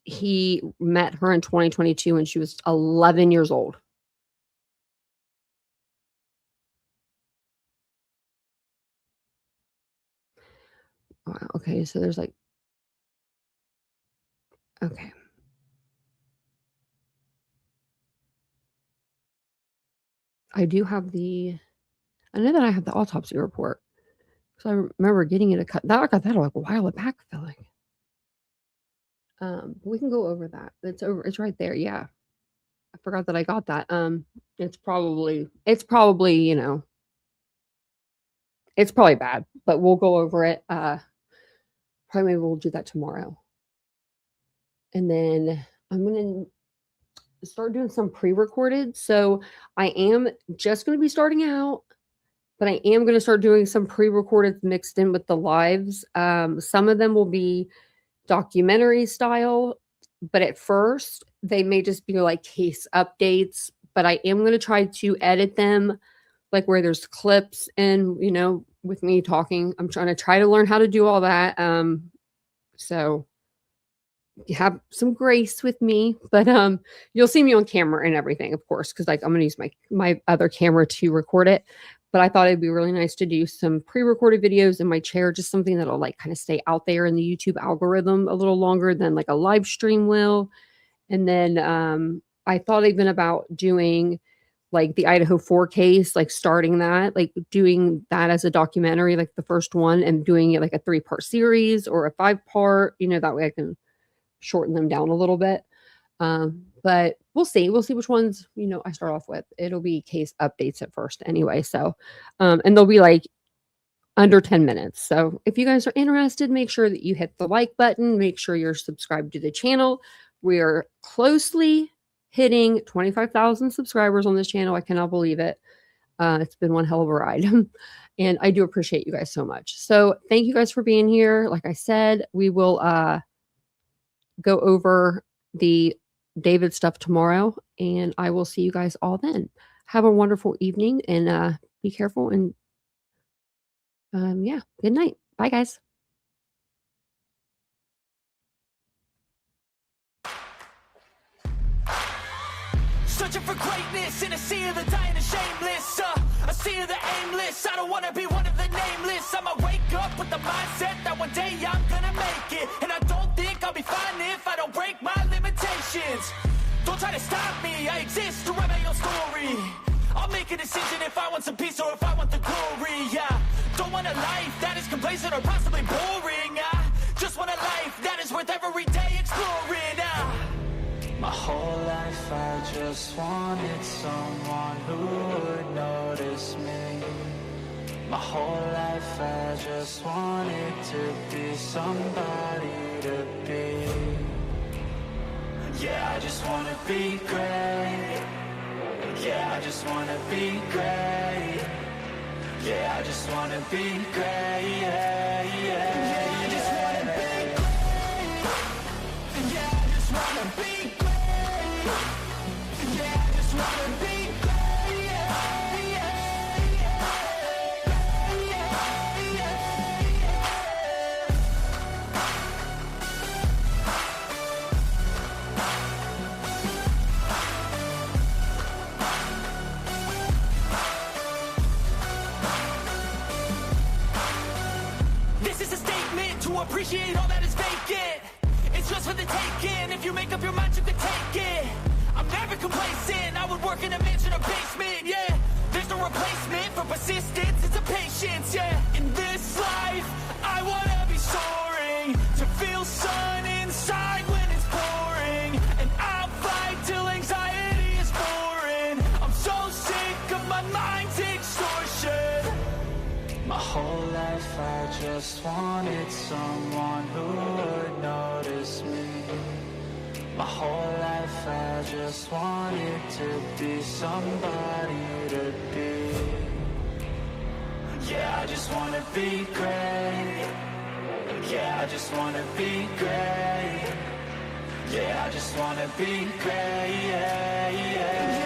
he met her in 2022 when she was 11 years old. Wow, okay, so there's like, okay. I know that I have the autopsy report. So I remember getting it I got that like a while back, I feel like. We can go over that. It's right there. Yeah. I forgot that I got that. It's probably, you know, it's probably bad, but we'll go over it. Probably maybe we'll do that tomorrow. And then I'm going to start doing some pre-recorded. So I am just going to be starting out, but I am going to start doing some pre-recorded mixed in with the lives. Some of them will be documentary style, but at first they may just be like case updates, but I am going to try to edit them like where there's clips and, you know, with me talking. I'm trying to learn how to do all that. So you have some grace with me, but you'll see me on camera and everything, of course, because like I'm going to use my other camera to record it. But I thought it'd be really nice to do some pre-recorded videos in my chair, just something that'll like kind of stay out there in the YouTube algorithm a little longer than like a live stream will. And then I thought even about doing like the Idaho4 case, like starting that, like doing that as a documentary, like the first one, and doing it like a 3-part series or a 5-part, you know, that way I can shorten them down a little bit. But we'll see which ones, you know, I start off with. It'll be case updates at first anyway. So, and they'll be like under 10 minutes. So if you guys are interested, make sure that you hit the like button, make sure you're subscribed to the channel. We are closely hitting 25,000 subscribers on this channel. I cannot believe it. It's been one hell of a ride. And I do appreciate you guys so much. So thank you guys for being here. Like I said, we will go over the David stuff tomorrow, and I will see you guys all then. Have a wonderful evening, and be careful, and yeah, good night. Bye, guys. Searching for greatness in a sea of the dying and shameless, a sea of the aimless. I don't want to be one of the nameless. I'ma wake up with the mindset that one day I'm gonna make it, and I don't think I'll be fine if I don't break my limitations. Don't try to stop me, I exist to write my own story. I'll make a decision if I want some peace or if I want the glory, yeah. Don't want a life that is complacent or possibly boring, just want a life that is worth every day exploring, My whole life I just wanted someone who would notice me. My whole life I just wanted to be somebody to be. Yeah, I just wanna be great. Yeah, I just wanna be great. Yeah, I just wanna be great. Yeah, yeah, I just wanna be great. Yeah, I just wanna be great. Yeah, I just wanna be great. Yeah, yeah, This is a statement to appreciate all that is vacant. It's just for the taking. If you make up your mind, you can take it. I'm never complacent. I would work in a mansion or basement, yeah. There's no replacement for persistence. It's a patience, yeah. In this life, I wanna be soaring, to feel sun inside when it's pouring, and I'll fight till anxiety just wanted someone who would notice me. My whole life I just wanted to be somebody to be. Yeah, I just wanna be great. Yeah, I just wanna be great. Yeah, I just wanna be great. Yeah, yeah.